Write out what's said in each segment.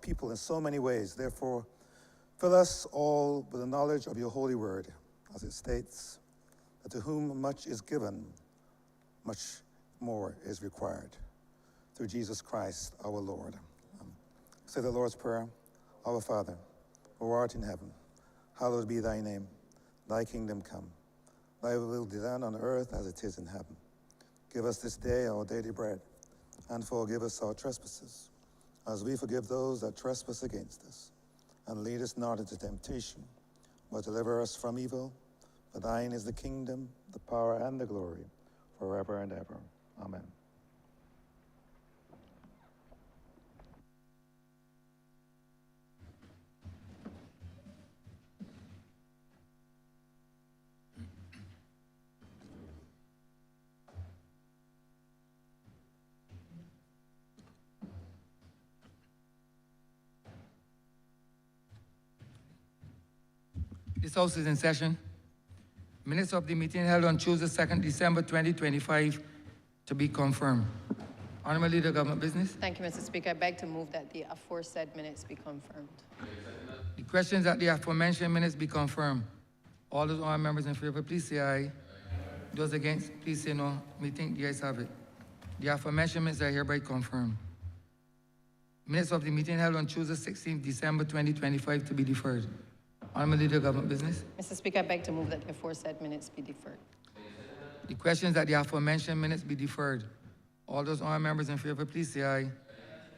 people in so many ways. Therefore, fill us all with the knowledge of your holy word, as it states, that to whom much is given, much more is required. Through Jesus Christ, our Lord. Say the Lord's Prayer. Our Father, who art in heaven, hallowed be thy name. Thy kingdom come. Thy will be done on earth as it is in heaven. Give us this day our daily bread, and forgive us our trespasses, as we forgive those that trespass against us. And lead us not into temptation, but deliver us from evil. For thine is the kingdom, the power, and the glory, forever and ever. Amen. This House is in session. Minutes of the meeting held on Tuesday, 2nd December 2025 to be confirmed. Honourable Leader, Government Business. Thank you, Mr. Speaker. I beg to move that the aforesaid minutes be confirmed. The questions that the aforementioned minutes be confirmed. All those honourable members in favor, please say aye. Those against, please say no. We think the ayes have it. The aforementioned minutes are hereby confirmed. Minutes of the meeting held on Tuesday, 16th December 2025 to be deferred. Honourable Leader, Government Business. Mr. Speaker, I beg to move that the aforesaid minutes be deferred. The questions that the aforementioned minutes be deferred. All those honourable members in favor, please say aye.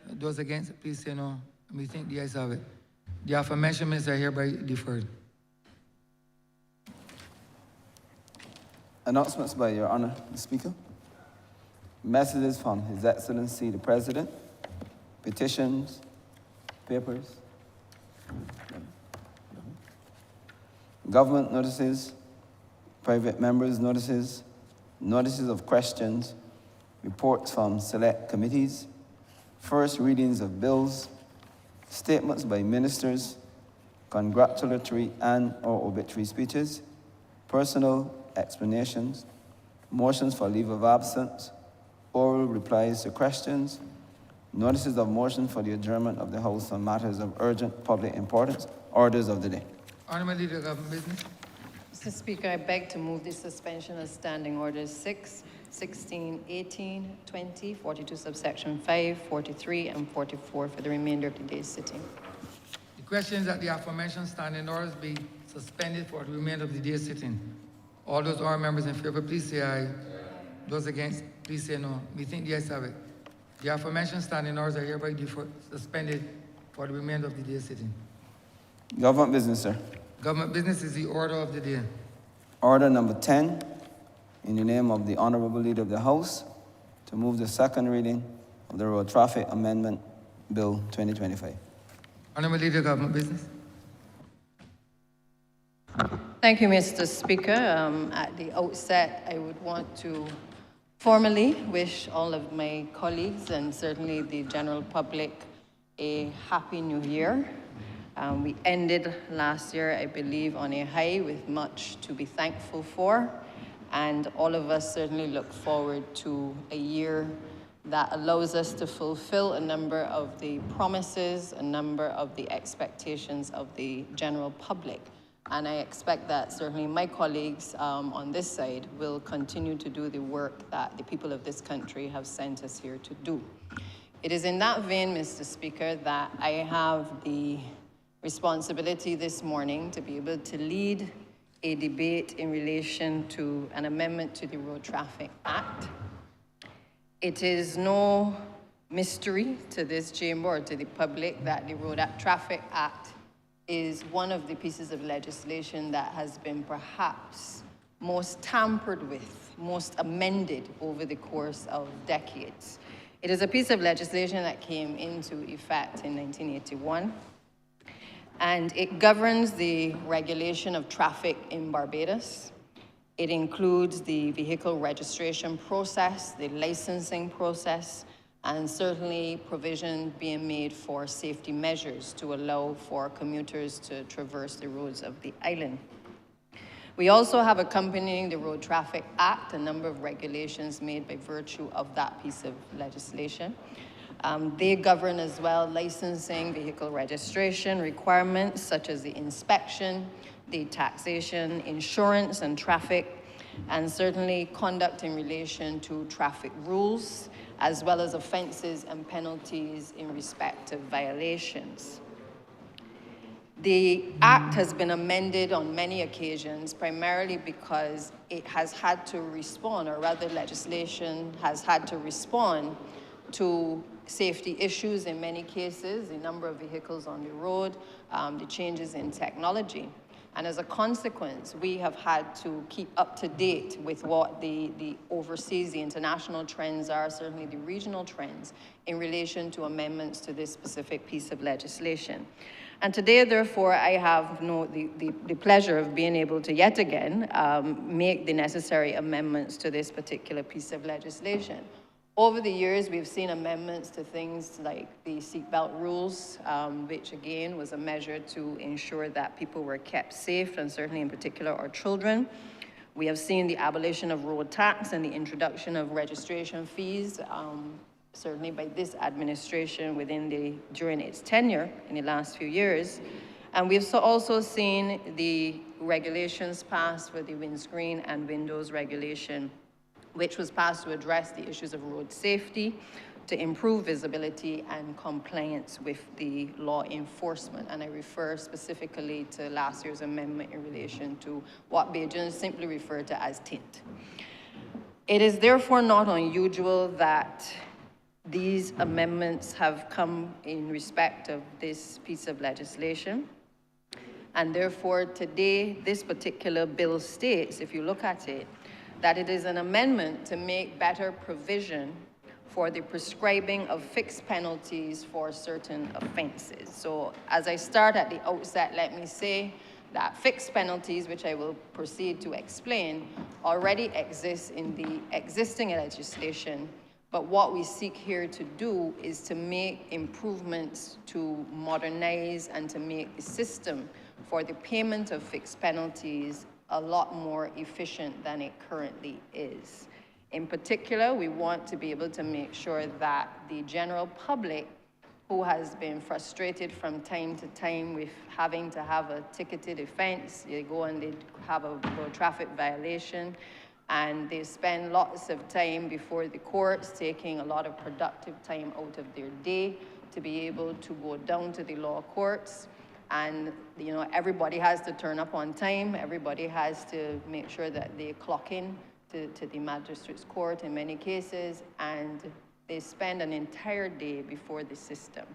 Those against, please say no. We think the ayes have it. The aforementioned minutes are hereby deferred. Announcements by Your Honour, the Speaker. Messages from His Excellency the President. Petitions, papers. Government notices, private members' notices, notices of questions, reports from select committees, first readings of bills, statements by ministers, congratulatory and/or obituary speeches, personal explanations, motions for leave of absence, oral replies to questions, notices of motion for the adjournment of the House on matters of urgent public importance, orders of the day. Honourable Leader, Government Business. Mr. Speaker, I beg to move the suspension of Standing Orders 6, 16, 18, 20, 42 subsection 5, 43, and 44 for the remainder of the day's sitting. The questions that the aforementioned standing orders be suspended for the remainder of the day's sitting. All those honourable members in favor, please say aye. Those against, please say no. We think the ayes have it. The aforementioned standing orders are hereby suspended for the remainder of the day's sitting. Government business, sir. Government business is the order of the day. Order number 10, in the name of the Honourable Leader of the House, to move the second reading of the Road Traffic Amendment Bill 2025. Honourable Leader, Government Business. Thank you, Mr. Speaker. At the outset, I would want to formally wish all of my colleagues and certainly the general public a happy new year. We ended last year, I believe, on a high with much to be thankful for. And all of us certainly look forward to a year that allows us to fulfill a number of the promises, a number of the expectations of the general public. And I expect that certainly my colleagues on this side will continue to do the work that the people of this country have sent us here to do. It is in that vein, Mr. Speaker, that I have the responsibility this morning to be able to lead a debate in relation to an amendment to the Road Traffic Act. It is no mystery to this chamber or to the public that the Road Traffic Act is one of the pieces of legislation that has been perhaps most tampered with, most amended over the course of decades. It is a piece of legislation that came into effect in 1981. And it governs the regulation of traffic in Barbados. It includes the vehicle registration process, the licensing process, and certainly provision being made for safety measures to allow for commuters to traverse the roads of the island. We also have accompanying the Road Traffic Act a number of regulations made by virtue of that piece of legislation. They govern as well licensing, vehicle registration requirements such as the inspection, the taxation, insurance, and traffic, and certainly conduct in relation to traffic rules, as well as offenses and penalties in respect of violations. The Act has been amended on many occasions, primarily because it has had to respond, or rather legislation has had to respond to safety issues in many cases, the number of vehicles on the road, the changes in technology. And as a consequence, we have had to keep up to date with what the overseas, the international trends are, certainly the regional trends, in relation to amendments to this specific piece of legislation. And today, therefore, I have the pleasure of being able to yet again make the necessary amendments to this particular piece of legislation. Over the years, we've seen amendments to things like the seatbelt rules, which again was a measure to ensure that people were kept safe, and certainly in particular our children. We have seen the abolition of road tax and the introduction of registration fees, certainly by this administration during its tenure in the last few years. And we've also seen the regulations passed for the windscreen and windows regulation, which was passed to address the issues of road safety, to improve visibility and compliance with the law enforcement. And I refer specifically to last year's amendment in relation to what Bajans simply refer to as tint. It is therefore not unusual that these amendments have come in respect of this piece of legislation. And therefore today, this particular bill states, if you look at it, that it is an amendment to make better provision for the prescribing of fixed penalties for certain offenses. So as I start at the outset, let me say that fixed penalties, which I will proceed to explain, already exist in the existing legislation. But what we seek here to do is to make improvements to modernize and to make the system for the payment of fixed penalties a lot more efficient than it currently is. In particular, we want to be able to make sure that the general public, who has been frustrated from time to time with having to have a ticketed offense, they go and they have a traffic violation, and they spend lots of time before the courts, taking a lot of productive time out of their day to be able to go down to the law courts. And everybody has to turn up on time. Everybody has to make sure that they clock in to the magistrate's court in many cases, and they spend an entire day before the system.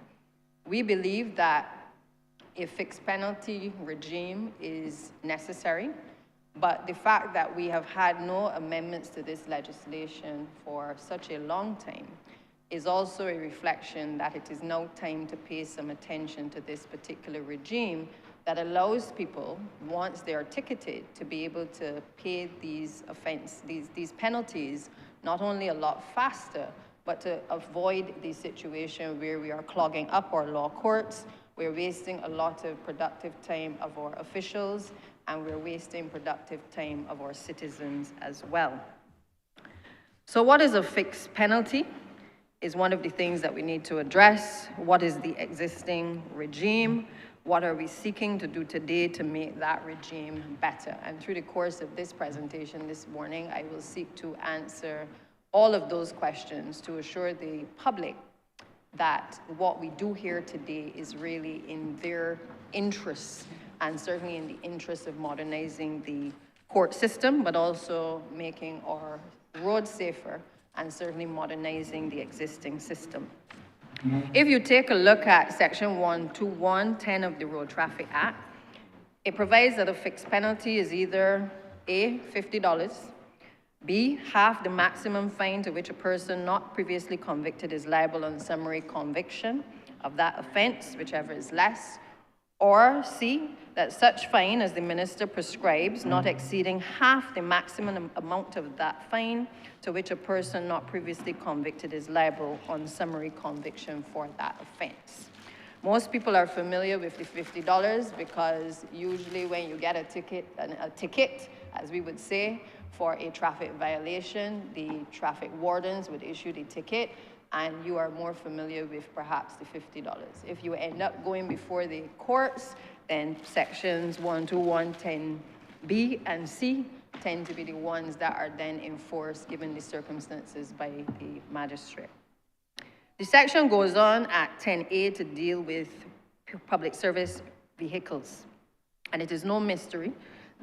We believe that a fixed penalty regime is necessary, but the fact that we have had no amendments to this legislation for such a long time is also a reflection that it is now time to pay some attention to this particular regime that allows people, once they are ticketed, to be able to pay these penalties not only a lot faster, but to avoid the situation where we are clogging up our law courts, we're wasting a lot of productive time of our officials, and we're wasting productive time of our citizens as well. So what is a fixed penalty? Is one of the things that we need to address. What is the existing regime? What are we seeking to do today to make that regime better? And through the course of this presentation this morning, I will seek to answer all of those questions to assure the public that what we do here today is really in their interests, and certainly in the interest of modernizing the court system, but also making our roads safer, and certainly modernizing the existing system. If you take a look at Section 12110 of the Road Traffic Act, it provides that a fixed penalty is either A, $50, B, half the maximum fine to which a person not previously convicted is liable on summary conviction of that offense, whichever is less, or C, that such fine as the minister prescribes not exceeding half the maximum amount of that fine to which a person not previously convicted is liable on summary conviction for that offense. Most people are familiar with the $50 because usually when you get a ticket, as we would say, for a traffic violation, the traffic wardens would issue the ticket. and you are more familiar with perhaps the $50. If you end up going before the courts, then sections 12110B and C tend to be the ones that are then enforced given the circumstances by the magistrate. The section goes on at 10A to deal with public service vehicles. And it is no mystery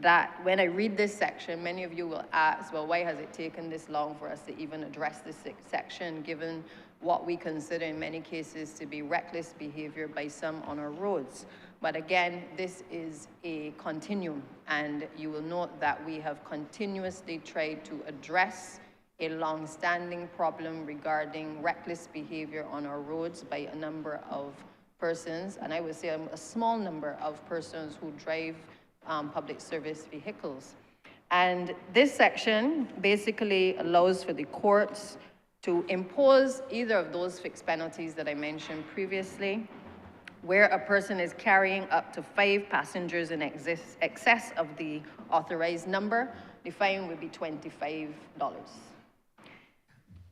that when I read this section, many of you will ask, well, why has it taken this long for us to even address this section, given what we consider in many cases to be reckless behavior by some on our roads? But again, this is a continuum, and you will note that we have continuously tried to address a long-standing problem regarding reckless behavior on our roads by a number of persons, and I would say a small number of persons who drive public service vehicles. And this section basically allows for the courts to impose either of those fixed penalties that I mentioned previously, where a person is carrying up to 5 passengers in excess of the authorized number, the fine would be $25.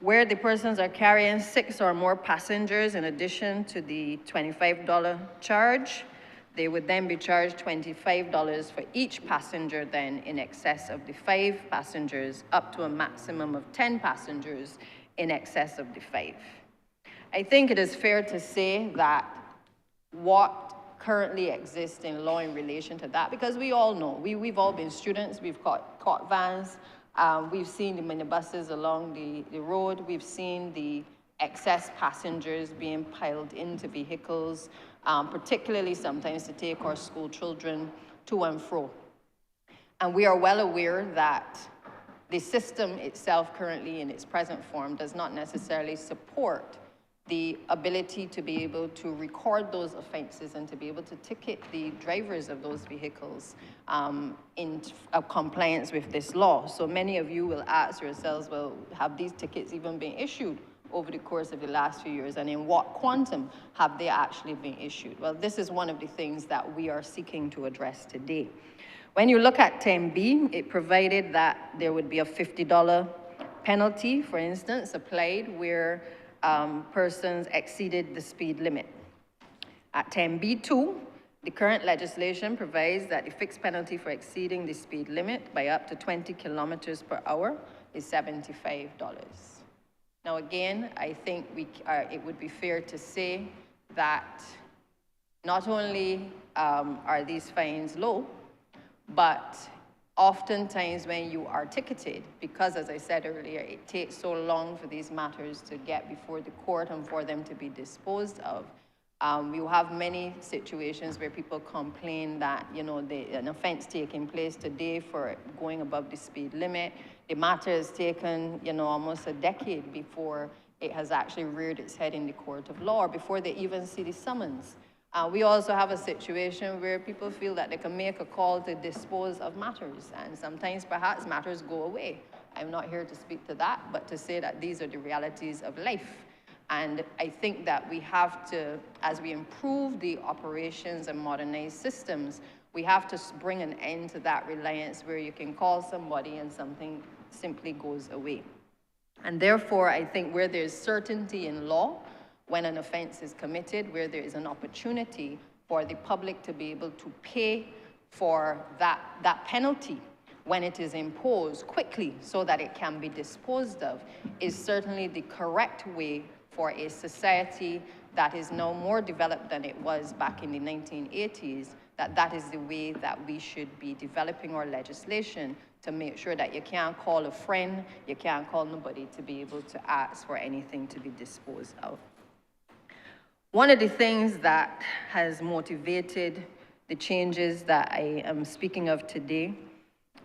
Where the persons are carrying 6 or more passengers in addition to the $25 charge, they would then be charged $25 for each passenger then in excess of the 5 passengers, up to a maximum of 10 passengers in excess of the 5. I think it is fair to say that what currently exists in law in relation to that, because we all know, we've all been students, we've caught vans, we've seen the minibuses along the road, we've seen the excess passengers being piled into vehicles, particularly sometimes to take our school children to and fro. And we are well aware that the system itself currently in its present form does not necessarily support the ability to be able to record those offenses and to be able to ticket the drivers of those vehicles in compliance with this law. So many of you will ask yourselves, well, have these tickets even been issued over the course of the last few years, and in what quantum have they actually been issued? Well, this is one of the things that we are seeking to address today. When you look at 10B, it provided that there would be a $50 penalty, for instance, applied where persons exceeded the speed limit. At 10B2, the current legislation provides that the fixed penalty for exceeding the speed limit by up to 20 kilometers per hour is $75. Now again, I think it would be fair to say that not only are these fines low, but oftentimes when you are ticketed, because as I said earlier, it takes so long for these matters to get before the court and for them to be disposed of, you have many situations where people complain that, you know, an offense taking place today for going above the speed limit. The matter has taken, you know, almost a decade before it has actually reared its head in the court of law, or before they even see the summons. We also have a situation where people feel that they can make a call to dispose of matters, and sometimes perhaps matters go away. I'm not here to speak to that, but to say that these are the realities of life. And I think that we have to, as we improve the operations and modernize systems, we have to bring an end to that reliance where you can call somebody and something simply goes away. And therefore, I think where there's certainty in law, when an offense is committed, where there is an opportunity for the public to be able to pay for that penalty when it is imposed quickly so that it can be disposed of, is certainly the correct way for a society that is now more developed than it was back in the 1980s, that is the way that we should be developing our legislation to make sure that you can't call a friend, you can't call nobody to be able to ask for anything to be disposed of. One of the things that has motivated the changes that I am speaking of today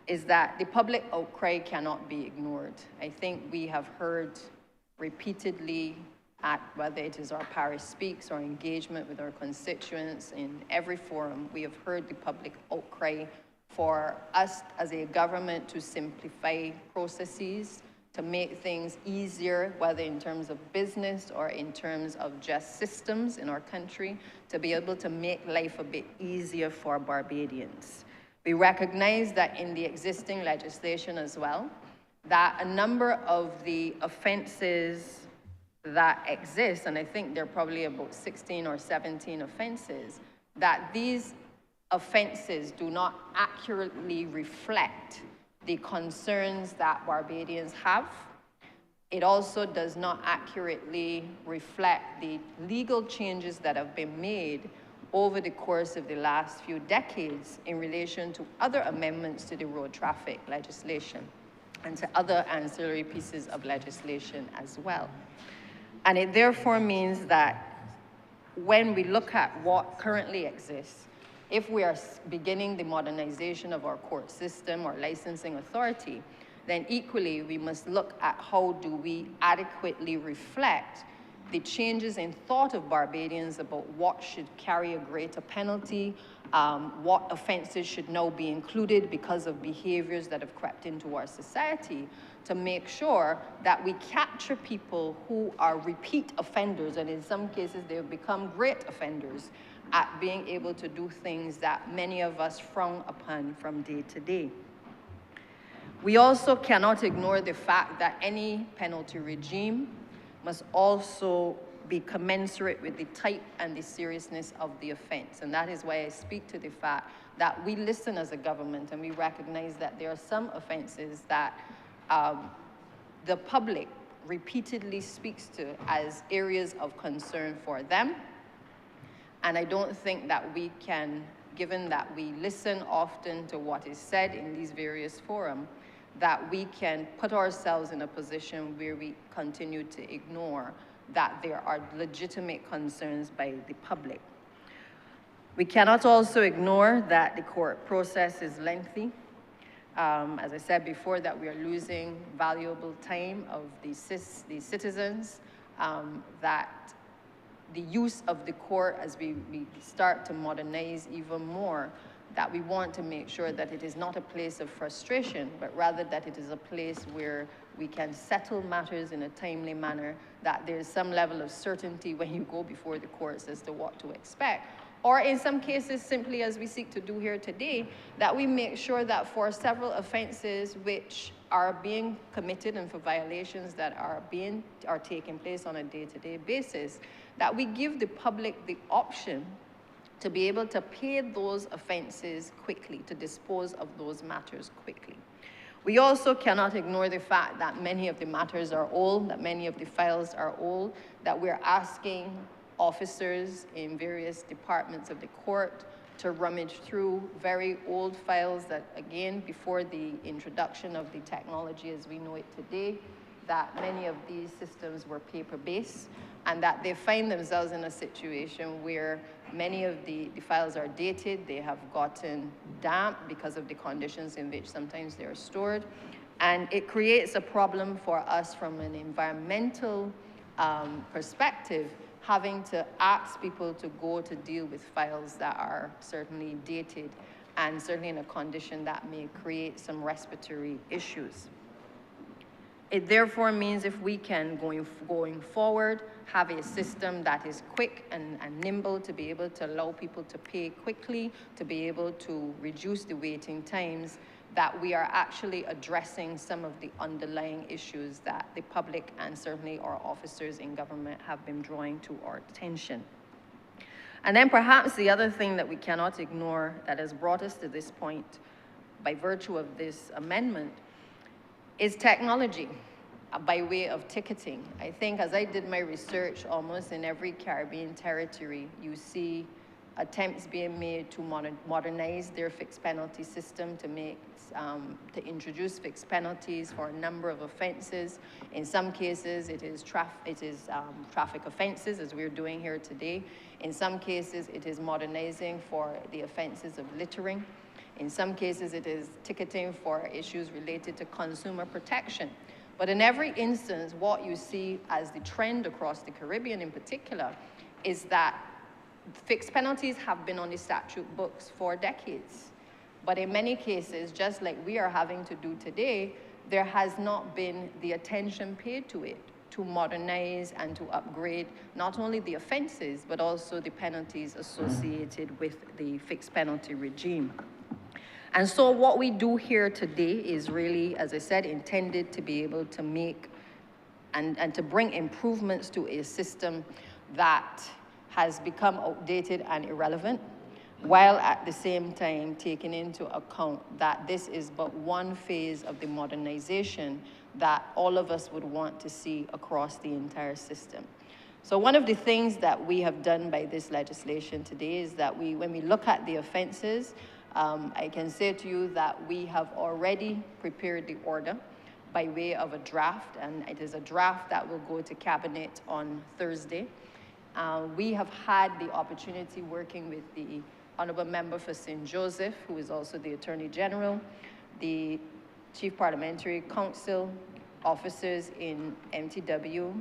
is that the public outcry cannot be ignored. I think we have heard repeatedly at whether it is our Parish Speaks or engagement with our constituents in every forum, we have heard the public outcry for us as a government to simplify processes, to make things easier, whether in terms of business or in terms of just systems in our country, to be able to make life a bit easier for Barbadians. We recognize that in the existing legislation as well, that a number of the offenses that exist, and I think there are probably about 16 or 17 offenses, that these offenses do not accurately reflect the concerns that Barbadians have. It also does not accurately reflect the legal changes that have been made over the course of the last few decades in relation to other amendments to the road traffic legislation and to other ancillary pieces of legislation as well. And it therefore means that when we look at what currently exists, if we are beginning the modernization of our court system or licensing authority, then equally we must look at how do we adequately reflect the changes in thought of Barbadians about what should carry a greater penalty, what offenses should now be included because of behaviors that have crept into our society, to make sure that we capture people who are repeat offenders, and in some cases they have become great offenders at being able to do things that many of us frown upon from day to day. We also cannot ignore the fact that any penalty regime must also be commensurate with the type and the seriousness of the offense. And that is why I speak to the fact that we listen as a government and we recognize that there are some offenses that the public repeatedly speaks to as areas of concern for them. And I don't think that we can, given that we listen often to what is said in these various forums, that we can put ourselves in a position where we continue to ignore that there are legitimate concerns by the public. We cannot also ignore that the court process is lengthy. As I said before, that we are losing valuable time of the citizens, that the use of the court as we start to modernize even more, that we want to make sure that it is not a place of frustration, but rather that it is a place where we can settle matters in a timely manner, that there's some level of certainty when you go before the courts as to what to expect. Or in some cases, simply as we seek to do here today, that we make sure that for several offenses which are being committed and for violations that are taking place on a day-to-day basis, that we give the public the option to be able to pay those offenses quickly, to dispose of those matters quickly. We also cannot ignore the fact that many of the matters are old, that many of the files are old, that we're asking officers in various departments of the court to rummage through very old files that, again, before the introduction of the technology as we know it today, that many of these systems were paper-based, and that they find themselves in a situation where many of the files are dated, they have gotten damp because of the conditions in which sometimes they are stored, and it creates a problem for us from an environmental perspective, having to ask people to go to deal with files that are certainly dated and certainly in a condition that may create some respiratory issues. It therefore means if we can, going forward, have a system that is quick and nimble to be able to allow people to pay quickly, to be able to reduce the waiting times, that we are actually addressing some of the underlying issues that the public and certainly our officers in government have been drawing to our attention. And then perhaps the other thing that we cannot ignore that has brought us to this point by virtue of this amendment is technology by way of ticketing. I think as I did my research, almost in every Caribbean territory, you see attempts being made to modernize their fixed penalty system, to introduce fixed penalties for a number of offenses. In some cases, it is traffic offenses, as we're doing here today. In some cases, it is modernizing for the offenses of littering. In some cases, it is ticketing for issues related to consumer protection. But in every instance, what you see as the trend across the Caribbean in particular is that fixed penalties have been on the statute books for decades. But in many cases, just like we are having to do today, there has not been the attention paid to it to modernize and to upgrade not only the offenses, but also the penalties associated with the fixed penalty regime. And so what we do here today is really, as I said, intended to be able to make and to bring improvements to a system that has become outdated and irrelevant, while at the same time taking into account that this is but one phase of the modernization that all of us would want to see across the entire system. So one of the things that we have done by this legislation today is that when we look at the offenses, I can say to you that we have already prepared the order by way of a draft, and it is a draft that will go to Cabinet on Thursday. We have had the opportunity working with the Honourable Member for St. Joseph, who is also the Attorney General, the Chief Parliamentary Counsel, officers in MTW,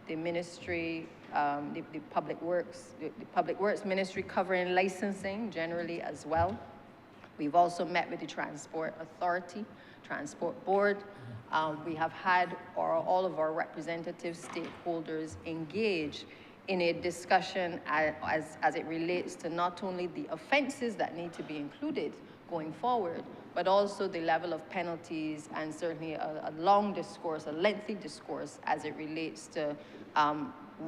the Ministry, the Public Works Ministry covering licensing generally as well. We've also met with the Transport Authority, Transport Board. We have had all of our representative stakeholders engage in a discussion as it relates to not only the offenses that need to be included going forward, but also the level of penalties, and certainly a long discourse, a lengthy discourse as it relates to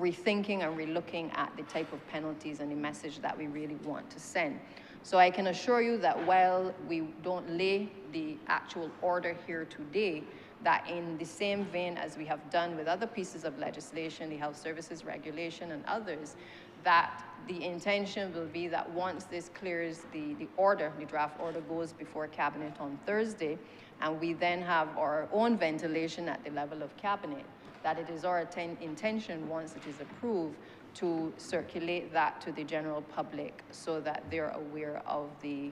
rethinking and relooking at the type of penalties and the message that we really want to send. So I can assure you that while we don't lay the actual order here today, that in the same vein as we have done with other pieces of legislation, the Health Services Regulation and others, that the intention will be that once this clears the order, the draft order goes before Cabinet on Thursday, and we then have our own ventilation at the level of Cabinet, that it is our intention, once it is approved, to circulate that to the general public so that they're aware of the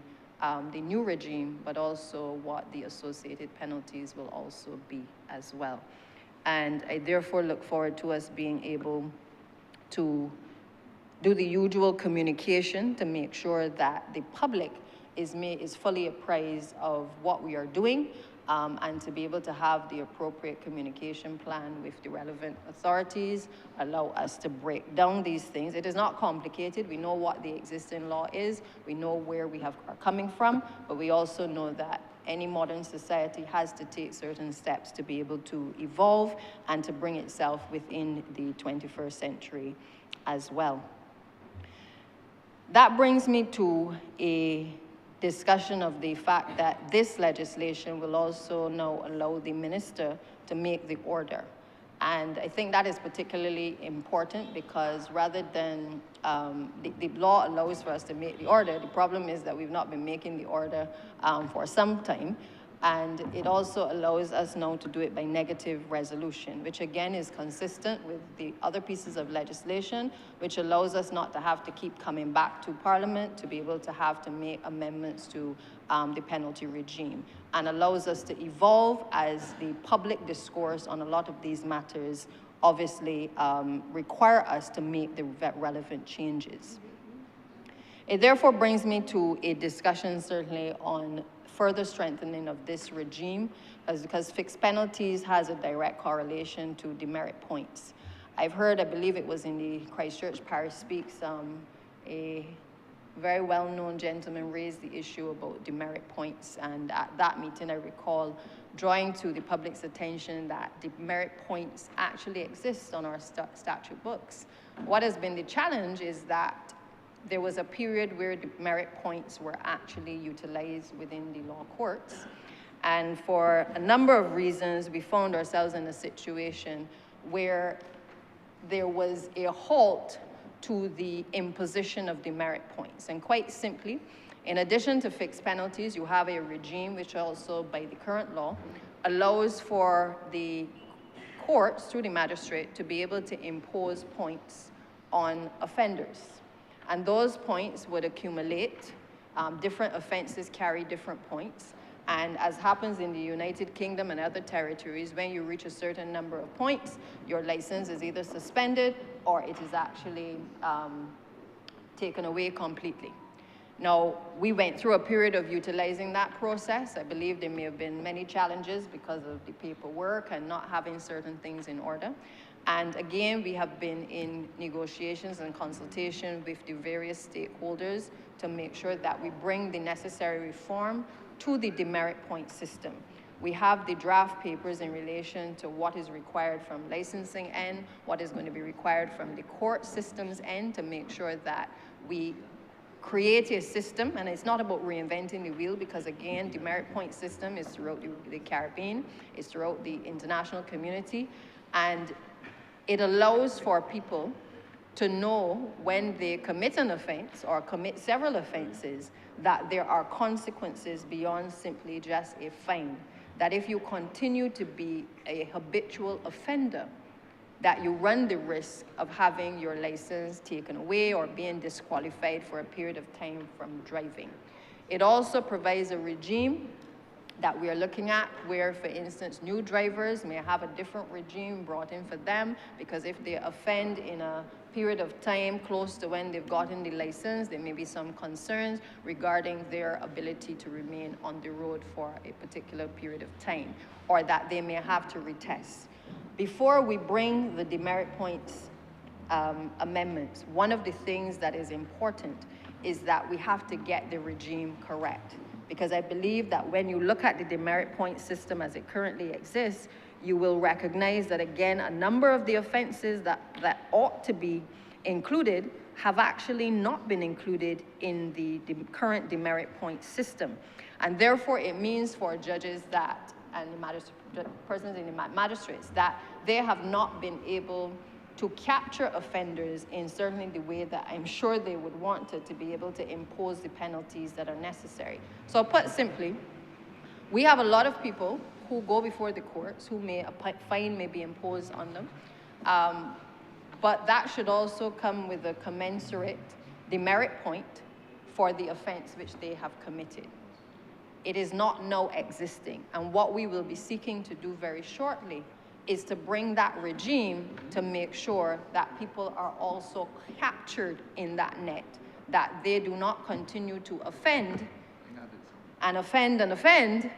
new regime, but also what the associated penalties will also be as well. And I therefore look forward to us being able to do the usual communication to make sure that the public is fully apprised of what we are doing, and to be able to have the appropriate communication plan with the relevant authorities, allow us to break down these things. It is not complicated. We know what the existing law is. We know where we are coming from, but we also know that any modern society has to take certain steps to be able to evolve and to bring itself within the 21st century as well. That brings me to a discussion of the fact that this legislation will also now allow the minister to make the order. And I think that is particularly important because rather than, the law allows for us to make the order, the problem is that we've not been making the order for some time. And it also allows us now to do it by negative resolution, which again is consistent with the other pieces of legislation, which allows us not to have to keep coming back to Parliament to be able to have to make amendments to the penalty regime, and allows us to evolve as the public discourse on a lot of these matters obviously require us to make the relevant changes. It therefore brings me to a discussion certainly on further strengthening of this regime, because fixed penalties has a direct correlation to demerit points. I've heard, I believe it was in the Christchurch Parish Speaks, a very well-known gentleman raised the issue about demerit points, and at that meeting I recall drawing to the public's attention that demerit points actually exist on our statute books. What has been the challenge is that there was a period where demerit points were actually utilized within the law courts. And for a number of reasons, we found ourselves in a situation where there was a halt to the imposition of demerit points. And quite simply, in addition to fixed penalties, you have a regime which also, by the current law, allows for the courts, through the magistrate, to be able to impose points on offenders. And those points would accumulate. Different offenses carry different points. And as happens in the United Kingdom and other territories, when you reach a certain number of points, your license is either suspended or it is actually taken away completely. Now, we went through a period of utilizing that process. I believe there may have been many challenges because of the paperwork and not having certain things in order. And again, we have been in negotiations and consultation with the various stakeholders to make sure that we bring the necessary reform to the demerit point system. We have the draft papers in relation to what is required from licensing end, what is going to be required from the court systems end to make sure that we create a system, and it's not about reinventing the wheel, because again, the merit point system is throughout the Caribbean, it's throughout the international community, and it allows for people to know when they commit an offense or commit several offenses that there are consequences beyond simply just a fine. That if you continue to be a habitual offender, that you run the risk of having your license taken away or being disqualified for a period of time from driving. It also provides a regime that we are looking at where, for instance, new drivers may have a different regime brought in for them, because if they offend in a period of time close to when they've gotten the license, there may be some concerns regarding their ability to remain on the road for a particular period of time, or that they may have to retest. Before we bring the demerit points amendments, one of the things that is important is that we have to get the regime correct. Because I believe that when you look at the demerit point system as it currently exists, you will recognize that, again, a number of the offenses that ought to be included have actually not been included in the current demerit point system. And therefore, it means for judges that, and the persons in the magistrates, that they have not been able to capture offenders in certainly the way that I'm sure they would want to be able to impose the penalties that are necessary. So put simply, we have a lot of people who go before the courts who a fine may be imposed on them, but that should also come with a commensurate demerit point for the offense which they have committed. It is not now existing, and what we will be seeking to do very shortly is to bring that regime to make sure that people are also captured in that net, that they do not continue to offend and offend and offend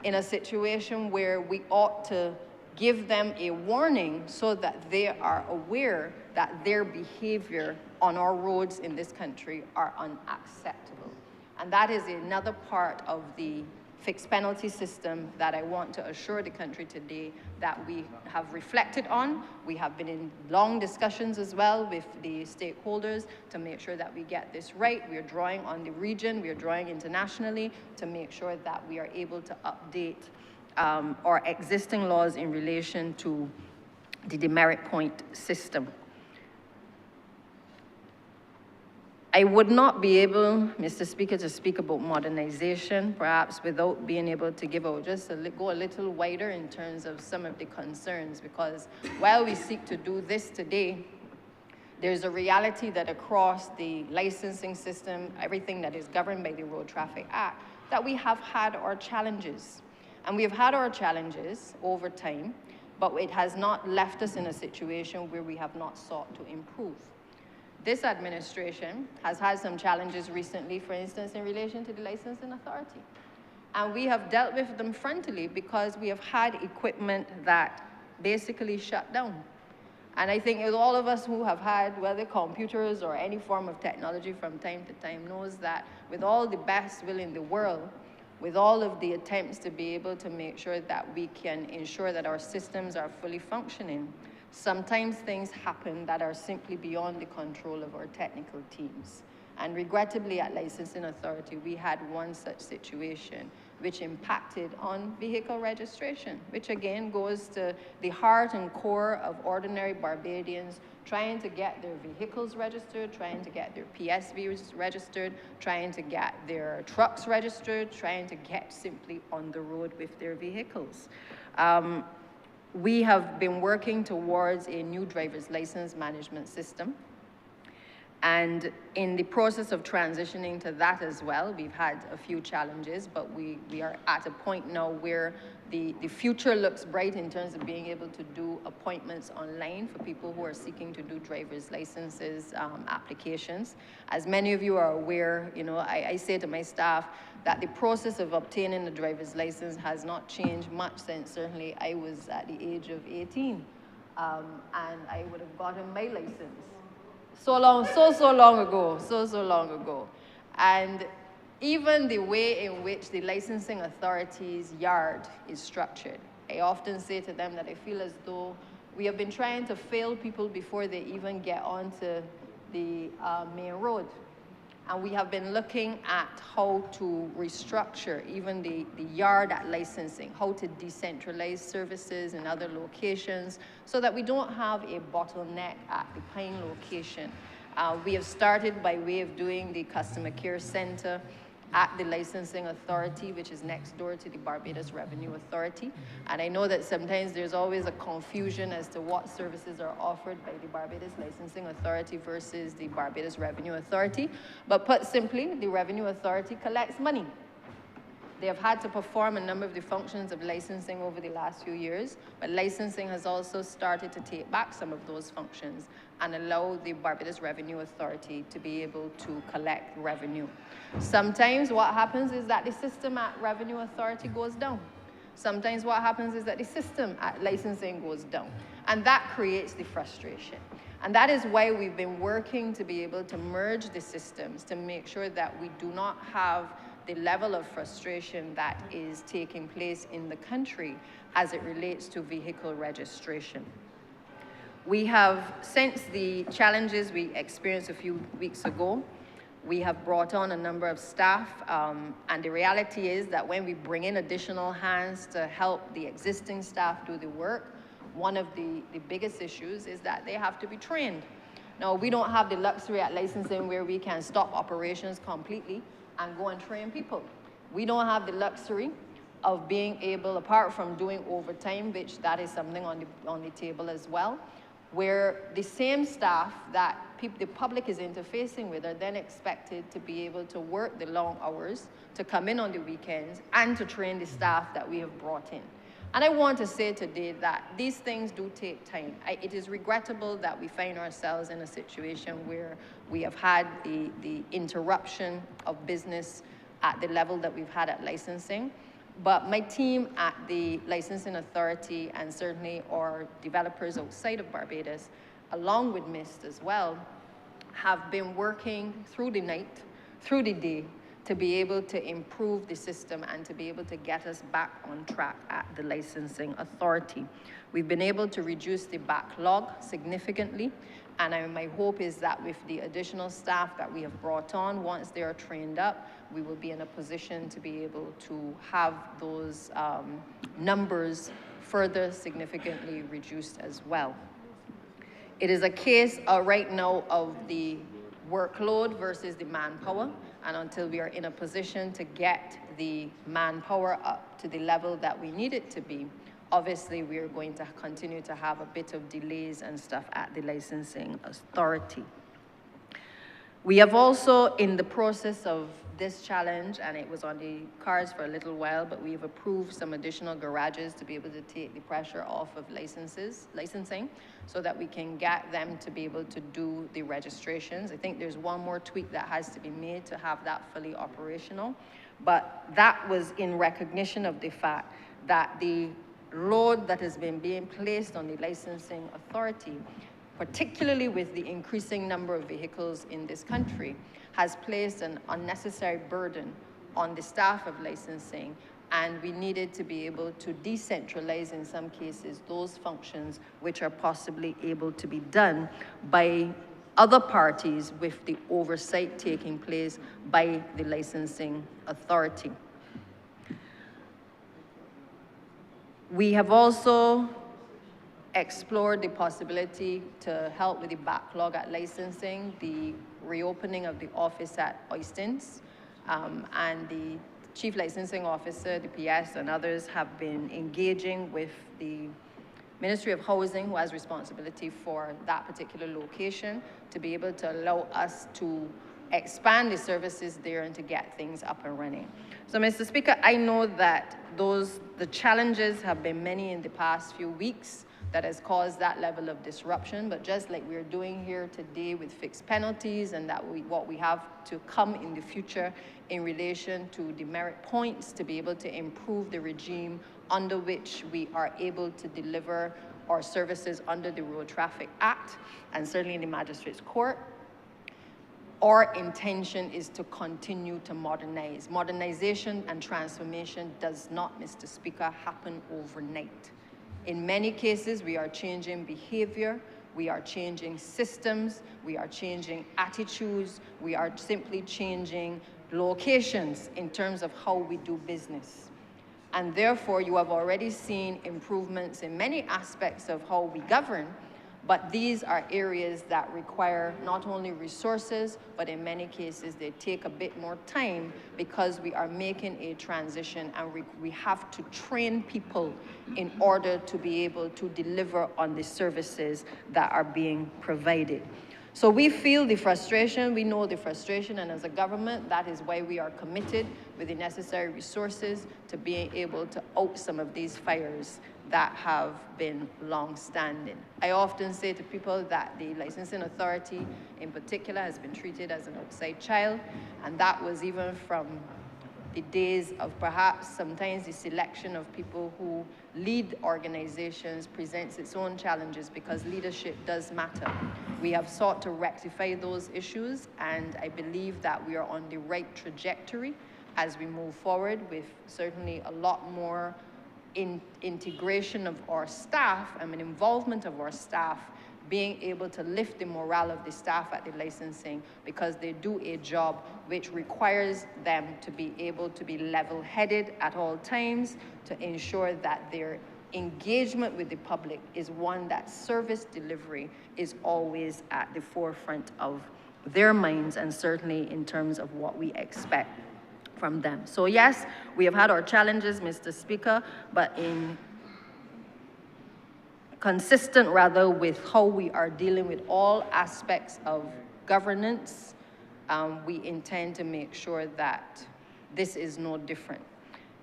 in a situation where we ought to give them a warning so that they are aware that their behavior on our roads in this country are unacceptable. And that is another part of the fixed penalty system that I want to assure the country today that we have reflected on. We have been in long discussions as well with the stakeholders to make sure that we get this right. We are drawing on the region, we are drawing internationally to make sure that we are able to update our existing laws in relation to the demerit point system. I would not be able, Mr. Speaker, to speak about modernization, perhaps without being able to give out go a little wider in terms of some of the concerns, because while we seek to do this today, there's a reality that across the licensing system, everything that is governed by the Road Traffic Act, that we have had our challenges. And we have had our challenges over time, but it has not left us in a situation where we have not sought to improve. This administration has had some challenges recently, for instance, in relation to the licensing authority. And we have dealt with them frontally because we have had equipment that basically shut down. And I think all of us who have had, whether computers or any form of technology from time to time, knows that with all the best will in the world, with all of the attempts to be able to make sure that we can ensure that our systems are fully functioning, sometimes things happen that are simply beyond the control of our technical teams. And regrettably, at Licensing Authority, we had one such situation which impacted on vehicle registration, which again goes to the heart and core of ordinary Barbadians trying to get their vehicles registered, trying to get their PSVs registered, trying to get their trucks registered, trying to get simply on the road with their vehicles. We have been working towards a new driver's license management system. And in the process of transitioning to that as well, we've had a few challenges, but we are at a point now where the future looks bright in terms of being able to do appointments online for people who are seeking to do driver's licenses applications. As many of you are aware, I say to my staff that the process of obtaining a driver's license has not changed much since certainly I was at the age of 18, and I would have gotten my license so long ago. And even the way in which the licensing authority's yard is structured. I often say to them that I feel as though we have been trying to fail people before they even get onto the main road. And we have been looking at how to restructure even the yard at licensing, how to decentralize services in other locations so that we don't have a bottleneck at the Pine location. We have started by way of doing the customer care center at the licensing authority, which is next door to the Barbados Revenue Authority. And I know that sometimes there's always a confusion as to what services are offered by the Barbados Licensing Authority versus the Barbados Revenue Authority. But put simply, the Revenue Authority collects money. They have had to perform a number of the functions of licensing over the last few years, but licensing has also started to take back some of those functions and allow the Barbados Revenue Authority to be able to collect revenue. Sometimes what happens is that the system at Revenue Authority goes down. Sometimes what happens is that the system at licensing goes down, and that creates the frustration. And that is why we've been working to be able to merge the systems to make sure that we do not have the level of frustration that is taking place in the country as it relates to vehicle registration. We have, since the challenges we experienced a few weeks ago, we have brought on a number of staff, and the reality is that when we bring in additional hands to help the existing staff do the work, one of the biggest issues is that they have to be trained. Now, we don't have the luxury at licensing where we can stop operations completely and go and train people. We don't have the luxury of being able, apart from doing overtime, which that is something on the table as well, where the same staff that the public is interfacing with are then expected to be able to work the long hours, to come in on the weekends, and to train the staff that we have brought in. And I want to say today that these things do take time. It is regrettable that we find ourselves in a situation where we have had the interruption of business at the level that we've had at licensing. But my team at the licensing authority, and certainly our developers outside of Barbados, along with MIST as well, have been working through the night, through the day, to be able to improve the system and to be able to get us back on track at the licensing authority. We've been able to reduce the backlog significantly, and my hope is that with the additional staff that we have brought on, once they are trained up, we will be in a position to be able to have those numbers further significantly reduced as well. It is a case right now of the workload versus the manpower, and until we are in a position to get the manpower up to the level that we need it to be, obviously we are going to continue to have a bit of delays and stuff at the licensing authority. We have also, in the process of this challenge, and it was on the cards for a little while, but we've approved some additional garages to be able to take the pressure off of licensing, so that we can get them to be able to do the registrations. I think there's one more tweak that has to be made to have that fully operational, but that was in recognition of the fact that the load that has been being placed on the licensing authority, particularly with the increasing number of vehicles in this country, has placed an unnecessary burden on the staff of licensing, and we needed to be able to decentralize, in some cases, those functions which are possibly able to be done by other parties with the oversight taking place by the licensing authority. We have also explored the possibility to help with the backlog at licensing, the reopening of the office at Oistins, and the Chief Licensing Officer, the PS, and others have been engaging with the Ministry of Housing, who has responsibility for that particular location, to be able to allow us to expand the services there and to get things up and running. So, Mr. Speaker, I know that the challenges have been many in the past few weeks that has caused that level of disruption, but just like we're doing here today with fixed penalties, and that what we have to come in the future in relation to demerit points to be able to improve the regime under which we are able to deliver our services under the Road Traffic Act, and certainly in the Magistrates Court. our intention is to continue to modernize. Modernization and transformation does not, Mr. Speaker, happen overnight. In many cases, we are changing behavior, we are changing systems, we are changing attitudes, we are simply changing locations in terms of how we do business. And therefore, you have already seen improvements in many aspects of how we govern, but these are areas that require not only resources, but in many cases, they take a bit more time because we are making a transition and we have to train people in order to be able to deliver on the services that are being provided. So we feel the frustration, we know the frustration, and as a government, that is why we are committed with the necessary resources to being able to out some of these fires that have been long-standing. I often say to people that the licensing authority in particular has been treated as an outside child, and that was even from the days of perhaps sometimes the selection of people who lead organizations presents its own challenges because leadership does matter. We have sought to rectify those issues, and I believe that we are on the right trajectory as we move forward with certainly a lot more integration of our staff and an involvement of our staff being able to lift the morale of the staff at the licensing because they do a job which requires them to be able to be level-headed at all times to ensure that their engagement with the public is one that service delivery is always at the forefront of their minds and certainly in terms of what we expect from them. So yes, we have had our challenges, Mr. Speaker, but consistent rather with how we are dealing with all aspects of governance, we intend to make sure that this is no different.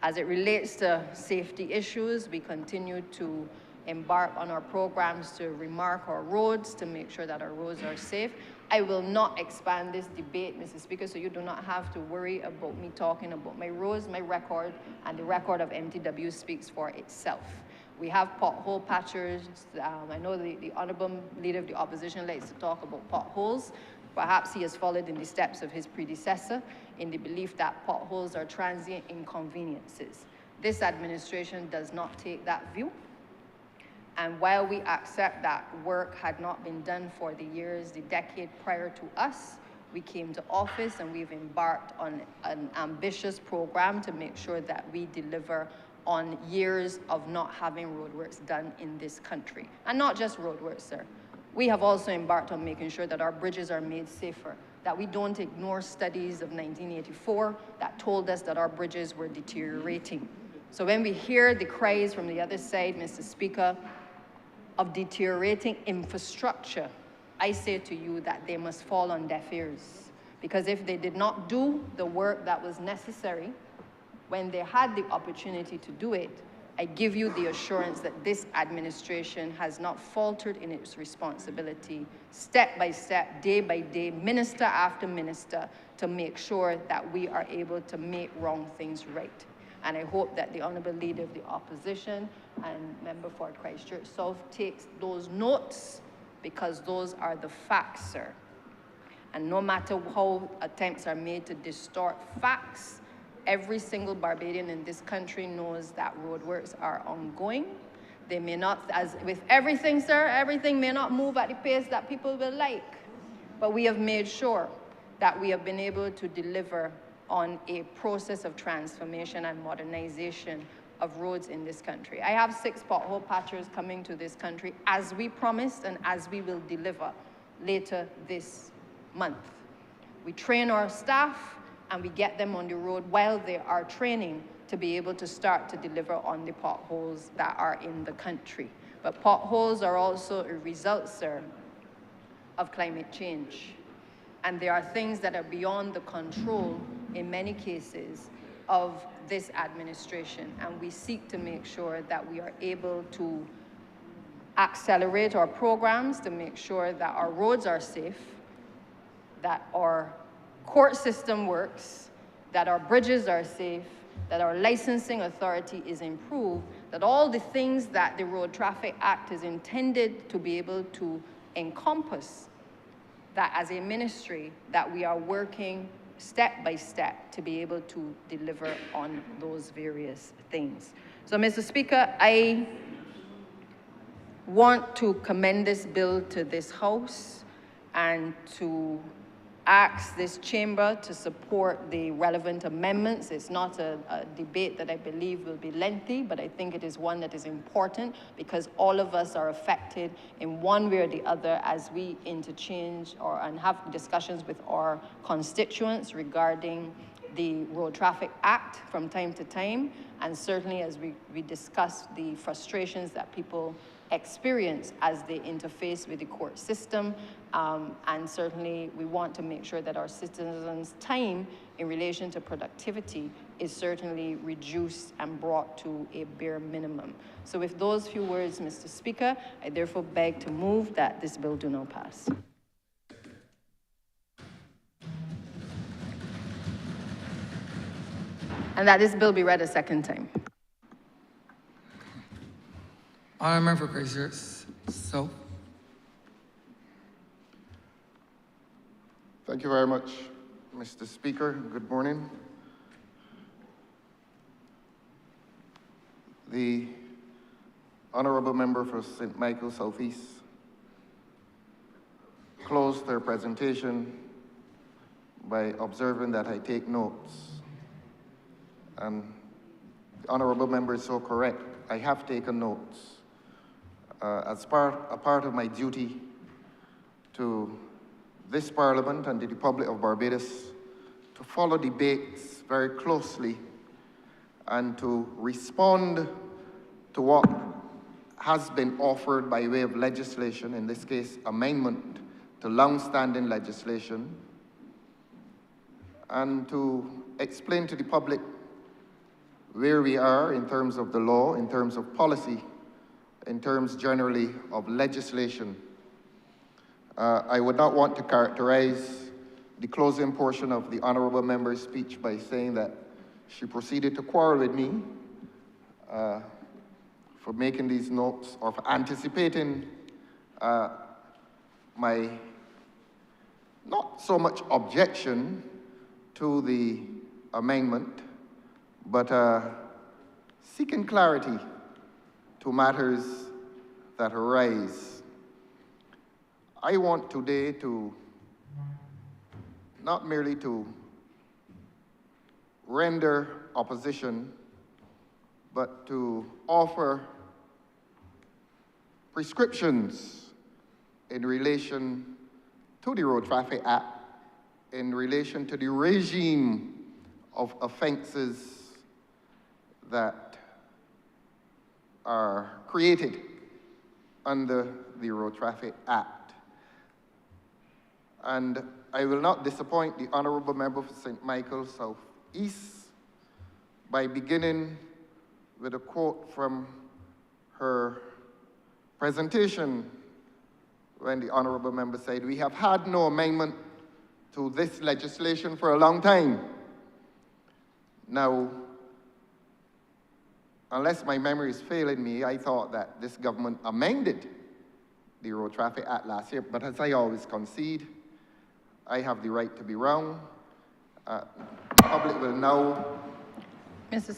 As it relates to safety issues, we continue to embark on our programs to remark our roads, to make sure that our roads are safe. I will not expand this debate, Mr. Speaker, so you do not have to worry about me talking about my roads, my record, and the record of MTW speaks for itself. We have pothole patchers. I know the Honourable Leader of the Opposition likes to talk about potholes. Perhaps he has followed in the steps of his predecessor in the belief that potholes are transient inconveniences. This administration does not take that view. And while we accept that work had not been done for the years, the decade prior to us, we came to office and we've embarked on an ambitious program to make sure that we deliver on years of not having roadworks done in this country. And not just roadworks, sir. We have also embarked on making sure that our bridges are made safer, that we don't ignore studies of 1984 that told us that our bridges were deteriorating. So when we hear the cries from the other side, Mr. Speaker, of deteriorating infrastructure, I say to you that they must fall on deaf ears. Because if they did not do the work that was necessary when they had the opportunity to do it, I give you the assurance that this administration has not faltered in its responsibility, step by step, day by day, minister after minister, to make sure that we are able to make wrong things right. And I hope that the Honourable Leader of the Opposition and Member for Christchurch South takes those notes because those are the facts, sir. And no matter how attempts are made to distort facts, every single Barbadian in this country knows that roadworks are ongoing. They may not, as with everything, sir, everything may not move at the pace that people will like. But we have made sure that we have been able to deliver on a process of transformation and modernization of roads in this country. I have 6 pothole patchers coming to this country as we promised and as we will deliver later this month. We train our staff and we get them on the road while they are training to be able to start to deliver on the potholes that are in the country. But potholes are also a result, sir, of climate change. And there are things that are beyond the control, in many cases, of this administration. And we seek to make sure that we are able to accelerate our programs to make sure that our roads are safe, that our court system works, that our bridges are safe, that our licensing authority is improved, that all the things that the Road Traffic Act is intended to be able to encompass that as a ministry, that we are working step by step to be able to deliver on those various things. So, Mr. Speaker, I want to commend this bill to this House and to ask this chamber to support the relevant amendments. It's not a debate that I believe will be lengthy, but I think it is one that is important because all of us are affected in one way or the other as we interchange and have discussions with our constituents regarding the Road Traffic Act from time to time, and certainly as we discuss the frustrations that people experience as they interface with the court system, and certainly we want to make sure that our citizens' time in relation to productivity is certainly reduced and brought to a bare minimum. So with those few words, Mr. Speaker, I therefore beg to move that this bill do not pass. And that this bill be read a second time. Honourable Member for Christchurch South. Thank you very much, Mr. Speaker. Good morning. The Honourable Member for St. Michael South East closed their presentation by observing that I take notes. And the Honourable Member is so correct. I have taken notes. As a part of my duty to this Parliament and the Republic of Barbados to follow debates very closely and to respond to what has been offered by way of legislation, in this case, amendment to long-standing legislation, and to explain to the public where we are in terms of the law, in terms of policy, in terms generally of legislation. I would not want to characterize the closing portion of the Honourable Member's speech by saying that she proceeded to quarrel with me for making these notes or for anticipating my not so much objection to the amendment, but seeking clarity to matters that arise. I want today to not merely to render opposition, but to offer prescriptions in relation to the Road Traffic Act, in relation to the regime of offenses that are created under the Road Traffic Act. And I will not disappoint the Honourable Member for St. Michael South East by beginning with a quote from her presentation when the Honourable Member said, "We have had no amendment to this legislation for a long time." Now, unless my memory is failing me, I thought that this government amended the Road Traffic Act last year, but as I always concede, I have the right to be wrong. The public will know. If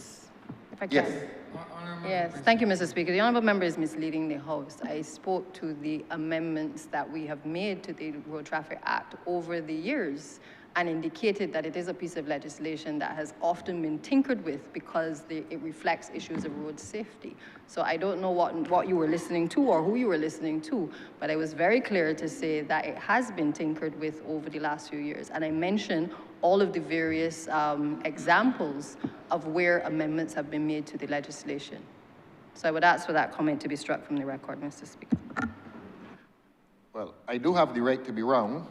I can. Yes. Yes, thank you, Mr. Speaker. The Honourable Member is misleading the House. I spoke to the amendments that we have made to the Road Traffic Act over the years and indicated that it is a piece of legislation that has often been tinkered with because it reflects issues of road safety. So I don't know what you were listening to or who you were listening to, but I was very clear to say that it has been tinkered with over the last few years. And I mentioned all of the various examples of where amendments have been made to the legislation. So I would ask for that comment to be struck from the record, Mr. Speaker. Well, I do have the right to be wrong.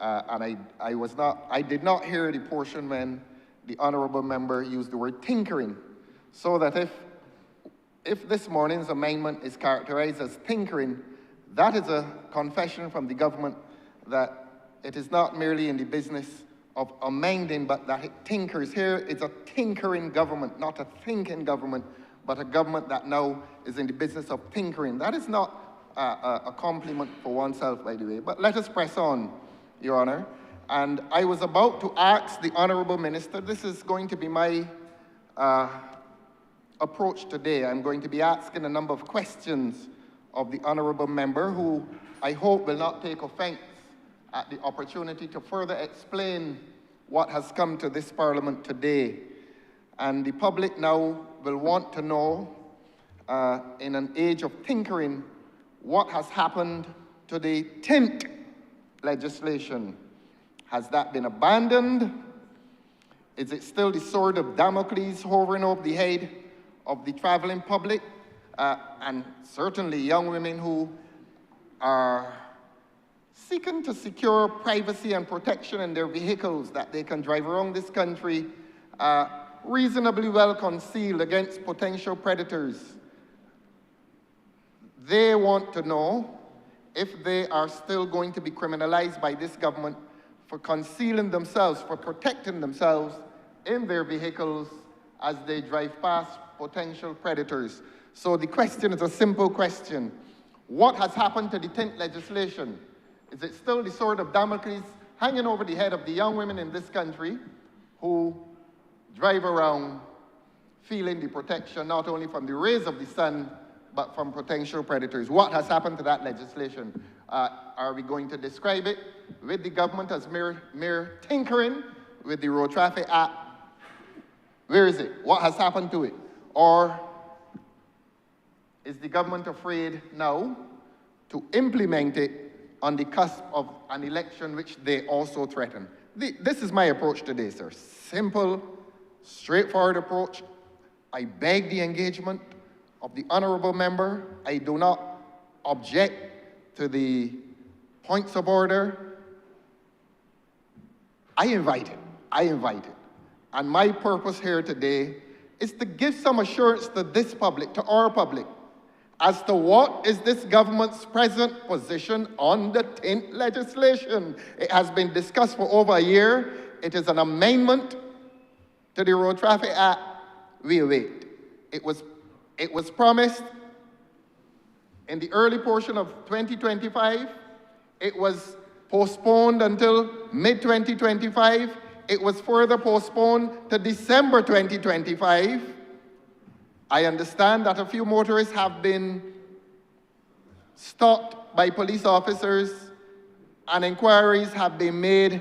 And I did not hear the portion when the Honourable Member used the word tinkering. So that if this morning's amendment is characterized as tinkering, that is a confession from the government that it is not merely in the business of amending, but that it tinkers. Here it's a tinkering government, not a thinking government, but a government that now is in the business of tinkering. That is not a compliment for oneself, by the way. But let us press on Your Honor. And I was about to ask the Honourable Minister, this is going to be my approach today. I'm going to be asking a number of questions of the Honourable Member, who I hope will not take offence at the opportunity to further explain what has come to this Parliament today. And the public now will want to know, in an age of tinkering, what has happened to the tint legislation. Has that been abandoned? Is it still the sword of Damocles hovering over the head of the traveling public? And certainly young women who are seeking to secure privacy and protection in their vehicles, that they can drive around this country reasonably well concealed against potential predators. They want to know if they are still going to be criminalized by this government for concealing themselves, for protecting themselves in their vehicles as they drive past potential predators. So the question is a simple question. What has happened to the tint legislation? Is it still the sword of Damocles hanging over the head of the young women in this country who drive around feeling the protection not only from the rays of the sun, but from potential predators? What has happened to that legislation? Are we going to describe it with the government as mere tinkering with the Road Traffic Act? Where is it? What has happened to it? Or is the government afraid now to implement it on the cusp of an election which they also threaten? This is my approach today, sir. Simple, straightforward approach. I beg the engagement of the Honourable Member. I do not object to the points of order. I invite it. I invite it. And my purpose here today is to give some assurance to this public, to our public, as to what is this government's present position on the tint legislation. It has been discussed for over a year. It is an amendment to the Road Traffic Act. We await. It was promised in the early portion of 2025. It was postponed until mid-2025. It was further postponed to December 2025. I understand that a few motorists have been stopped by police officers and inquiries have been made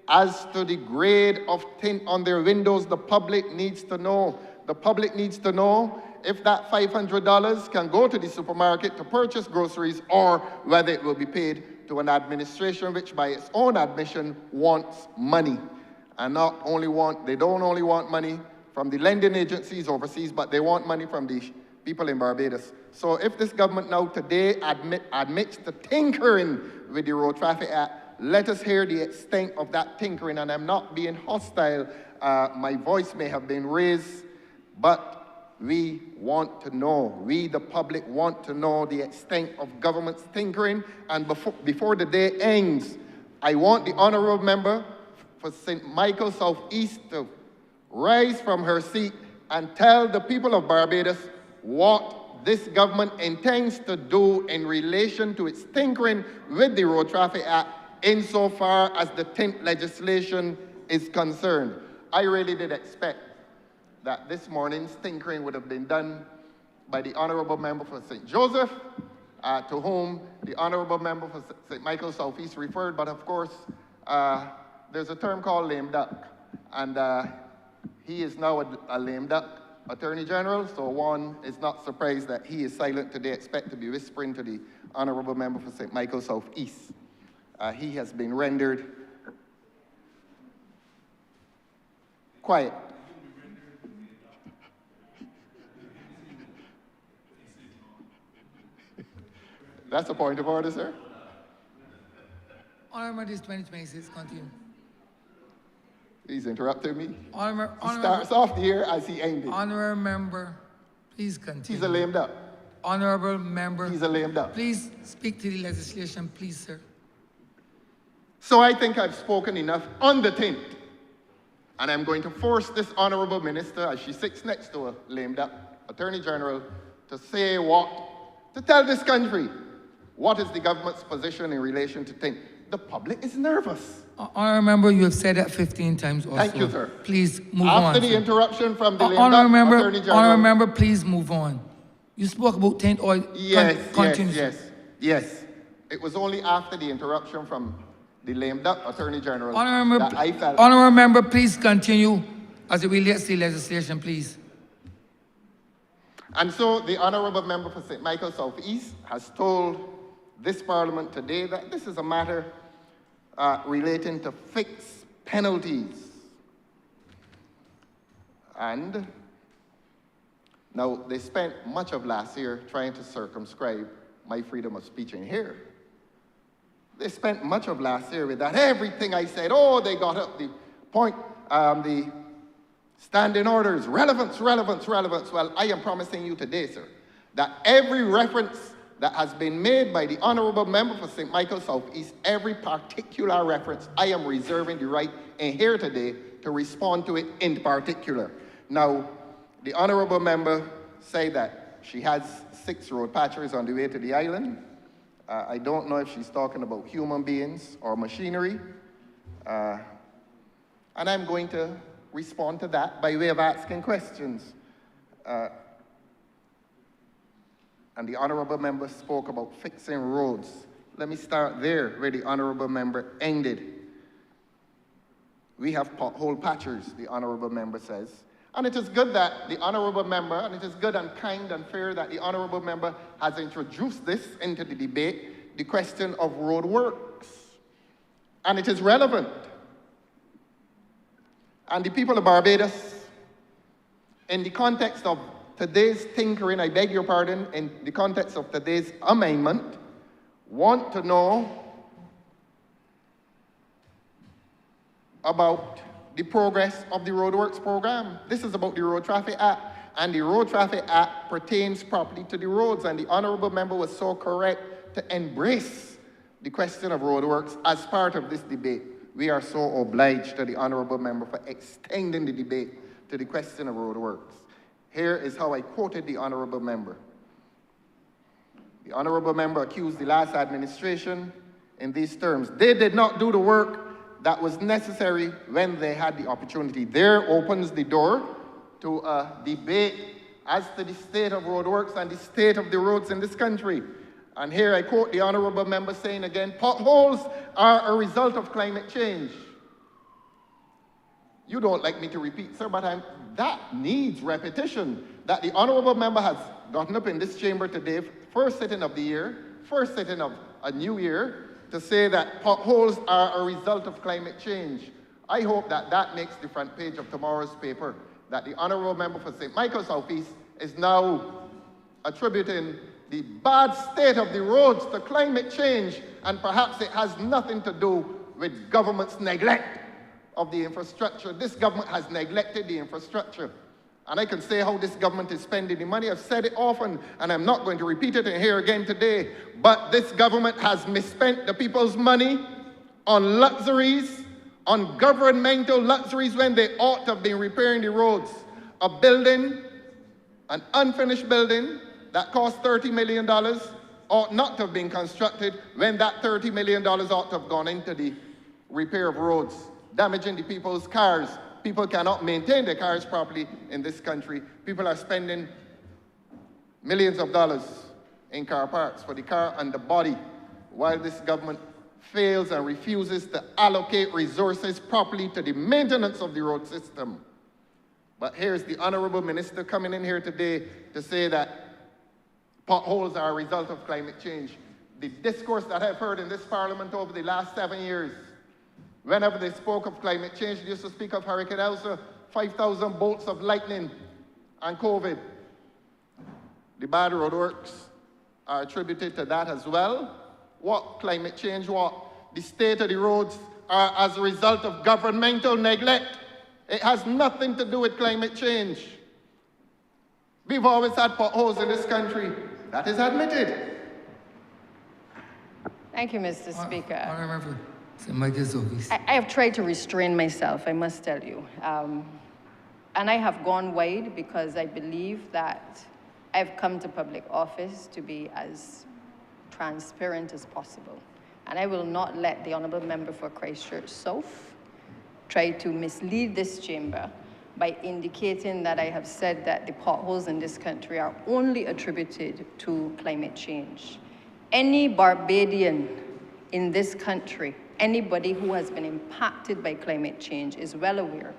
as to the grade of tint on their windows. The public needs to know. The public needs to know if that $500 can go to the supermarket to purchase groceries or whether it will be paid to an administration which by its own admission wants money. And they don't only want money from the lending agencies overseas, but they want money from the people in Barbados. So if this government now today admits to tinkering with the Road Traffic Act, let us hear the extent of that tinkering. And I'm not being hostile. My voice may have been raised, but we want to know, we the public want to know the extent of government's tinkering. And before the day ends, I want the Honourable Member for St. Michael South East to rise from her seat and tell the people of Barbados what this government intends to do in relation to its tinkering with the Road Traffic Act insofar as the tint legislation is concerned. I really did expect that this morning's tinkering would have been done by the Honourable Member for St. Joseph, to whom the Honourable Member for St. Michael South East referred, but of course, there's a term called lame duck, and he is now a lame duck Attorney General, so one is not surprised that he is silent today. Expect to be whispering to the Honourable Member for St. Michael South East. He has been rendered quiet. That's a point of order, sir. Honourable, this 2026, continue. He's interrupted me. Honourable, He starts off the year as he ended. Honourable Member, please continue. He's a lame duck. Honourable Member, He's a lame duck. please speak to the legislation, please, sir. So I think I've spoken enough on the tint. And I'm going to force this Honourable Minister, as she sits next to a lame duck Attorney General, to say to tell this country what is the government's position in relation to tint. The public is nervous. Honourable Member, you have said that 15 times also. Thank you, sir. Please move on. After the sir. interruption from the Honourable Member, Attorney General. Honourable Member, please move on. You spoke about 10 oil. Continue, sir. Yes. It was only after the interruption from the lame duck Attorney General Honourable that I felt. Honourable Member, please continue as it relates to the legislation, please. And so the Honourable Member for St. Michael South East has told this Parliament today that this is a matter relating to fixed penalties. And now they spent much of last year trying to circumscribe my freedom of speech in here. They spent much of last year with that. Everything I said, oh, they got up the point, the standing orders, relevance. Well, I am promising you today, sir, that every reference that has been made by the Honourable Member for St. Michael South East, every particular reference, I am reserving the right in here today to respond to it in particular. Now, the Honourable Member said that she has 6 road patchers on the way to the island. I don't know if she's talking about human beings or machinery. And I'm going to respond to that by way of asking questions. And the Honourable Member spoke about fixing roads. Let me start there where the Honourable Member ended. We have pothole patchers, the Honourable Member says. And it is good that the Honourable Member, and it is good and kind and fair that the Honourable Member has introduced this into the debate, the question of road works. And it is relevant. And the people of Barbados, in the context of today's tinkering, I beg your pardon, in the context of today's amendment, want to know about the progress of the roadworks program. This is about the Road Traffic Act, and the Road Traffic Act pertains properly to the roads, and the Honourable Member was so correct to embrace the question of roadworks as part of this debate. We are so obliged to the Honourable Member for extending the debate to the question of roadworks. Here is how I quoted the Honourable Member. The Honourable Member accused the last administration in these terms. They did not do the work that was necessary when they had the opportunity. There opens the door to a debate as to the state of roadworks and the state of the roads in this country. And here I quote the Honourable Member saying again, potholes are a result of climate change. You don't like me to repeat, sir, but that needs repetition. That the Honourable Member has gotten up in this chamber today, first sitting of the year, first sitting of a new year, to say that potholes are a result of climate change. I hope that that makes the front page of tomorrow's paper, that the Honourable Member for St. Michael South East is now attributing the bad state of the roads to climate change, and perhaps it has nothing to do with government's neglect of the infrastructure. This government has neglected the infrastructure. And I can say how this government is spending the money. I've said it often, and I'm not going to repeat it in here again today. But this government has misspent the people's money on luxuries, on governmental luxuries, when they ought to have been repairing the roads. A building, an unfinished building that cost $30 million ought not to have been constructed when that $30 million ought to have gone into the repair of roads, damaging the people's cars. People cannot maintain their cars properly in this country. People are spending millions of dollars in car parts for the car and the body, while this government fails and refuses to allocate resources properly to the maintenance of the road system. But here's the Honourable Minister coming in here today to say that potholes are a result of climate change. The discourse that I've heard in this Parliament over the last 7 years, whenever they spoke of climate change, they used to speak of Hurricane Elsa, 5,000 bolts of lightning, and COVID. The bad roadworks are attributed to that as well. What climate change? What? The state of the roads are as a result of governmental neglect. It has nothing to do with climate change. We've always had potholes in this country. That is admitted. Thank you, Mr. Speaker. Honourable St. Michael's Office. I have tried to restrain myself, I must tell you. And I have gone wide because I believe that I've come to public office to be as transparent as possible. And I will not let the Honourable Member for Christchurch South try to mislead this chamber by indicating that I have said that the potholes in this country are only attributed to climate change. Any Barbadian in this country, anybody who has been impacted by climate change, is well aware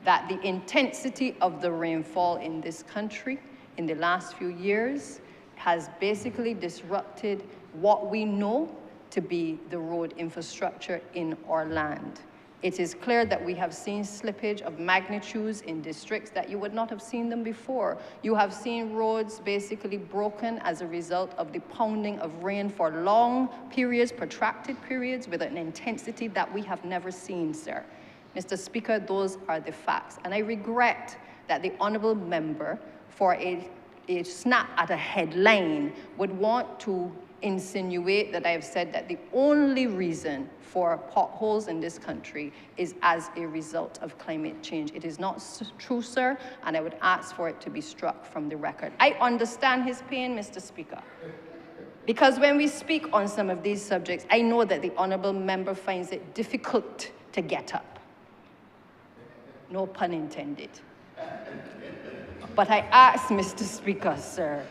that the intensity of the rainfall in this country in the last few years has basically disrupted what we know to be the road infrastructure in our land. It is clear that we have seen slippage of magnitudes in districts that you would not have seen them before. You have seen roads basically broken as a result of the pounding of rain for long periods, protracted periods, with an intensity that we have never seen, sir. Mr. Speaker, those are the facts. And I regret that the Honourable Member, for a snap at a headline, would want to insinuate that I have said that the only reason for potholes in this country is as a result of climate change. It is not true, sir, and I would ask for it to be struck from the record. I understand his pain, Mr. Speaker, because when we speak on some of these subjects, I know that the Honourable Member finds it difficult to get up. No pun intended. But I ask, Mr. Speaker, sir,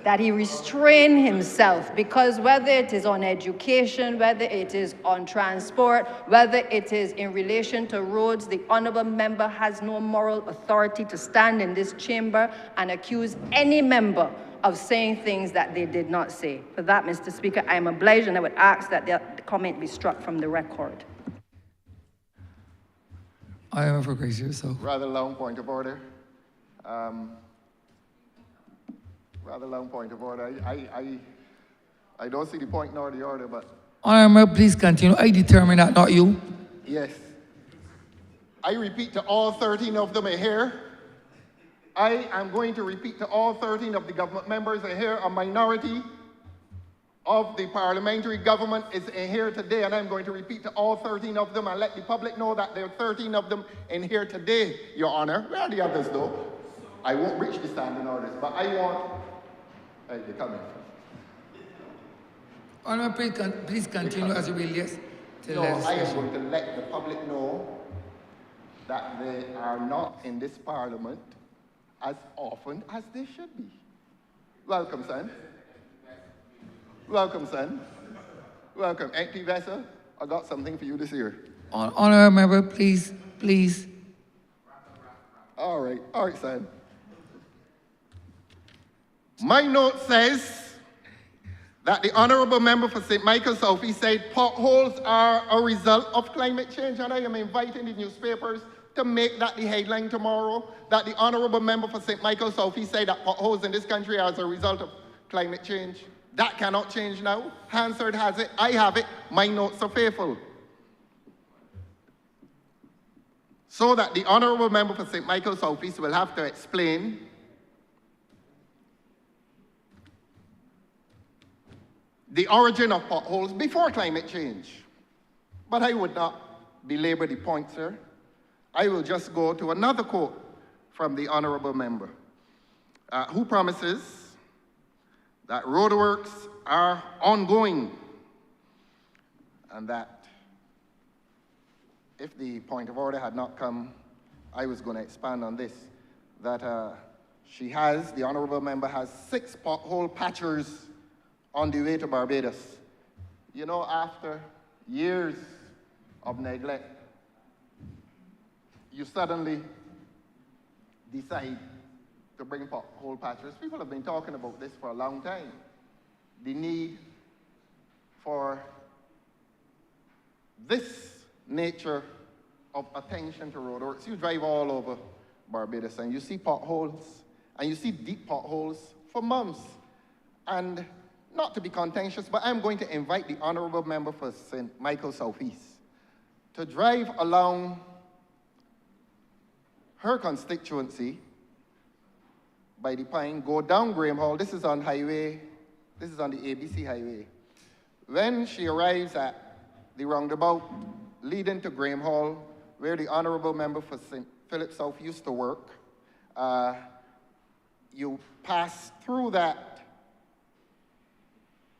that he restrain himself, because whether it is on education, whether it is on transport, whether it is in relation to roads, the Honourable Member has no moral authority to stand in this chamber and accuse any member of saying things that they did not say. For that, Mr. Speaker, I am obliged, and I would ask that the comment be struck from the record. I am for Christchurch South. Rather long point of order. Rather long point of order. I don't see the point nor the order, but... Honourable, please continue. I determine that, not you. Yes. I repeat to all 13 of them here. I am going to repeat to all 13 of the government members here. A minority of the parliamentary government is in here today, and I'm going to repeat to all 13 of them and let the public know that there are 13 of them in here today, Your Honor. Where are the others, though? I won't reach the standing orders, but I want... Hey, you're coming. Honourable, please continue as you will, yes. No, I am going to let the public know that they are not in this parliament as often as they should be. Welcome, son. Welcome, son. Welcome. Empty vessel, I got something for you this year. Honourable Member, please, please. All right, son. My note says that the Honourable Member for St. Michael South, he said potholes are a result of climate change, and I am inviting the newspapers to make that the headline tomorrow, that the Honourable Member for St. Michael South, he said that potholes in this country are as a result of climate change. That cannot change now. Hansard has it, I have it, my notes are faithful. So that the Honourable Member for St. Michael South East will have to explain the origin of potholes before climate change. But I would not belabor the point, sir. I will just go to another quote from the Honourable Member, who promises that roadworks are ongoing, and that if the point of order had not come, I was going to expand on this, that the Honourable Member has 6 pothole patchers on the way to Barbados. You know, after years of neglect, you suddenly decide to bring pothole patchers. People have been talking about this for a long time. The need for this nature of attention to roadworks. You drive all over Barbados and you see potholes, and you see deep potholes for months. And not to be contentious, but I'm going to invite the Honourable Member for St. Michael South East to drive along her constituency by the Pine, go down Graham Hall. This is on the ABC highway. When she arrives at the roundabout leading to Graham Hall, where the Honourable Member for St. Philip South used to work, you pass through that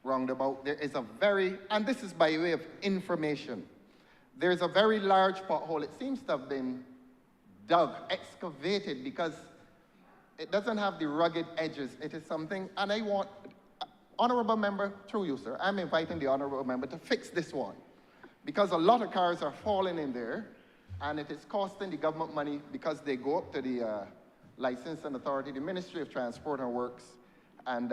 roundabout, there is a very, and this is by way of information, there's a very large pothole. It seems to have been dug, excavated, because it doesn't have the rugged edges. It is something, and I want, Honourable Member, through you, sir, I'm inviting the Honourable Member to fix this one, because a lot of cars are falling in there, and it is costing the government money because they go up to the licensing authority, the Ministry of Transport and Works, and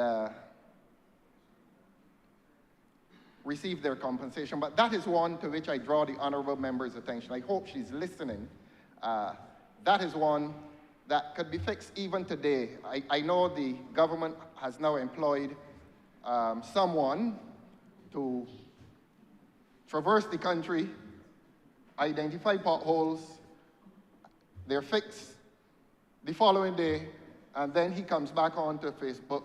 receive their compensation. But that is one to which I draw the Honourable Member's attention. I hope she's listening. That is one that could be fixed even today. I know the government has now employed someone to traverse the country, identify potholes, they're fixed the following day, and then he comes back onto Facebook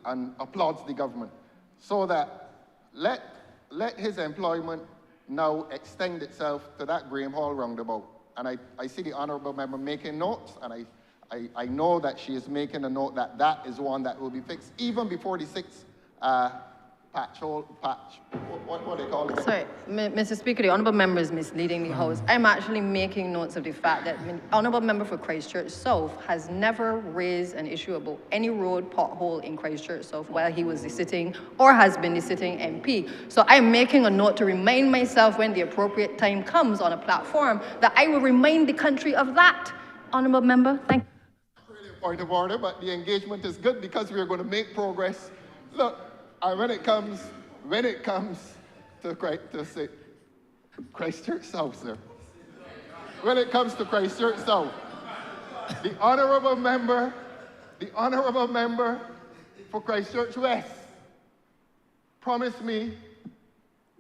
and applauds the government. So that let his employment now extend itself to that Graham Hall roundabout. And I see the Honourable Member making notes, and I know that she is making a note that that is one that will be fixed even before the sixth patch, what do they call it? Sorry, Mr. Speaker, the Honourable Member is misleading the House. I'm actually making notes of the fact that the Honourable Member for Christchurch South has never raised an issue about any road pothole in Christchurch South while he was the sitting or has been the sitting MP. So I'm making a note to remind myself when the appropriate time comes on a platform that I will remind the country of that. Honourable Member, thank you. Really a point of order, but the engagement is good because we're going to make progress. Look, and when it comes to Christchurch South, sir, when it comes to Christchurch South, the Honourable Member for Christchurch West promised me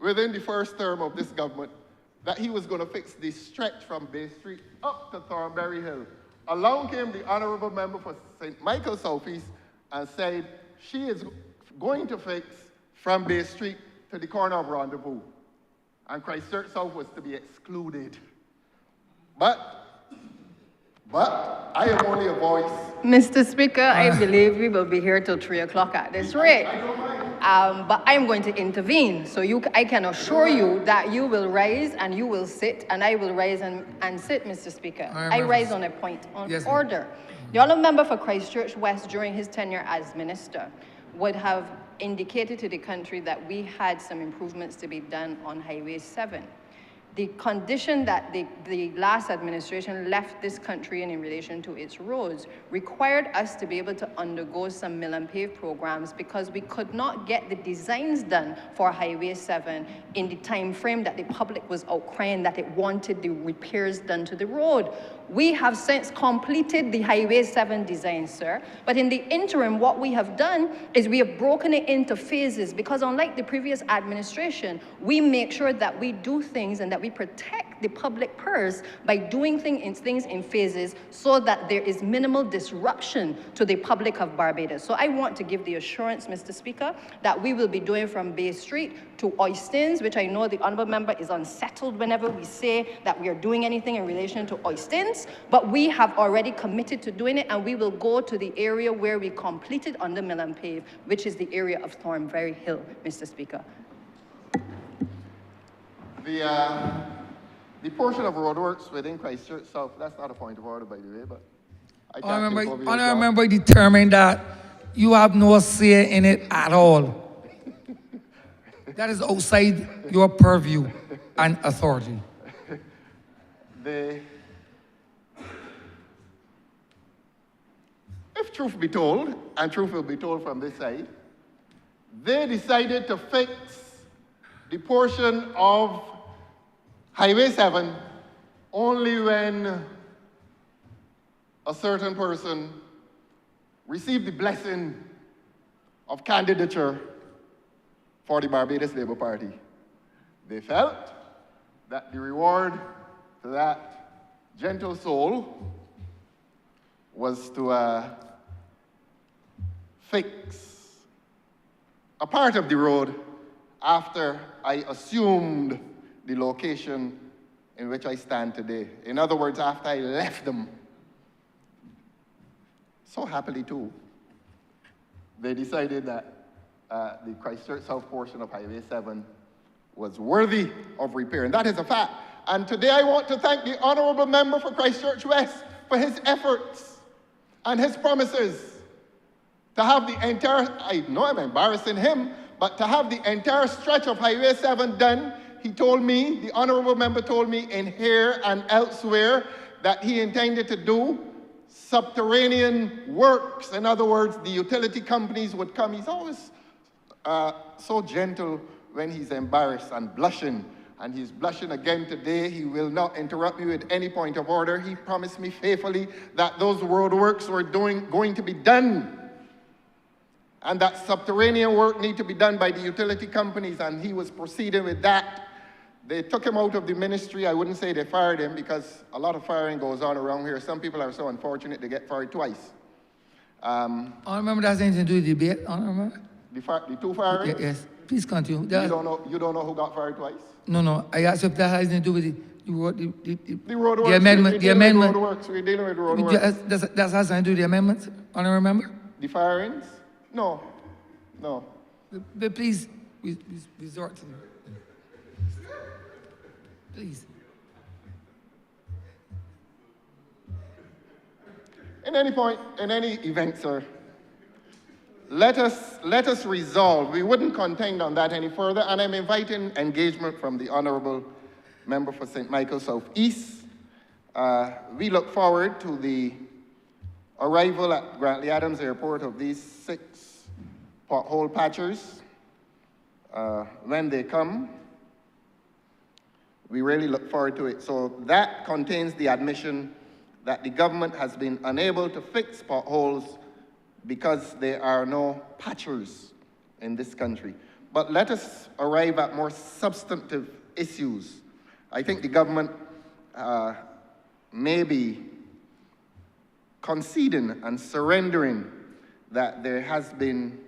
within the first term of this government that he was going to fix the stretch from Bay Street up to Thornberry Hill. Along came the Honourable Member for St. Michael South East and said she is going to fix from Bay Street to the corner of Rendezvous. And Christchurch South was to be excluded. But I am only a voice. Mr. Speaker, I believe we will be here till 3 o'clock at this rate. I don't mind. But I'm going to intervene. So I can assure you that you will rise and you will sit, and I will rise and sit, Mr. Speaker. I rise on a point of order. The Honourable Member for Christchurch West, during his tenure as Minister, would have indicated to the country that we had some improvements to be done on Highway 7. The condition that the last administration left this country in relation to its roads required us to be able to undergo some mill and pave programs because we could not get the designs done for Highway 7 in the time frame that the public was outcrying that it wanted the repairs done to the road. We have since completed the Highway 7 design, sir. But in the interim, what we have done is we have broken it into phases because unlike the previous administration, we make sure that we do things and that we protect the public purse by doing things in phases so that there is minimal disruption to the public of Barbados. So I want to give the assurance, Mr. Speaker, that we will be doing from Bay Street to Oistins, which I know the Honourable Member is unsettled whenever we say that we are doing anything in relation to Oistins, but we have already committed to doing it, and we will go to the area where we completed under mill and pave, which is the area of Thornberry Hill, Mr. Speaker. The portion of roadworks within Christchurch South, that's not a point of order, by the way, but I can't take over your Honourable job. Member determined that you have no say in it at all. That is outside your purview and authority. If truth be told, and truth will be told from this side, they decided to fix the portion of Highway 7 only when a certain person received the blessing of candidature for the Barbados Labour Party. They felt that the reward to that gentle soul was to fix a part of the road after I assumed the location in which I stand today. In other words, after I left them, so happily too, they decided that the Christchurch South portion of Highway 7 was worthy of repair, and that is a fact. And today I want to thank the Honourable Member for Christchurch West for his efforts and his promises to have the entire, I know I'm embarrassing him, but to have the entire stretch of Highway 7 done. He told me, the Honourable Member told me in here and elsewhere that he intended to do subterranean works. In other words, the utility companies would come. He's always so gentle when he's embarrassed and blushing. And he's blushing again today. He will not interrupt me with any point of order. He promised me faithfully that those road works were going to be done. And that subterranean work need to be done by the utility companies, and he was proceeding with that. They took him out of the ministry. I wouldn't say they fired him, because a lot of firing goes on around here. Some people are so unfortunate they get fired twice. Honourable, that has anything to do with the debate, Honourable? The two firings? Yes, please continue. You don't know who got fired twice? No, I asked if that has anything to do with The road works. the amendment. We're dealing with road works. We're dealing with road works. That has something to do with the amendments, Honourable Member? The firings? No. But please, we resort to please. In any event, sir, let us resolve. We wouldn't contend on that any further, and I'm inviting engagement from the Honourable Member for St. Michael South East. We look forward to the arrival at Grantley Adams Airport of these 6 pothole patchers. When they come, we really look forward to it. So that contains the admission that the government has been unable to fix potholes because there are no patchers in this country. But let us arrive at more substantive issues. I think the government may be conceding and surrendering that there has been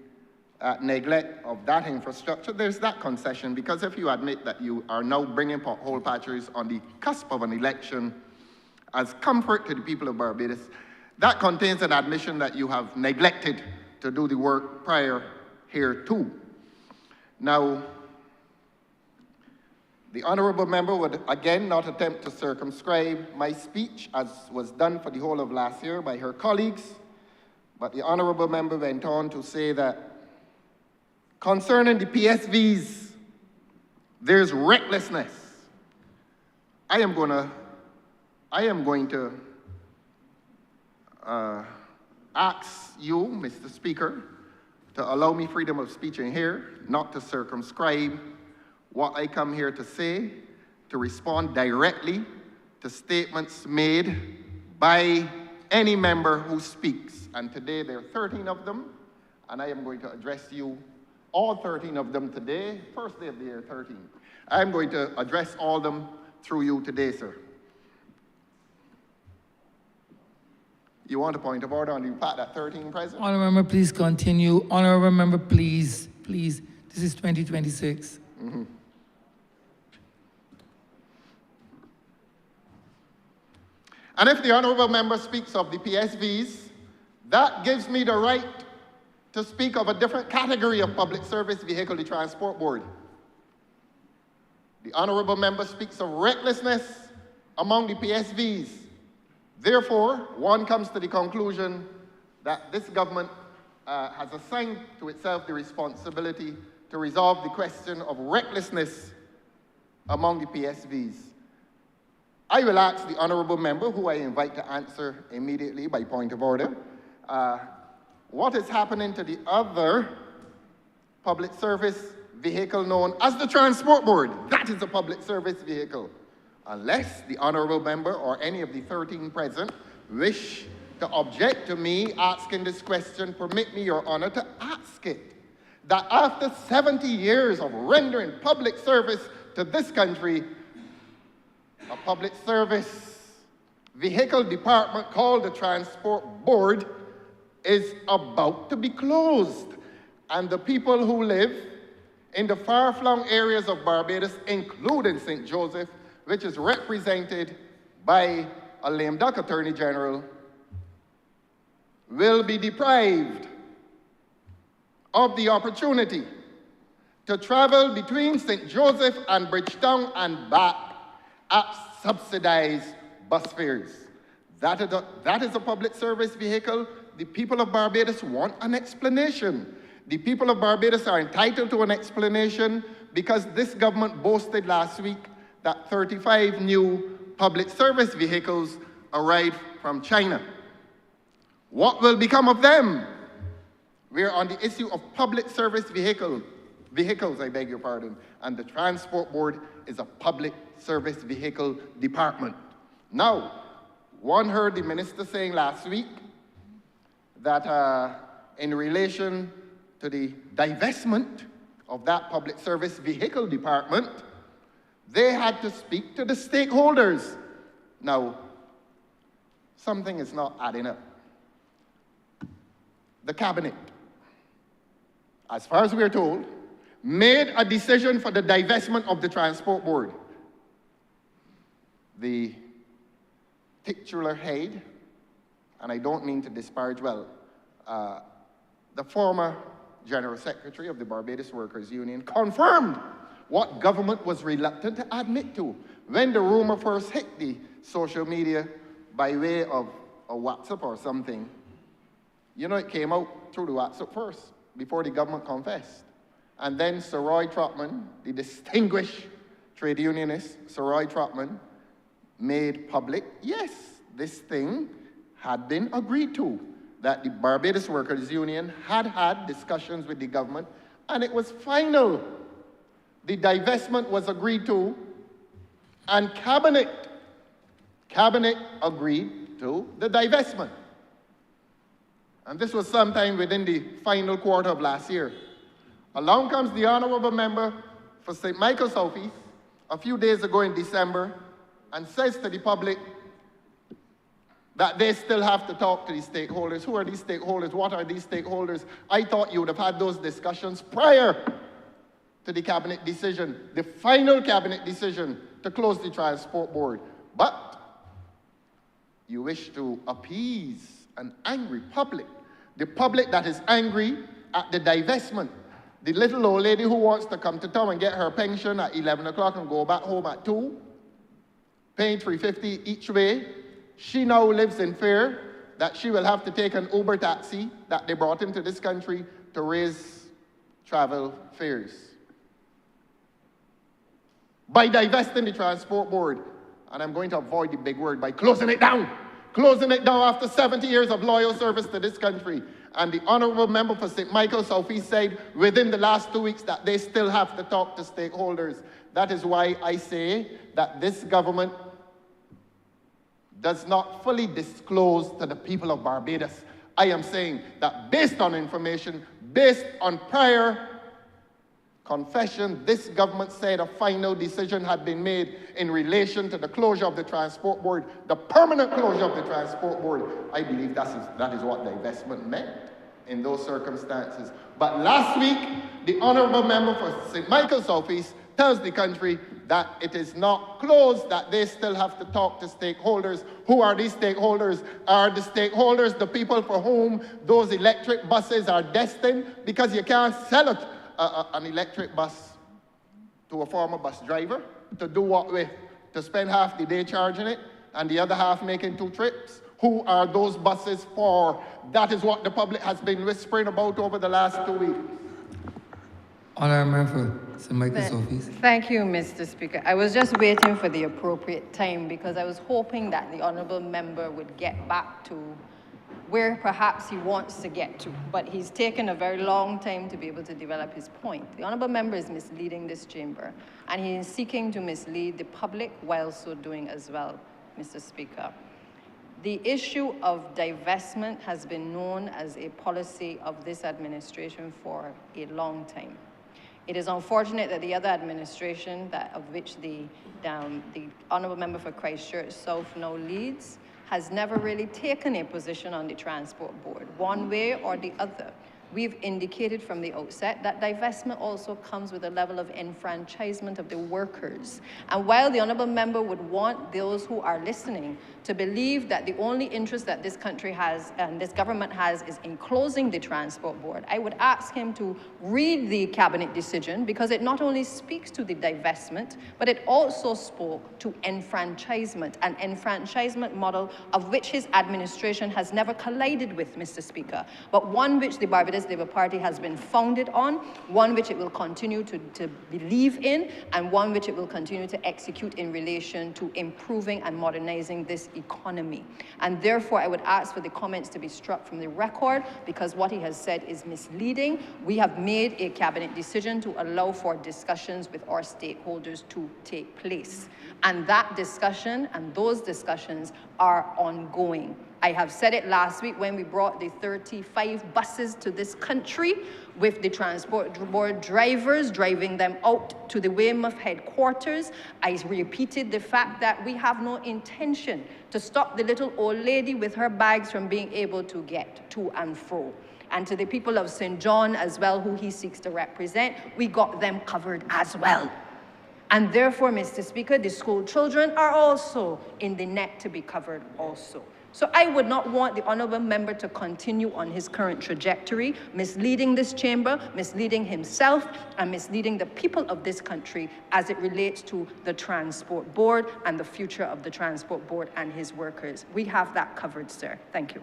neglect of that infrastructure. There's that concession, because if you admit that you are now bringing pothole patchers on the cusp of an election as comfort to the people of Barbados, that contains an admission that you have neglected to do the work prior here too. Now, the Honourable Member would again not attempt to circumscribe my speech, as was done for the whole of last year by her colleagues, but the Honourable Member went on to say that concerning the PSVs, there's recklessness. I am going to ask you, Mr. Speaker, to allow me freedom of speech in here, not to circumscribe what I come here to say, to respond directly to statements made by any member who speaks. And today there are 13 of them, and I am going to address you, all 13 of them today. First day of the year, 13. I'm going to address all of them through you today, sir. You want a point of order on the fact that 13 present? Honourable Member, please continue. Honourable Member, please. This is 2026. Mm-hmm. And if the Honourable Member speaks of the PSVs, that gives me the right to speak of a different category of public service vehicle, the Transport Board. The Honourable Member speaks of recklessness among the PSVs. Therefore, one comes to the conclusion that this government has assigned to itself the responsibility to resolve the question of recklessness among the PSVs. I will ask the Honourable Member, who I invite to answer immediately by point of order, what is happening to the other public service vehicle known as the Transport Board? That is a public service vehicle. Unless the Honourable Member or any of the 13 present wish to object to me asking this question, permit me, Your Honour, to ask it. That after 70 years of rendering public service to this country, a public service vehicle department called the Transport Board is about to be closed. And the people who live in the far-flung areas of Barbados, including St. Joseph, which is represented by a lame duck Attorney General, will be deprived of the opportunity to travel between St. Joseph and Bridgetown and back at subsidized bus fares. That is a public service vehicle. The people of Barbados want an explanation. The people of Barbados are entitled to an explanation because this government boasted last week that 35 new public service vehicles arrived from China. What will become of them? We're on the issue of public service vehicles, I beg your pardon, and the Transport Board is a public service vehicle department. Now, one heard the minister saying last week that in relation to the divestment of that public service vehicle department, they had to speak to the stakeholders. Now, something is not adding up. The cabinet, as far as we're told, made a decision for the divestment of the Transport Board. The titular head, and I don't mean to disparage, the former General Secretary of the Barbados Workers Union confirmed what government was reluctant to admit to when the rumor first hit the social media by way of a WhatsApp or something. You know, it came out through the WhatsApp first, before the government confessed. And then Sir Roy Trotman, the distinguished trade unionist, Sir Roy Trotman, made public, yes, this thing had been agreed to, that the Barbados Workers Union had had discussions with the government, and it was final. The divestment was agreed to, and Cabinet agreed to the divestment. And this was sometime within the final quarter of last year. Along comes the Honourable Member for St. Michael's South East a few days ago in December and says to the public that they still have to talk to the stakeholders. Who are these stakeholders? What are these stakeholders? I thought you would have had those discussions prior to the cabinet decision, the final cabinet decision to close the Transport Board. But you wish to appease an angry public, the public that is angry at the divestment. The little old lady who wants to come to town and get her pension at 11 o'clock and go back home at 2, paying $3.50 each way, she now lives in fear that she will have to take an Uber taxi that they brought into this country to raise travel fares. By divesting the Transport Board, and I'm going to avoid the big word, by closing it down after 70 years of loyal service to this country. And the Honourable Member for St. Michael's South East said within the last 2 weeks that they still have to talk to stakeholders. That is why I say that this government does not fully disclose to the people of Barbados. I am saying that based on information, based on prior confession, this government said a final decision had been made in relation to the closure of the Transport Board, the permanent closure of the Transport Board. I believe that is what the divestment meant in those circumstances. But last week, the Honourable Member for St. Michael's South East tells the country that it is not closed, that they still have to talk to stakeholders. Who are these stakeholders? Are the stakeholders the people for whom those electric buses are destined? Because you can't sell an electric bus to a former bus driver to do what with? To spend half the day charging it and the other half making 2 trips? Who are those buses for? That is what the public has been whispering about over the last 2 weeks. Honourable Member for St. Michael's South East. Thank you, Mr. Speaker. I was just waiting for the appropriate time because I was hoping that the Honourable Member would get back to where perhaps he wants to get to, but he's taken a very long time to be able to develop his point. The Honourable Member is misleading this chamber, and he is seeking to mislead the public while so doing as well, Mr. Speaker. The issue of divestment has been known as a policy of this administration for a long time. It is unfortunate that the other administration, of which the Honourable Member for Christchurch South now leads, has never really taken a position on the Transport Board, one way or the other. We've indicated from the outset that divestment also comes with a level of enfranchisement of the workers. And while the honourable member would want those who are listening to believe that the only interest that this country has and this government has is in closing the transport board, I would ask him to read the cabinet decision, because it not only speaks to the divestment, but it also spoke to enfranchisement, an enfranchisement model of which his administration has never collided with, Mr. Speaker, but one which the Barbados Labour Party has been founded on, one which it will continue to believe in, and one which it will continue to execute in relation to improving and modernizing this economy. And therefore, I would ask for the comments to be struck from the record, because what he has said is misleading. We have made a cabinet decision to allow for discussions with our stakeholders to take place. And that discussion and those discussions are ongoing. I have said it last week when we brought the 35 buses to this country with the transport board drivers driving them out to the Weymouth headquarters. I repeated the fact that we have no intention to stop the little old lady with her bags from being able to get to and fro. And to the people of St. John as well, who he seeks to represent, we got them covered as well. And therefore, Mr. Speaker, the school children are also in the net to be covered also. So I would not want the honourable member to continue on his current trajectory, misleading this chamber, misleading himself, and misleading the people of this country as it relates to the transport board and the future of the transport board and his workers. We have that covered, sir. Thank you.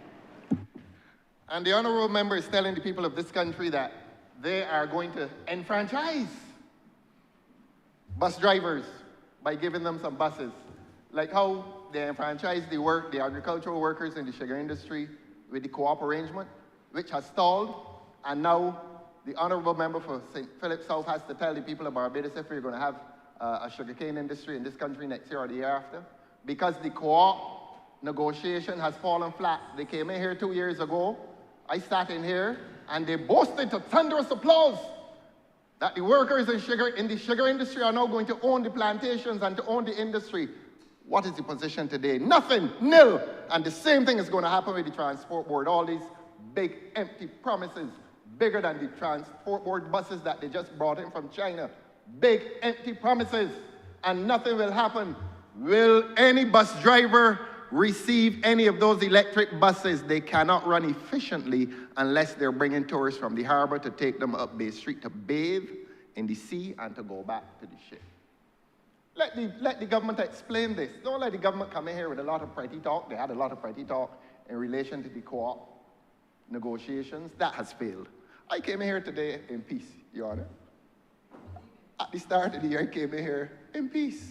And the honourable member is telling the people of this country that they are going to enfranchise bus drivers by giving them some buses. Like how they enfranchise the agricultural workers in the sugar industry with the co-op arrangement, which has stalled, and now the honourable member for St. Philip South has to tell the people of Barbados if we're going to have a sugarcane industry in this country next year or the year after, because the co-op negotiation has fallen flat. They came in here 2 years ago. I sat in here, and they boasted to thunderous applause that the workers in the sugar industry are now going to own the plantations and to own the industry. What is the position today? Nothing, nil. And the same thing is going to happen with the transport board. All these big empty promises, bigger than the transport board buses that they just brought in from China. Big empty promises, and nothing will happen. Will any bus driver receive any of those electric buses? They cannot run efficiently unless they're bringing tourists from the harbor to take them up Bay Street to bathe in the sea and to go back to the ship. Let the government explain this. Don't let the government come in here with a lot of pretty talk. They had a lot of pretty talk in relation to the co-op negotiations. That has failed. I came in here today in peace, Your Honor. At the start of the year, I came in here in peace.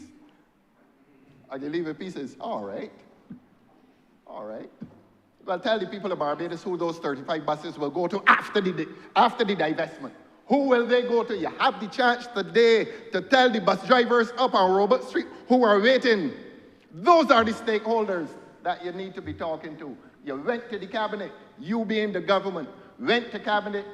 I can leave in pieces. All right. All right. Well, tell the people of Barbados who those 35 buses will go to after the divestment. Who will they go to? You have the chance today to tell the bus drivers up on Robert Street who are waiting. Those are the stakeholders that you need to be talking to. You went to the cabinet, you being the government, went to cabinet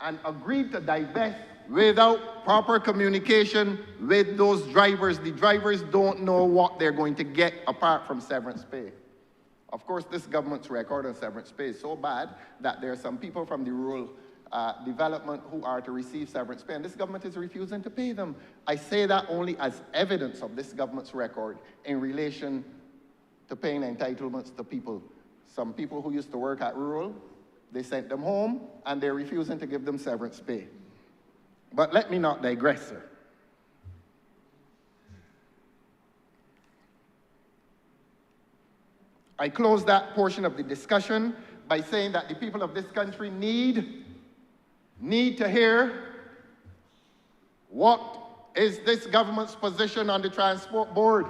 and agreed to divest without proper communication with those drivers. The drivers don't know what they're going to get apart from severance pay. Of course, this government's record on severance pay is so bad that there are some people from the rural development who are to receive severance pay, and this government is refusing to pay them. I say that only as evidence of this government's record in relation to paying entitlements to people. Some people who used to work at rural, they sent them home, and they're refusing to give them severance pay. But let me not digress, sir. I close that portion of the discussion by saying that the people of this country need to hear what is this government's position on the transport board.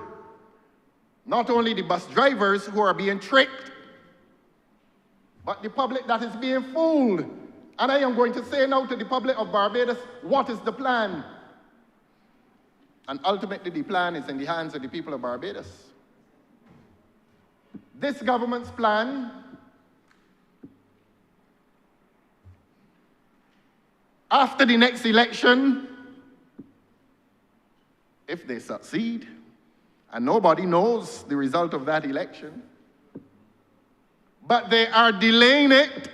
Not only the bus drivers who are being tricked, but the public that is being fooled. And I am going to say now to the public of Barbados, what is the plan? And ultimately the plan is in the hands of the people of Barbados. This government's plan after the next election, if they succeed, and nobody knows the result of that election, but they are delaying it,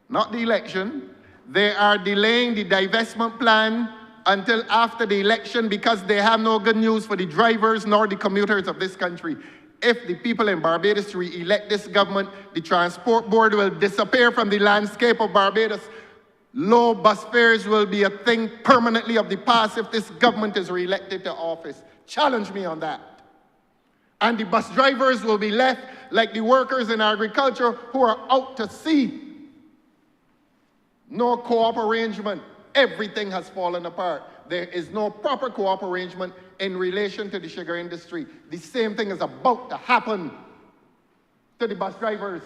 not the election, They are delaying the divestment plan until after the election because they have no good news for the drivers nor the commuters of this country. If the people in Barbados re-elect this government, the transport board will disappear from the landscape of Barbados. Low bus fares will be a thing permanently of the past if this government is re-elected to office. Challenge me on that. And the bus drivers will be left like the workers in agriculture who are out to sea. No co-op arrangement. Everything has fallen apart. There is no proper co-op arrangement in relation to the sugar industry. The same thing is about to happen to the bus drivers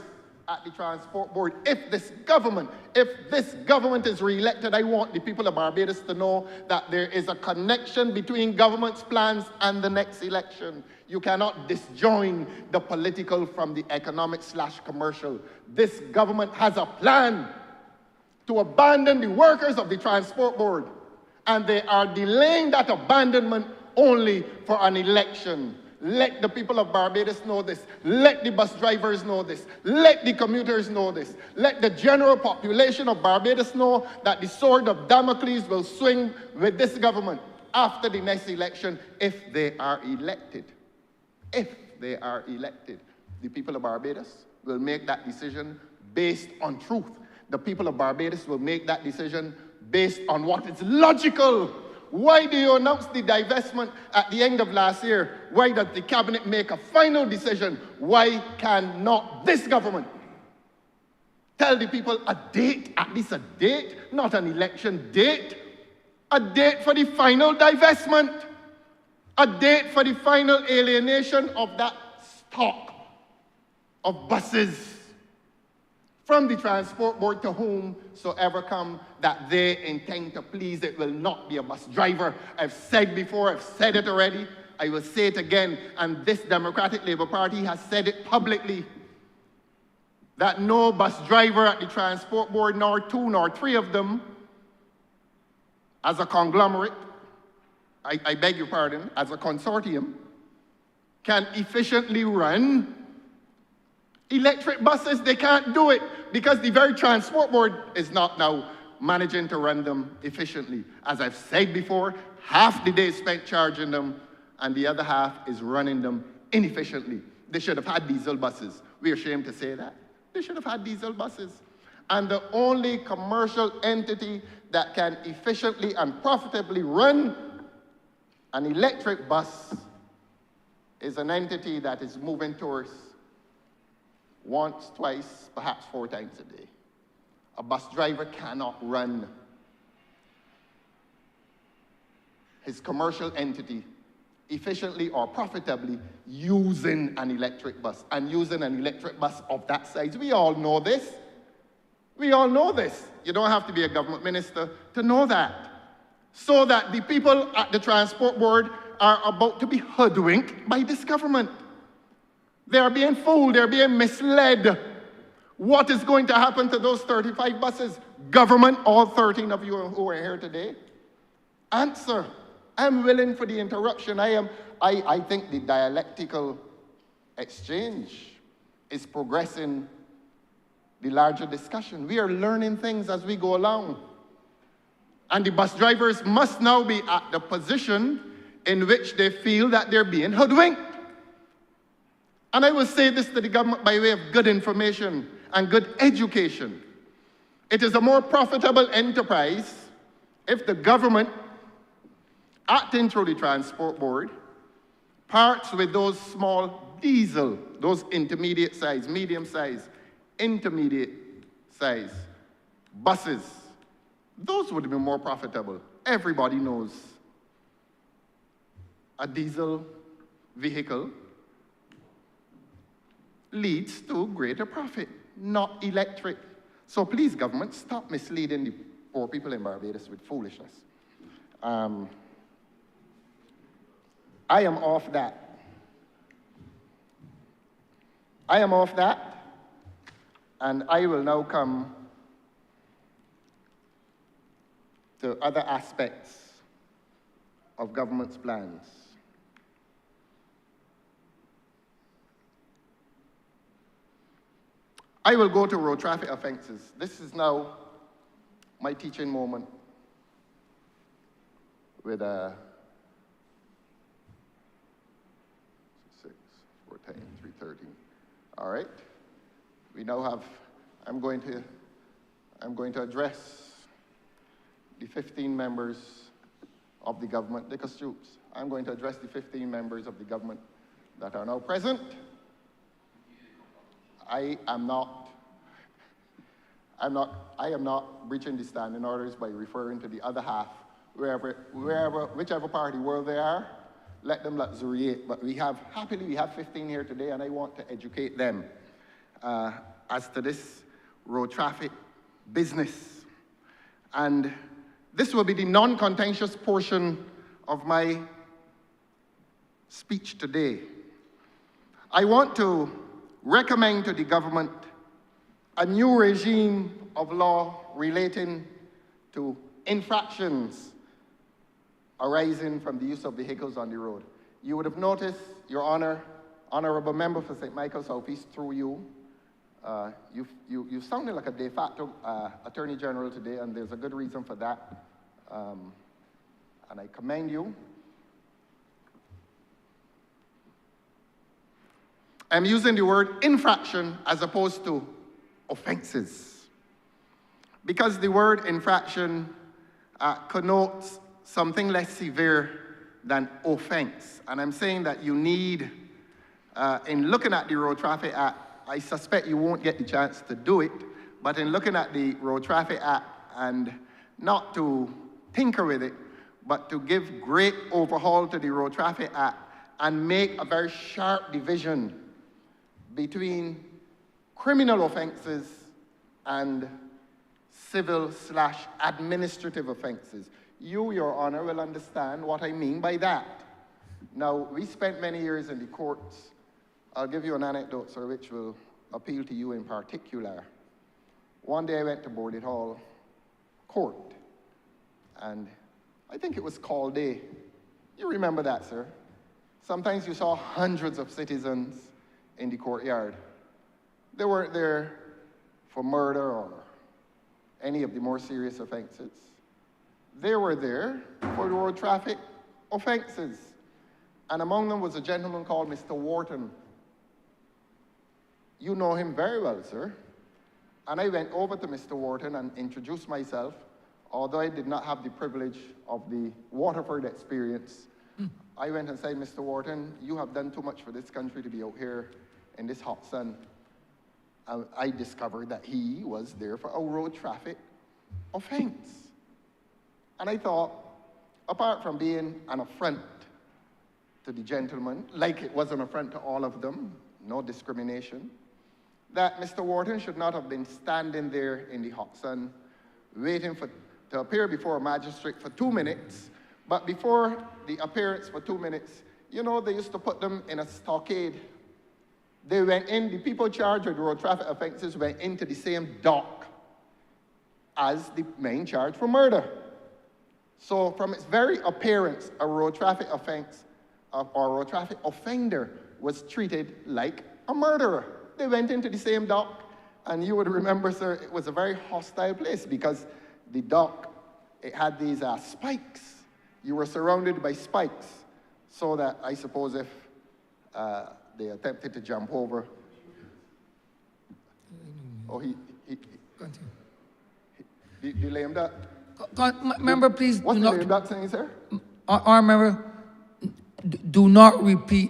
at the transport board. If this government is re-elected, I want the people of Barbados to know that there is a connection between government's plans and the next election. You cannot disjoin the political from the economic/commercial. This government has a plan to abandon the workers of the transport board, and they are delaying that abandonment only for an election. Let the people of Barbados know this. Let the bus drivers know this. Let the commuters know this. Let the general population of Barbados know that the sword of Damocles will swing with this government after the next election if they are elected. If they are elected, the people of Barbados will make that decision based on truth. The people of Barbados will make that decision based on what is logical. Why do you announce the divestment at the end of last year? Why does the cabinet make a final decision? Why cannot this government tell the people a date, at least a date, not an election date, a date for the final divestment, a date for the final alienation of that stock of buses from the transport board to whomsoever come that they intend to please. It will not be a bus driver. I've said before, I've said it already, I will say it again, and this Democratic Labour Party has said it publicly, that no bus driver at the transport board, nor two nor three of them, as a conglomerate, I beg your pardon, as a consortium, can efficiently run electric buses. They can't do it because the very transport board is not now managing to run them efficiently. As I've said before, half the day is spent charging them and the other half is running them inefficiently. They should have had diesel buses. We're ashamed to say that. They should have had diesel buses. And the only commercial entity that can efficiently and profitably run an electric bus is an entity that is moving towards once, twice, perhaps 4 times a day. A bus driver cannot run his commercial entity efficiently or profitably using an electric bus, and using an electric bus of that size. We all know this. We all know this. You don't have to be a government minister to know that. So that the people at the transport board are about to be hoodwinked by this government. They are being fooled, they're being misled. What is going to happen to those 35 buses? Government, all 13 of you who are here today, answer. I'm willing for the interruption. I think the dialectical exchange is progressing the larger discussion. We are learning things as we go along. And the bus drivers must now be at the position in which they feel that they're being hoodwinked. And I will say this to the government by way of good information and good education. It is a more profitable enterprise if the government, acting through the transport board, parts with those small diesel, those intermediate size, medium size, intermediate size buses. Those would be more profitable. Everybody knows a diesel vehicle leads to greater profit, not electric. So please, government, stop misleading the poor people in Barbados with foolishness. I am off that. I am off that, and I will now come to other aspects of government's plans. I will go to road traffic offenses. This is now my teaching moment with 6, 4, 10, 3, 13. All right. We now have, I'm going to address the 15 members of the government, Dick Stoops. I'm going to address the 15 members of the government that are now present. I am not breaching the standing orders by referring to the other half, whichever part of the world they are, let them luxuriate. But happily we have 15 here today, and I want to educate them as to this road traffic business. And this will be the non-contentious portion of my speech today. I want to recommend to the government a new regime of law relating to infractions arising from the use of vehicles on the road. You would have noticed, Your Honor, Honourable Member for St. Michael Southeast, through you, you sounded like a de facto Attorney General today, and there's a good reason for that. And I commend you. I'm using the word infraction as opposed to offenses, because the word infraction connotes something less severe than offense. And I'm saying that you need, in looking at the Road Traffic Act, I suspect you won't get the chance to do it, but in looking at the Road Traffic Act, and not to tinker with it, but to give great overhaul to the Road Traffic Act and make a very sharp division between criminal offenses and civil/administrative offenses. You, Your Honor, will understand what I mean by that. Now, we spent many years in the courts. I'll give you an anecdote, sir, which will appeal to you in particular. One day I went to Bordet Hall Court, and I think it was call day. You remember that, sir? Sometimes you saw hundreds of citizens in the courtyard. They weren't there for murder or any of the more serious offenses. They were there for road traffic offenses. And among them was a gentleman called Mr. Wharton. You know him very well, sir. And I went over to Mr. Wharton and introduced myself, although I did not have the privilege of the Waterford experience. I went and said, Mr. Wharton, you have done too much for this country to be out here in this hot sun. I discovered that he was there for a road traffic offense. And I thought, apart from being an affront to the gentleman, like it was an affront to all of them, no discrimination, that Mr. Wharton should not have been standing there in the hot sun, waiting to appear before a magistrate for 2 minutes. But before the appearance for 2 minutes, you know, they used to put them in a stockade. They went in, the people charged with road traffic offenses went into the same dock as the main charge for murder. So from its very appearance, a road traffic offense or a road traffic offender was treated like a murderer. They went into the same dock, and you would remember, sir, it was a very hostile place because the dock, it had these spikes. You were surrounded by spikes, so that I suppose if they attempted to jump over, oh, he lame duck. Member, please What's do the not. lame duck saying, sir? Our member, do not repeat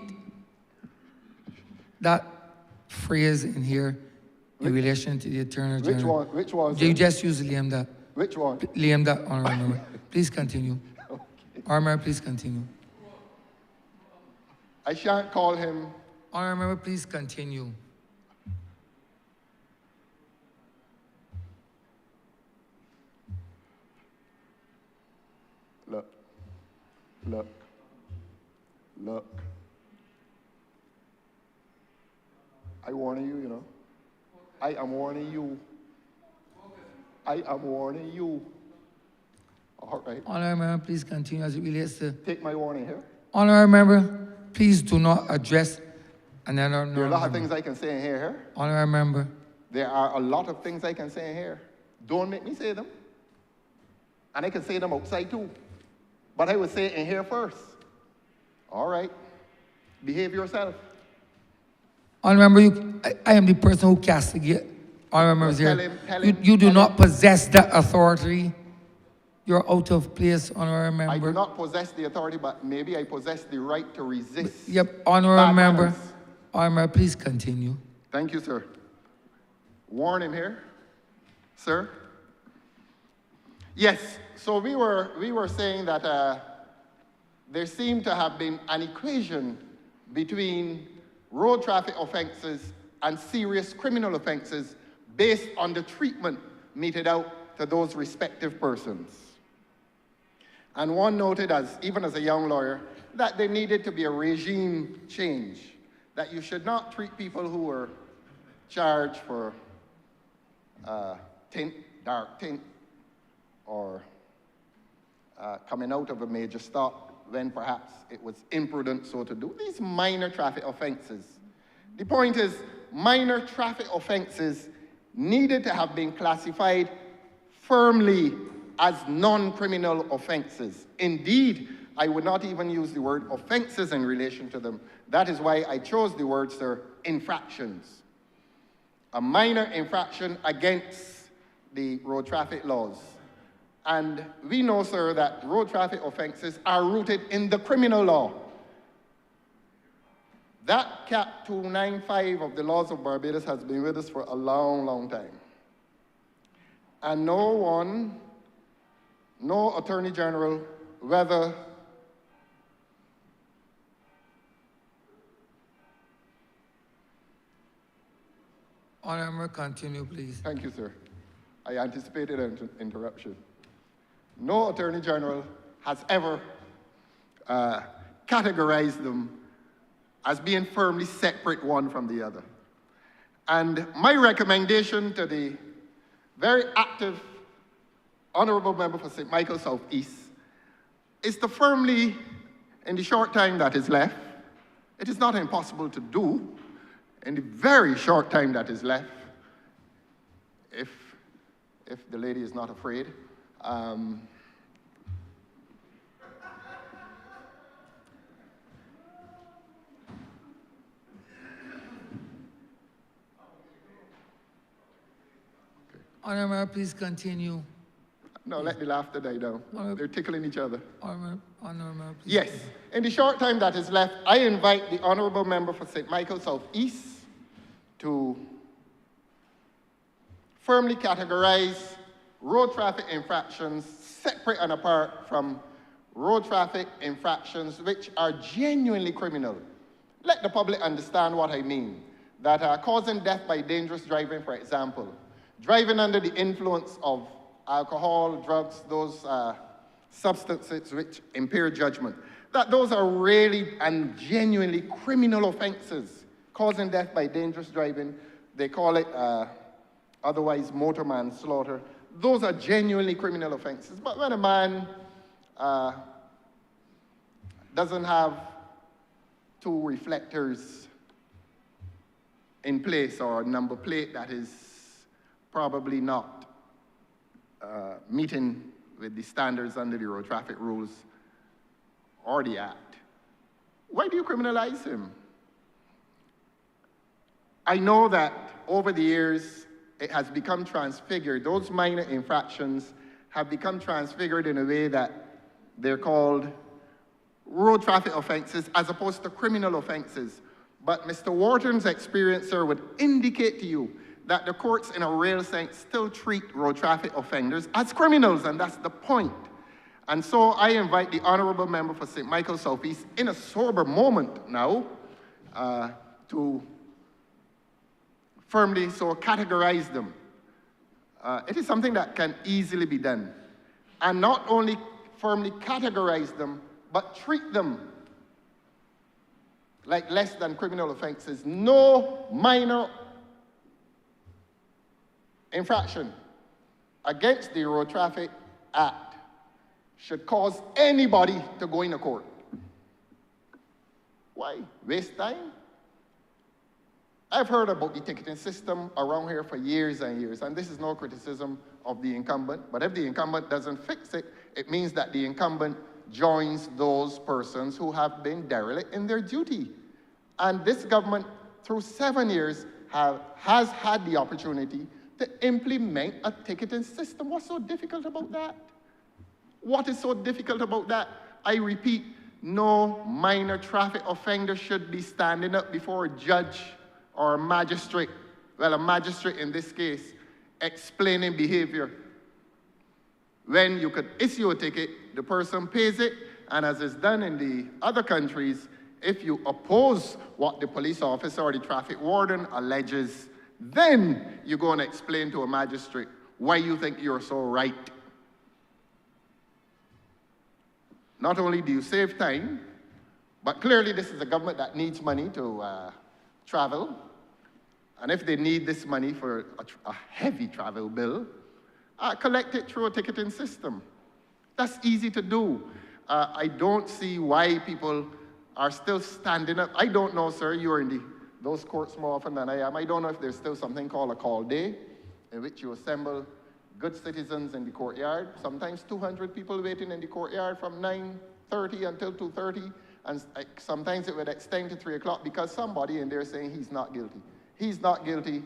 that phrase in here in relation to the Attorney General. Which one? You Sir? just use Liam that. Which one? Liam that, Honourable Member. Please continue. Okay. Our member, please continue. I shan't call him. Honourable Member, please continue. Look. I warn you, you know. I am warning you. All right. Honourable Member, please continue as it relates to. Take my warning here. Honourable Member, please do not address another. There are a lot of things I can say in here. Honourable Member. There are a lot of things I can say in here. Don't make me say them. And I can say them outside too. But I would say it in here first. All right. Behave yourself. Honourable, I am the person who castigates honourable members Well, here. tell him, You do tell not him. possess that authority. You're out of place, honourable I member. do not possess the authority, but maybe I possess the right to resist. Yep, honourable bad member. manners. Honourable, please continue. Thank you, sir. Warn him here, sir. Yes, so we were saying that there seemed to have been an equation between road traffic offenses and serious criminal offenses based on the treatment meted out to those respective persons. And one noted, even as a young lawyer, that there needed to be a regime change, that you should not treat people who were charged for dark tint, or coming out of a major stop when perhaps it was imprudent so to do. These minor traffic offenses. The point is, minor traffic offenses needed to have been classified firmly as non-criminal offenses. Indeed, I would not even use the word offenses in relation to them. That is why I chose the word, sir, infractions. A minor infraction against the road traffic laws. And we know, sir, that road traffic offenses are rooted in the criminal law. That Cap 295 of the laws of Barbados has been with us for a long, long time. And no Attorney General, whether Honourable, continue, please. Thank you, sir. I anticipated an interruption. No Attorney General has ever categorized them as being firmly separate one from the other. And my recommendation to the very active Honourable Member for St. Michael South East is to firmly, in the short time that is left, it is not impossible to do, in the very short time that is left, if the lady is not afraid, Honourable, please continue. no, let the laughter die down. They're tickling each other. Honourable, please. Yes, in the short time that is left, I invite the Honourable Member for St. Michael South East to firmly categorize road traffic infractions separate and apart from road traffic infractions which are genuinely criminal. Let the public understand what I mean. That causing death by dangerous driving, for example, driving under the influence of alcohol, drugs, those substances which impair judgment, that those are really and genuinely criminal offenses. Causing death by dangerous driving, they call it otherwise motor manslaughter. Those are genuinely criminal offenses. But when a man doesn't have two reflectors in place or a number plate that is probably not meeting with the standards under the road traffic rules or the Act, why do you criminalize him? I know that over the years, it has become transfigured. Those minor infractions have become transfigured in a way that they're called road traffic offenses as opposed to criminal offenses. But Mr. Wharton's experience, sir, would indicate to you that the courts, in a real sense, still treat road traffic offenders as criminals, and that's the point. And so I invite the Honourable Member for St. Michael South East, in a sober moment now, to firmly so categorize them. It is something that can easily be done. And not only firmly categorize them, but treat them like less than criminal offenses. No minor infraction against the Road Traffic Act should cause anybody to go in a court. Why? Waste time? I've heard about the ticketing system around here for years and years, and this is no criticism of the incumbent, but if the incumbent doesn't fix it, it means that the incumbent joins those persons who have been derelict in their duty. And this government, through 7 years, has had the opportunity to implement a ticketing system. What's so difficult about that? What is so difficult about that? I repeat, no minor traffic offender should be standing up before a judge or a magistrate, well, a magistrate in this case, explaining behavior. When you could issue a ticket, the person pays it, and as is done in the other countries, if you oppose what the police officer or the traffic warden alleges, then you go and explain to a magistrate why you think you're so right. Not only do you save time, but clearly this is a government that needs money to travel. And if they need this money for a heavy travel bill, collect it through a ticketing system. That's easy to do. I don't see why people are still standing up. I don't know, sir, you're in those courts more often than I am. I don't know if there's still something called a call day, in which you assemble good citizens in the courtyard, sometimes 200 people waiting in the courtyard from 9:30 until 2:30, and sometimes it would extend to 3 o'clock because somebody in there saying he's not guilty. He's not guilty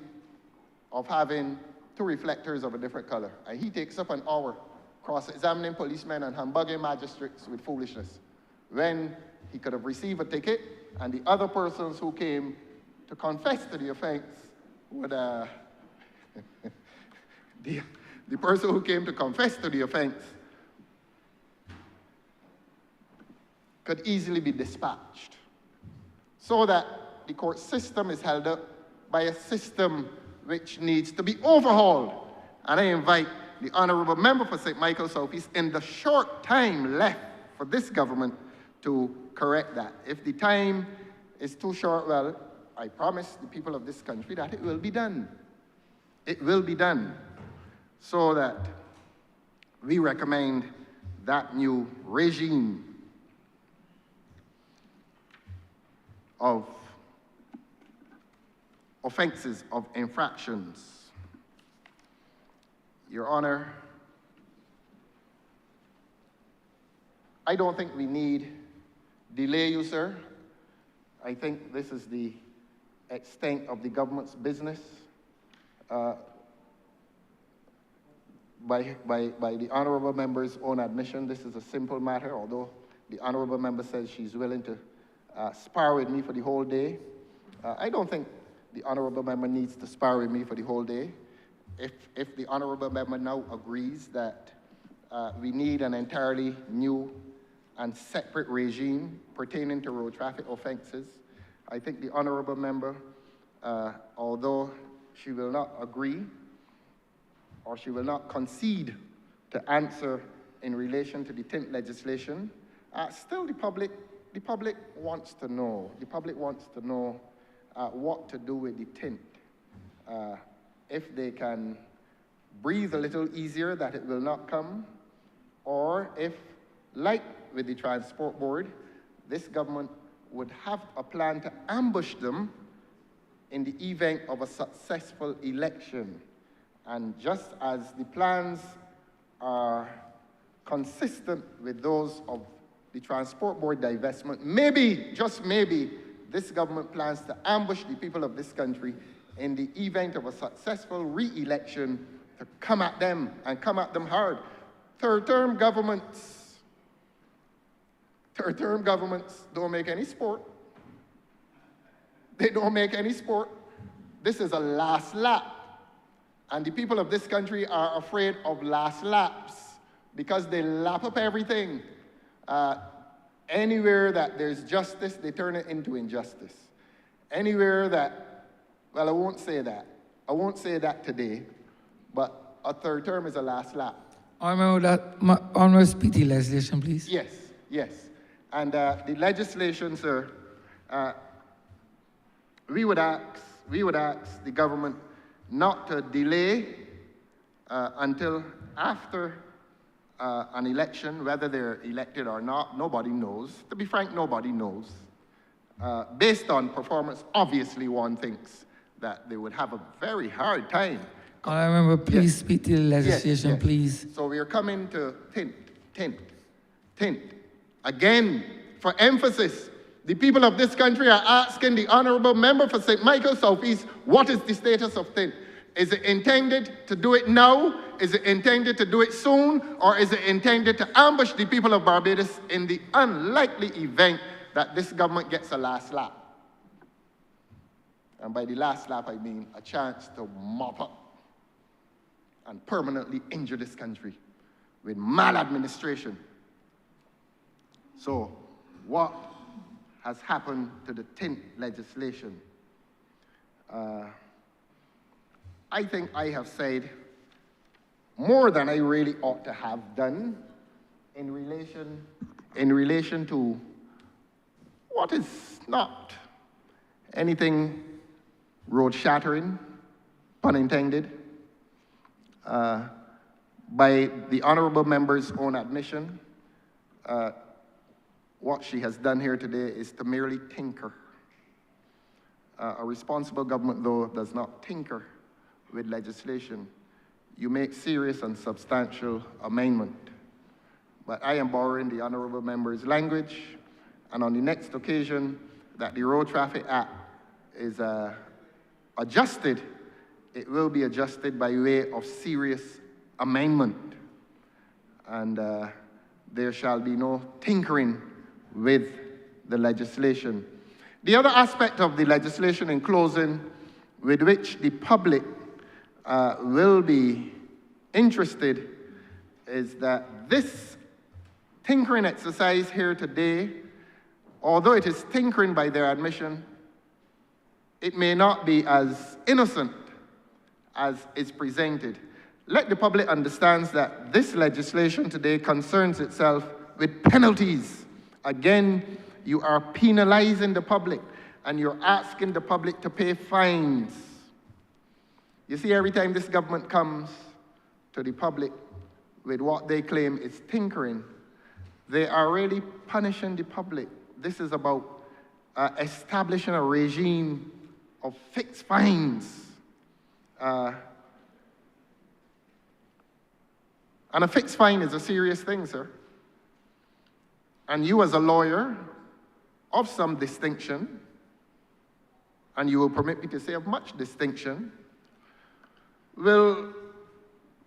of having 2 reflectors of a different color. And he takes up an hour cross-examining policemen and humbugging magistrates with foolishness, when he could have received a ticket, and the other persons who came to confess to the offense would, the person who came to confess to the offense could easily be dispatched, so that the court system is held up by a system which needs to be overhauled. And I invite the Honourable Member for St. Michael South East, in the short time left for this government, to correct that. If the time is too short, well, I promise the people of this country that it will be done. It will be done, so that we recommend that new regime of offenses, of infractions. Your Honor, I don't think we need delay you, sir. I think this is the extent of the government's business. By the Honourable Member's own admission, this is a simple matter, although the Honourable Member says she's willing to spar with me for the whole day. I don't think the Honourable Member needs to spar with me for the whole day. If the Honourable Member now agrees that we need an entirely new and separate regime pertaining to road traffic offences, I think the Honourable Member, although she will not agree or she will not concede to answer in relation to the tint legislation, still the public wants to know. The public wants to know what to do with the tint. If they can breathe a little easier that it will not come, or if, like with the Transport Board, this government would have a plan to ambush them in the event of a successful election. And just as the plans are consistent with those of the Transport Board divestment, maybe, just maybe, this government plans to ambush the people of this country in the event of a successful re-election, to come at them and come at them hard. Third-term governments don't make any sport. They don't make any sport. This is a last lap. And the people of this country are afraid of last laps because they lap up everything. Anywhere that there's justice, they turn it into injustice. Anywhere that, well, I won't say that. I won't say that today, but a third term is a last lap. Honourable, speak the legislation, please. Yes, yes. And the legislation, sir, we would ask the government not to delay until after an election, whether they're elected or not. Nobody knows. To be frank, nobody knows. Based on performance, obviously one thinks that they would have a very hard time. Honourable member, please speak to the legislation, Yes. please. So we are coming to tint. Again, for emphasis, the people of this country are asking the honourable member for St. Michael Southeast, what is the status of tint? Is it intended to do it now? Is it intended to do it soon? Or is it intended to ambush the people of Barbados in the unlikely event that this government gets a last lap? And by the last lap, I mean a chance to mop up and permanently injure this country with maladministration. So, what has happened to the tint legislation? I think I have said more than I really ought to have done in relation to what is not anything road-shattering, pun intended, by the honourable member's own admission. What she has done here today is to merely tinker. A responsible government, though, does not tinker with legislation. You make serious and substantial amendment. But I am borrowing the honourable member's language, and on the next occasion that the Road Traffic Act is adjusted, it will be adjusted by way of serious amendment. And there shall be no tinkering with the legislation. The other aspect of the legislation, in closing, with which the public will be interested, is that this tinkering exercise here today, although it is tinkering by their admission, it may not be as innocent as is presented. Let the public understand that this legislation today concerns itself with penalties. Again, you are penalizing the public, and you're asking the public to pay fines. You see, every time this government comes to the public with what they claim is tinkering, they are really punishing the public. This is about establishing a regime of fixed fines. And a fixed fine is a serious thing, sir. And you, as a lawyer of some distinction, and you will permit me to say of much distinction, will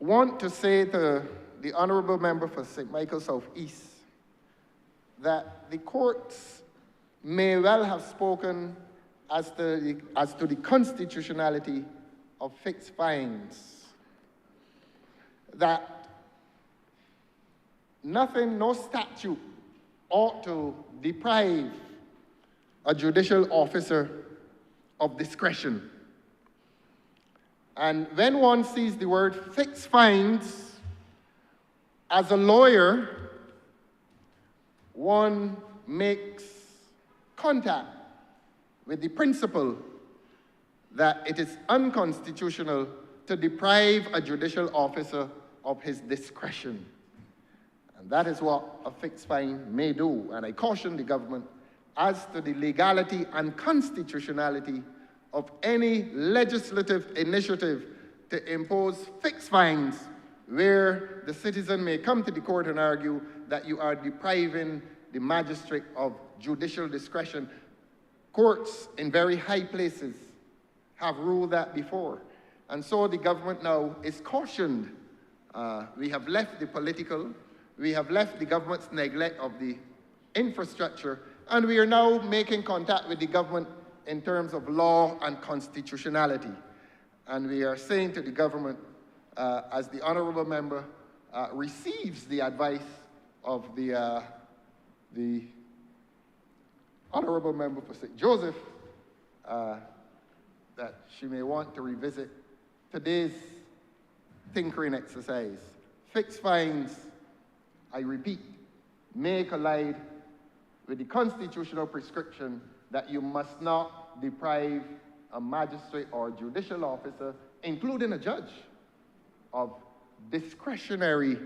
want to say to the honourable member for St. Michael South East that the courts may well have spoken as to the constitutionality of fixed fines. That nothing, no statute ought to deprive a judicial officer of discretion. And when one sees the word fixed fines, as a lawyer, one makes contact with the principle that it is unconstitutional to deprive a judicial officer of his discretion. And that is what a fixed fine may do. And I caution the government as to the legality and constitutionality of any legislative initiative to impose fixed fines where the citizen may come to the court and argue that you are depriving the magistrate of judicial discretion. Courts in very high places have ruled that before. And so the government now is cautioned. We have left the political, we have left the government's neglect of the infrastructure, and we are now making contact with the government in terms of law and constitutionality. And we are saying to the government, as the honourable member receives the advice of the honourable member for St. Joseph, that she may want to revisit today's tinkering exercise. Fixed fines, I repeat, may collide with the constitutional prescription that you must not deprive a magistrate or judicial officer, including a judge, of discretionary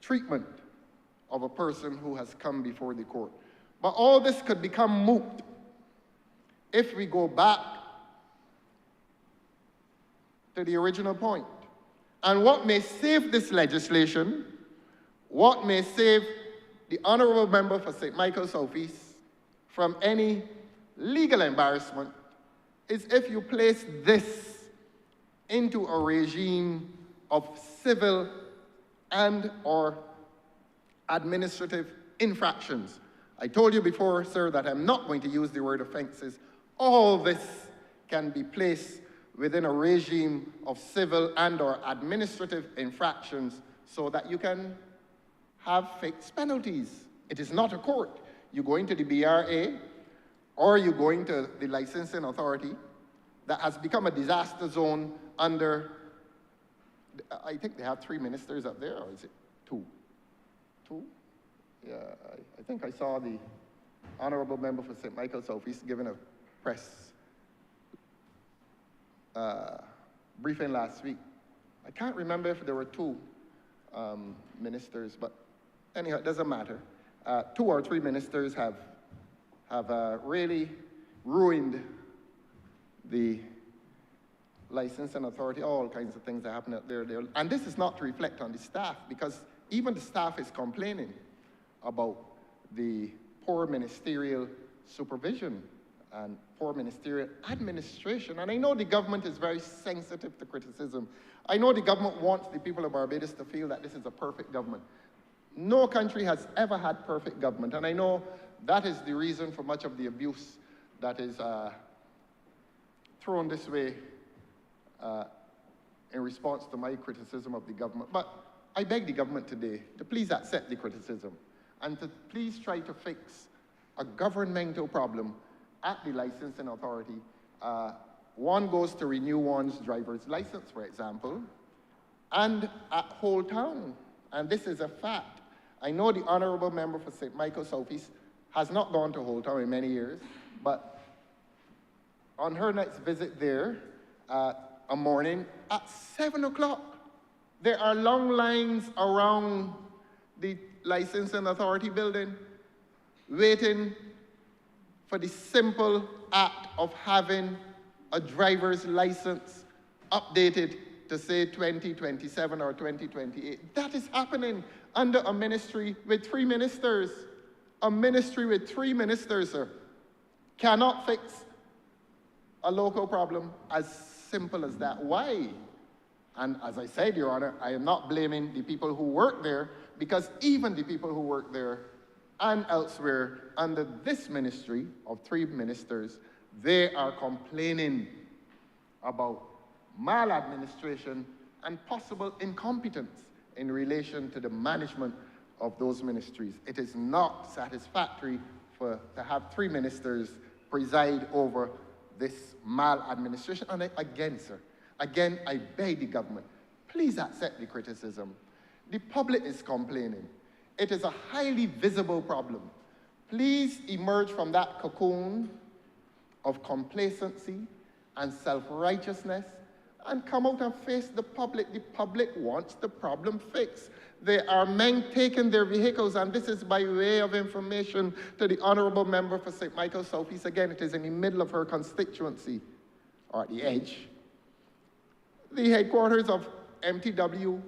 treatment of a person who has come before the court. But all this could become moot if we go back to the original point. And what may save this legislation, what may save the honourable member for St. Michael Southeast from any legal embarrassment is if you place this into a regime of civil and or administrative infractions. I told you before, sir, that I'm not going to use the word offenses. All this can be placed within a regime of civil and or administrative infractions so that you can have fixed penalties. It is not a court. You go into the BRA or you go into the licensing authority that has become a disaster zone under, I think they have 3 ministers up there, or is it 2? 2? Yeah, I think I saw the honourable member for St. Michael Southeast giving a press briefing last week. I can't remember if there were 2 ministers, but anyhow, it doesn't matter. 2 or 3 ministers have really ruined the licensing authority, all kinds of things that happen out there. And this is not to reflect on the staff, because even the staff is complaining about the poor ministerial supervision and poor ministerial administration. And I know the government is very sensitive to criticism. I know the government wants the people of Barbados to feel that this is a perfect government. No country has ever had perfect government, and I know that is the reason for much of the abuse that is thrown this way in response to my criticism of the government. But I beg the government today to please accept the criticism and to please try to fix a governmental problem at the licensing authority. One goes to renew one's driver's license, for example, and at Whole Town, and this is a fact. I know the honourable member for St. Michael Southeast has not gone to Whole Town in many years, but on her next visit there, a morning at 7 o'clock, there are long lines around the licensing authority building waiting for the simple act of having a driver's license updated to say 2027 or 2028. That is happening under a ministry with 3 ministers. A ministry with 3 ministers, sir, cannot fix a local problem as simple as that. Why? And as I said, Your Honor, I am not blaming the people who work there, because even the people who work there and elsewhere under this ministry of 3 ministers, they are complaining about maladministration and possible incompetence in relation to the management of those ministries. It is not satisfactory to have 3 ministers preside over this maladministration. And again, sir, again, I beg the government, please accept the criticism. The public is complaining. It is a highly visible problem. Please emerge from that cocoon of complacency and self-righteousness and come out and face the public. The public wants the problem fixed. There are men taking their vehicles, and this is by way of information to the honourable member for St. Michael Southeast. Again, it is in the middle of her constituency, or at the edge. The headquarters of MTW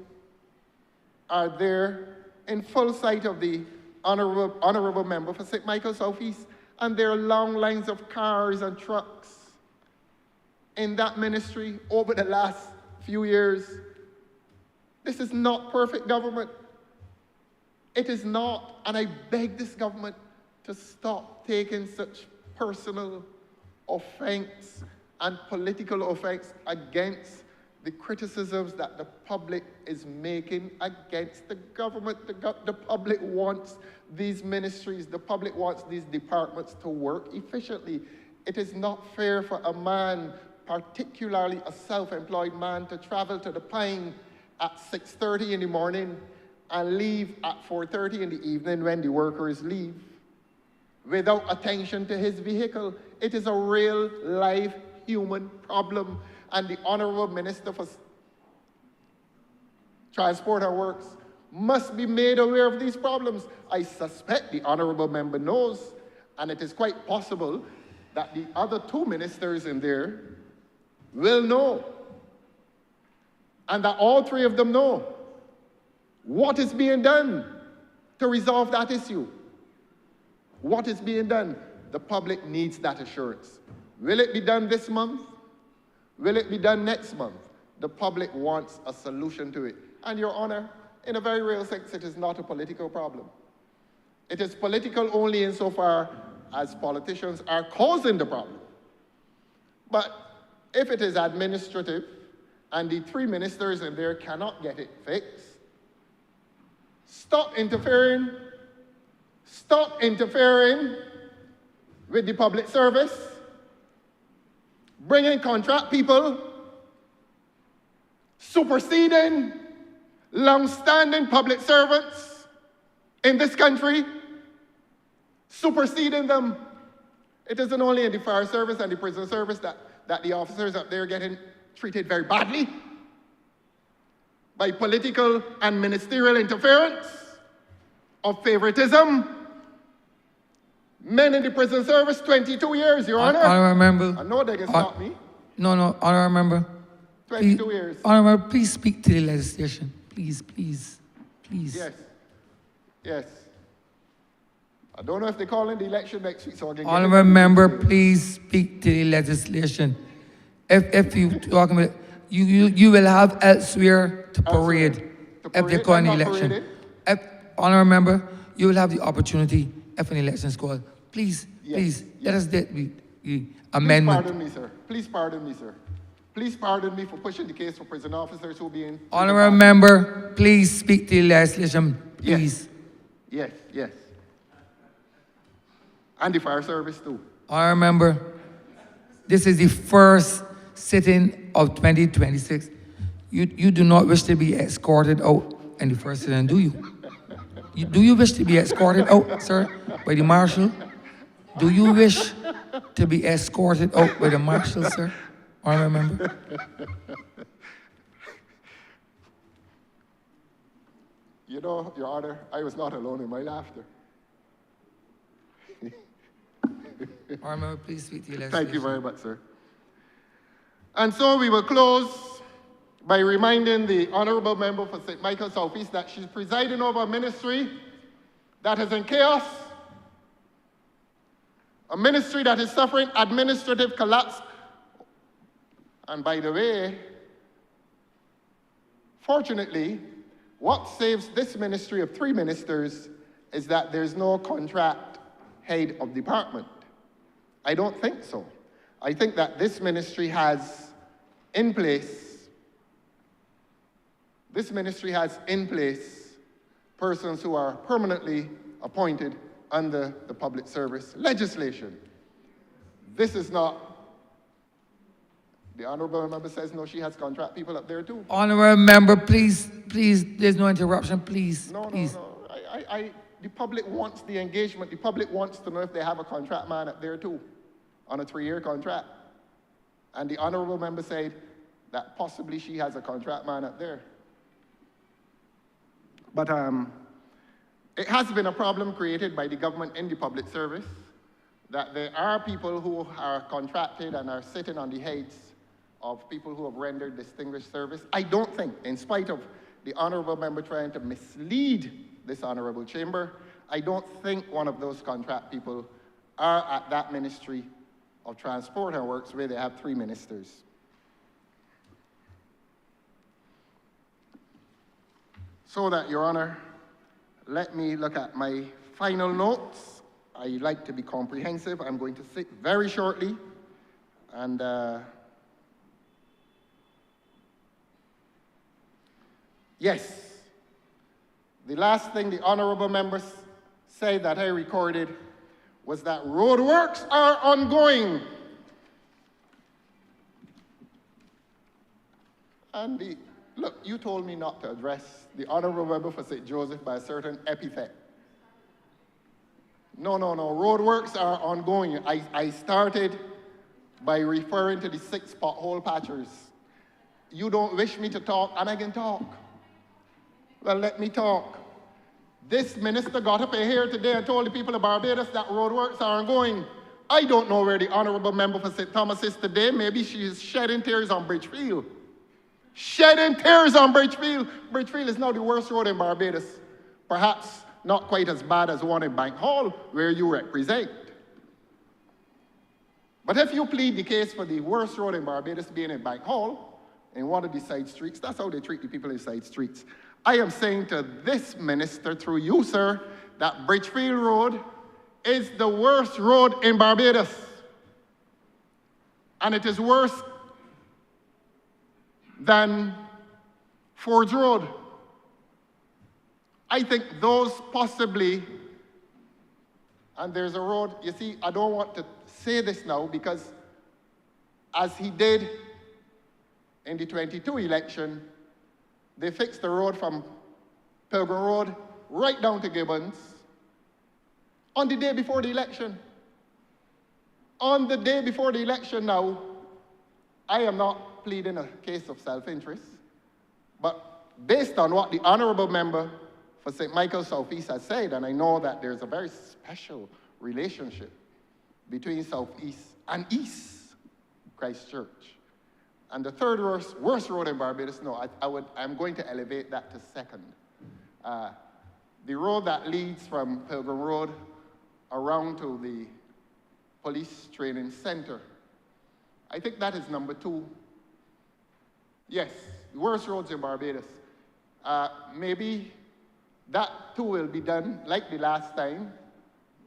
are there in full sight of the honourable member for St. Michael Southeast, and there are long lines of cars and trucks in that ministry over the last few years. This is not perfect government. It is not, and I beg this government to stop taking such personal offense and political offense against the criticisms that the public is making against the government. The public wants these ministries, the public wants these departments to work efficiently. It is not fair for a man, particularly a self-employed man, to travel to the Pine at 6:30 in the morning and leave at 4:30 in the evening when the workers leave without attention to his vehicle. It is a real life human problem, and the Honourable Minister for Transport and Works must be made aware of these problems. I suspect the Honourable Member knows, and it is quite possible that the other two ministers in there will know, and that all three of them know what is being done to resolve that issue. What is being done? The public needs that assurance. Will it be done this month? Will it be done next month? The public wants a solution to it. And Your Honor, in a very real sense, it is not a political problem. It is political only insofar as politicians are causing the problem. But if it is administrative and the three ministers in there cannot get it fixed, stop interfering with the public service, bring in contract people, superseding long-standing public servants in this country, superseding them. It isn't only in the fire service and the prison service that the officers up there are getting treated very badly by political and ministerial interference of favoritism. Men in the prison service, 22 years, Your Honor. Honourable member. I know they can stop me. No, Honourable member. 22 years. Honourable, please speak to the legislation. Please. Yes. I don't know if they're calling the election next week, so I can get Honourable member, please speak to the legislation. If you talk about you will have elsewhere to parade if they call an election. Honourable member, you will have the opportunity if an election is called. Please, let us get the amendment. Please pardon me, sir. Please pardon me for pushing the case for prison officers who be in. Honourable member, please speak to the legislation, please. Yes. And the fire service too. Honourable member, this is the first sitting of 2026. You do not wish to be escorted out in the first sitting, do you? Do you wish to be escorted out, sir, by the marshal? Do you wish to be escorted out by the marshal, sir? Honourable member. You know, Your Honor, I was not alone in my laughter. Honourable member, please speak to your legislation. Thank you very much, sir. And so we will close by reminding the Honourable Member for St. Michael Southeast that she's presiding over a ministry that is in chaos, a ministry that is suffering administrative collapse. And by the way, fortunately, what saves this ministry of three ministers is that there's no contract head of department. I don't think so. I think that this ministry has in place persons who are permanently appointed under the public service legislation. This is not, the Honourable Member says no, she has contract people up there too. Honourable member, please, there's no interruption, please. No. The public wants the engagement. The public wants to know if they have a contract man up there too, on a 3-year contract. And the Honourable Member said that possibly she has a contract man up there. But it has been a problem created by the government in the public service that there are people who are contracted and are sitting on the heads of people who have rendered distinguished service. I don't think, in spite of the Honourable Member trying to mislead this Honourable Chamber, I don't think one of those contract people are at that Ministry of Transport and Works where they have 3 ministers. So that, Your Honour, let me look at my final notes. I like to be comprehensive. I'm going to sit very shortly. And yes, the last thing the Honourable Members said that I recorded was that roadworks are ongoing. And look, you told me not to address the Honourable Member for St. Joseph by a certain epithet. No, roadworks are ongoing. I started by referring to the 6 pothole patchers. You don't wish me to talk, and I can talk. Well, let me talk. This minister got up here today and told the people of Barbados that roadworks are ongoing. I don't know where the honourable member for St. Thomas is today. Maybe she is shedding tears on Bridgefield. Shedding tears on Bridgefield. Bridgefield is now the worst road in Barbados. Perhaps not quite as bad as one in Bank Hall, where you represent. But if you plead the case for the worst road in Barbados being in Bank Hall, in one of the side streets, that's how they treat the people in side streets. I am saying to this minister, through you, sir, that Bridgefield Road is the worst road in Barbados. And it is worse than Ford's Road. I think those possibly, and there's a road, you see, I don't want to say this now because as he did in the 22 election, they fixed the road from Pilgrim Road right down to Gibbons on the day before the election. On the day before the election now, I am not pleading a case of self-interest, but based on what the honourable member for St. Michael's Southeast has said, and I know that there's a very special relationship between Southeast and East Christchurch. And the third worst road in Barbados, no, I'm going to elevate that to second. The road that leads from Pilgrim Road around to the police training center. I think that is number 2. Yes, the worst roads in Barbados. Maybe that too will be done like the last time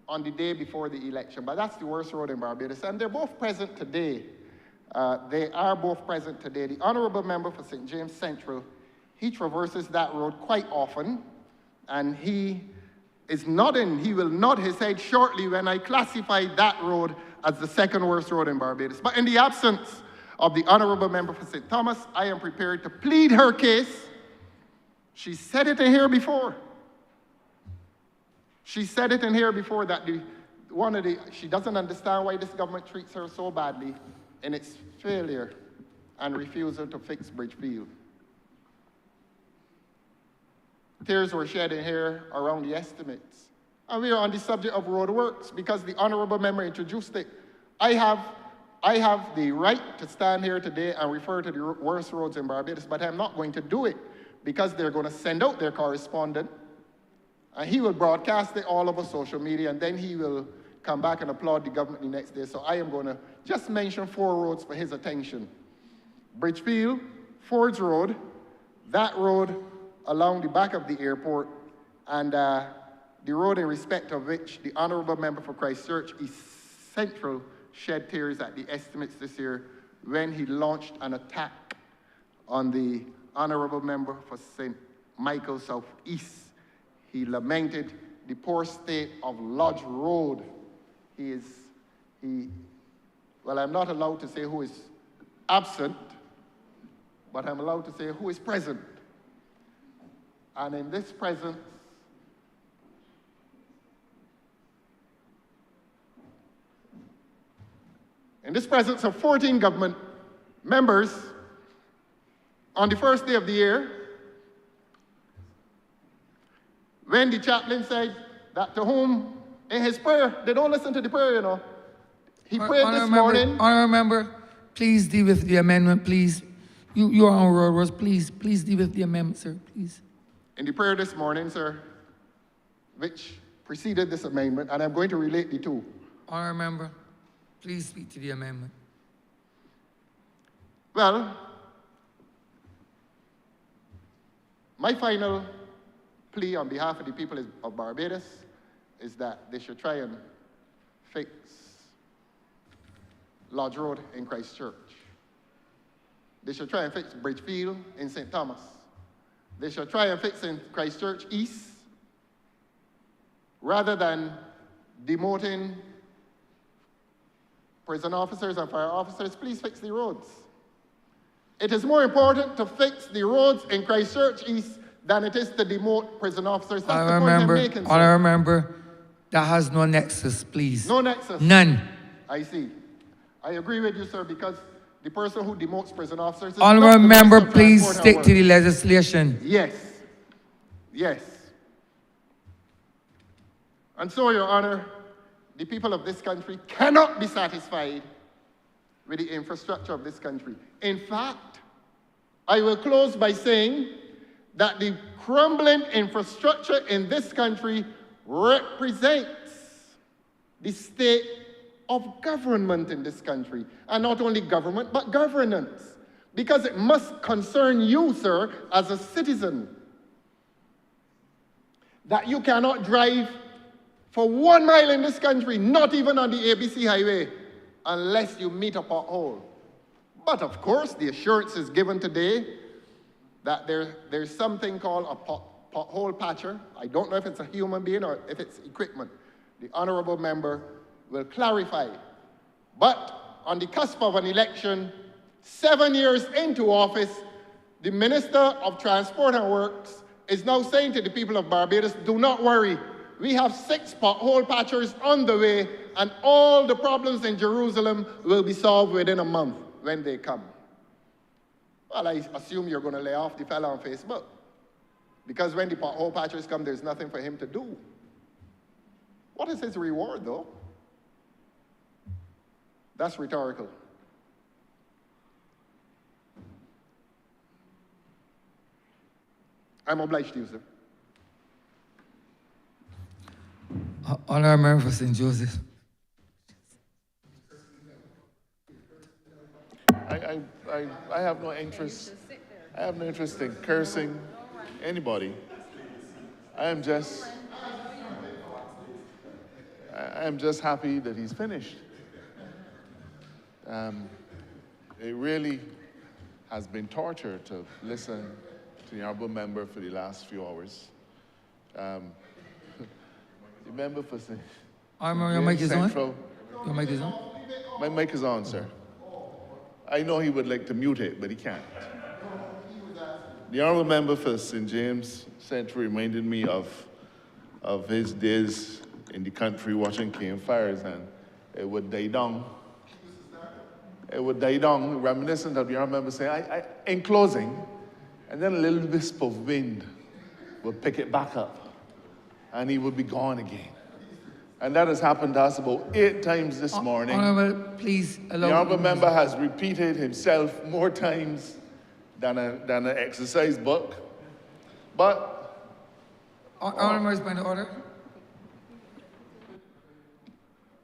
on the day before the election, but that's the worst road in Barbados, and they're both present today. They are both present today. The honourable member for St. James Central, he traverses that road quite often, and he will nod his head shortly when I classify that road as the second worst road in Barbados. But in the absence of the honourable member for St. Thomas, I am prepared to plead her case. She said it in here before. She said it in here before that she doesn't understand why this government treats her so badly in its failure and refusal to fix Bridgefield. Tears were shed in here around the estimates. And we are on the subject of road works because the honourable member introduced it. I have the right to stand here today and refer to the worst roads in Barbados, but I'm not going to do it because they're going to send out their correspondent and he will broadcast it all over social media, and then he will come back and applaud the government the next day. So I am going to just mention 4 roads for his attention. Bridgefield, Ford's Road, that road along the back of the airport, and the road in respect of which the honourable member for Christchurch East Central shed tears at the estimates this year when he launched an attack on the honourable member for St. Michael's South East. He lamented the poor state of Lodge Road. Well, I'm not allowed to say who is absent, but I'm allowed to say who is present. And in this presence, of 14 government members, on the first day of the year, when the chaplain said that to whom in his prayer, they don't listen to the prayer, you know. He prayed this morning. Honourable member, please deal with the amendment, please. You are on road rules, please deal with the amendment, sir, please. In the prayer this morning, sir, which preceded this amendment, and I'm going to relate the two. Honourable member, please speak to the amendment. Well, my final plea on behalf of the people of Barbados is that they should try and fix Lodge Road in Christchurch. They should try and fix Bridgefield in St. Thomas. They should try and fix in Christchurch East rather than demoting prison officers and fire officers. Please fix the roads. It is more important to fix the roads in Christchurch East than it is to demote prison officers. That's the point I'm making, sir. Honourable member, that has no nexus, please. No nexus? None. I see. I agree with you, sir, because the person who demotes prison officers is Honourable not the member, Minister of please Transport and stick to Works. the legislation. Yes. Yes. And so, Your Honour, the people of this country cannot be satisfied with the infrastructure of this country. In fact, I will close by saying that the crumbling infrastructure in this country represents the state of government in this country. And not only government, but governance. Because it must concern you, sir, as a citizen, that you cannot drive for 1 mile in this country, not even on the ABC highway, unless you meet a pothole. But of course, the assurance is given today that there's something called a pothole patcher. I don't know if it's a human being or if it's equipment. The honourable member will clarify. But on the cusp of an election, 7 years into office, the Minister of Transport and Works is now saying to the people of Barbados, do not worry. We have 6 pothole patchers on the way, and all the problems in Jerusalem will be solved within a month when they come. Well, I assume you're going to lay off the fella on Facebook. Because when the pothole patchers come, there's nothing for him to do. What is his reward, though? That's rhetorical. I'm obliged to you, sir. Honourable Member for St. Joseph. I have no interest. I have no interest in cursing anybody. I am just happy that he's finished. It really has been torture to listen to the honourable member for the last few hours. The member for St. Honourable, your mic is on? Central. Your mic is on? My mic is on, sir. I know he would like to mute it, but he can't. The honourable member for St. James Central reminded me of his days in the country watching cane fires, and it would die down. It would die down, reminiscent of the honourable member saying, in closing, and then a little wisp of wind would pick it back up, and he would be gone again. And that has happened to us about 8 times this morning. Honourable, please allow... The honourable member has repeated himself more times than an exercise book. But... Honourable is point of order.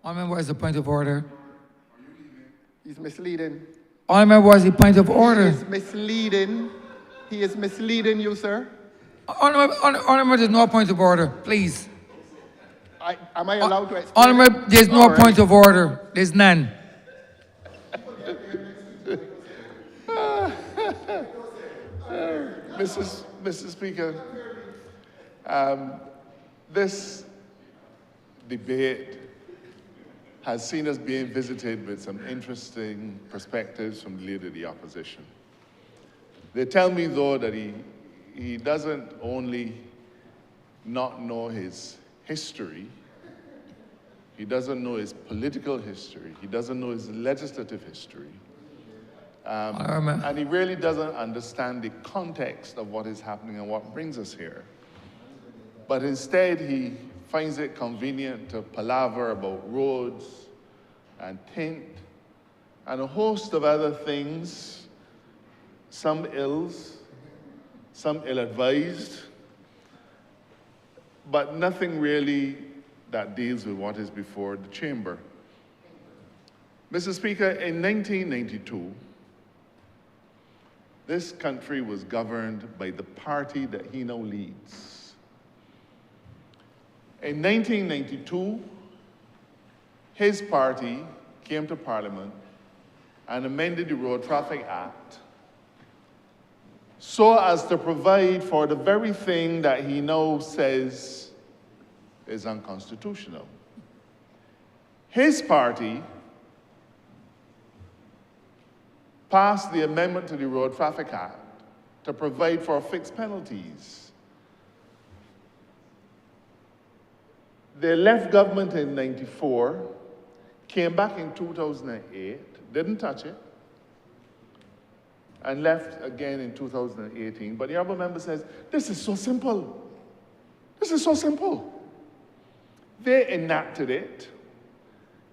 Honourable is a point of order. He's misleading. Honourable was a point of order. He is misleading. He is misleading you, sir. Honourable, there's no point of order, please. Am I allowed to explain? Honourable, there's no point of order. There's none. Mr. Speaker, this debate has seen us being visited with some interesting perspectives from the Leader of the Opposition. They tell me, though, that he doesn't only not know his history, he doesn't know his political history, he doesn't know his legislative history, and he really doesn't understand the context of what is happening and what brings us here. But instead, he finds it convenient to palaver about roads and tint and a host of other things, some ills, some ill-advised, but nothing really that deals with what is before the chamber. Mr. Speaker, in 1992, this country was governed by the party that he now leads. In 1992, his party came to Parliament and amended the Road Traffic Act so as to provide for the very thing that he now says is unconstitutional. His party passed the amendment to the Road Traffic Act to provide for fixed penalties. They left government in '94, came back in 2008, didn't touch it, and left again in 2018. But the honourable member says, this is so simple. This is so simple. They enacted it.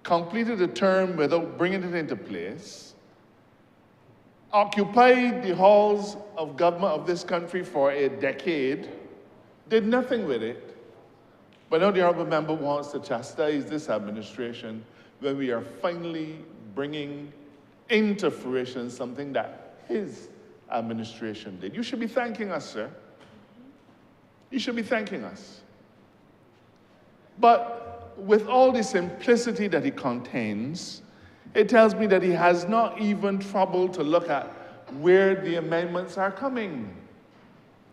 completed a term without bringing it into place, occupied the halls of government of this country for a decade, did nothing with it, but now the honourable member wants to chastise this administration when we are finally bringing into fruition something that his administration did. You should be thanking us, sir. You should be thanking us. But with all the simplicity that it contains, it tells me that he has not even troubled to look at where the amendments are coming.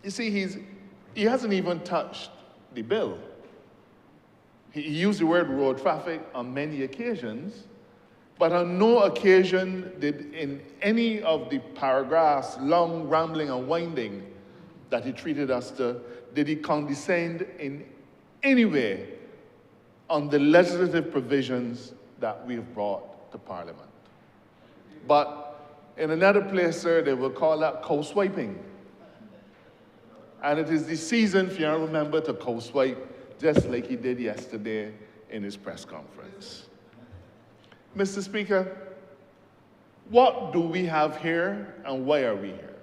You see, he hasn't even touched the bill. He used the word road traffic on many occasions, but on no occasion did in any of the paragraphs, long, rambling, and winding, that he treated us to, did he condescend in any way on the legislative provisions that we have brought to Parliament. But in another place, sir, they will call that co-swiping. And it is the season for you to remember to co-swipe, just like he did yesterday in his press conference. Mr. Speaker, what do we have here and why are we here?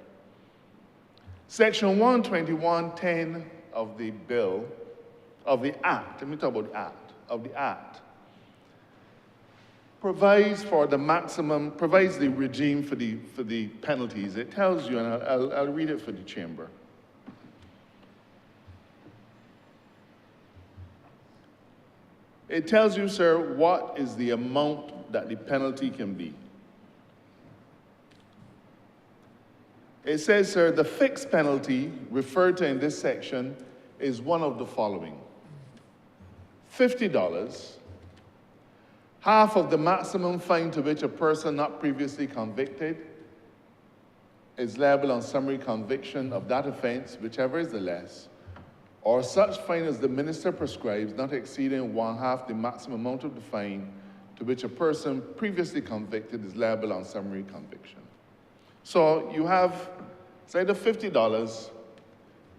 Section 121.10 of the bill, of the Act, let me talk about the Act, of the Act, provides for the maximum, provides the regime for the penalties. It tells you, and I'll read it for the chamber. It tells you, sir, what is the amount that the penalty can be. It says, sir, the fixed penalty referred to in this section is one of the following: $50, half of the maximum fine to which a person not previously convicted is liable on summary conviction of that offense, whichever is the less, or such fine as the minister prescribes, not exceeding one-half the maximum amount of the fine to which a person previously convicted is liable on summary conviction. So you have, say, the $50,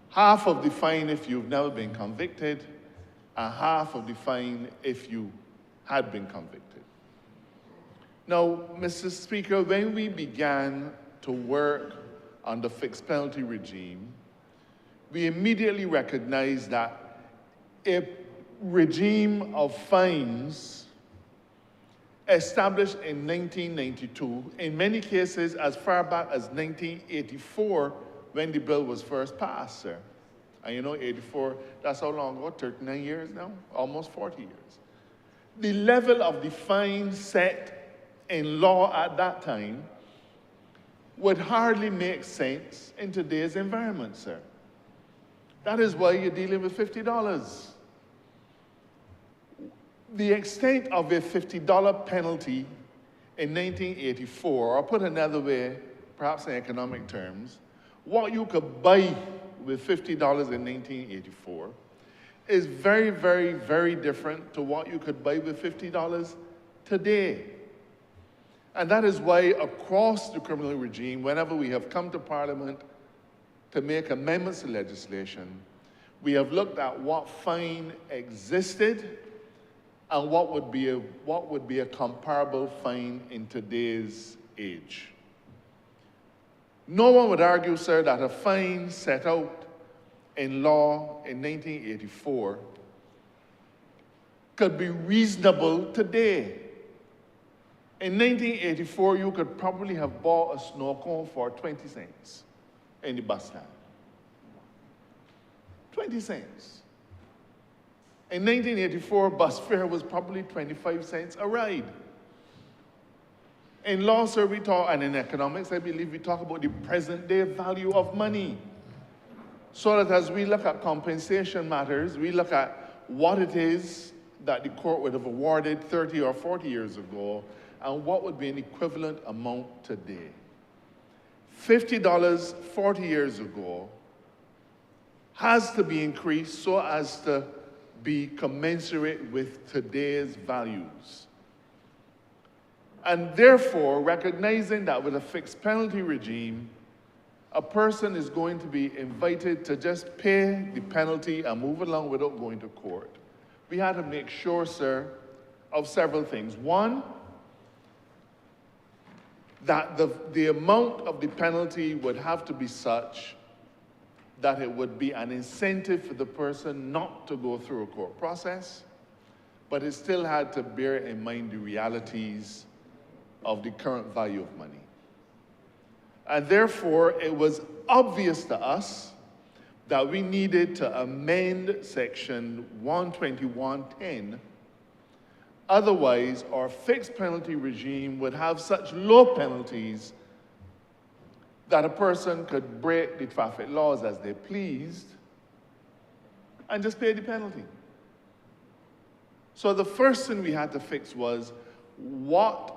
half of the fine if you've never been convicted, and half of the fine if you had been convicted. Now, Mr. Speaker, when we began to work on the fixed penalty regime, we immediately recognized that a regime of fines established in 1992, in many cases as far back as 1984, when the bill was first passed, sir. And you know, 84, that's how long ago? 39 years now? Almost 40 years. The level of the fine set in law at that time would hardly make sense in today's environment, sir. That is why you're dealing with $50. The extent of a $50 penalty in 1984, or put another way, perhaps in economic terms, what you could buy with $50 in 1984 is very, very, very different to what you could buy with $50 today. And that is why across the criminal regime, whenever we have come to Parliament to make amendments to legislation, we have looked at what fine existed and what would be a comparable fine in today's age. No one would argue, sir, that a fine set out in law in 1984 could be reasonable today. In 1984, you could probably have bought a snow cone for 20 cents in the bus stand. 20 cents. In 1984, bus fare was probably 25 cents a ride. In law, sir, we talk, and in economics, I believe we talk about the present day value of money. So that as we look at compensation matters, we look at what it is that the court would have awarded 30 or 40 years ago, and what would be an equivalent amount today. $50 40 years ago has to be increased so as to be commensurate with today's values. And therefore, recognizing that with a fixed penalty regime, a person is going to be invited to just pay the penalty and move along without going to court. We had to make sure, sir, of several things. One, that the amount of the penalty would have to be such that it would be an incentive for the person not to go through a court process, but it still had to bear in mind the realities of the current value of money. And therefore, it was obvious to us that we needed to amend Section 121.10. Otherwise, our fixed penalty regime would have such low penalties that a person could break the traffic laws as they pleased and just pay the penalty. So the first thing we had to fix was what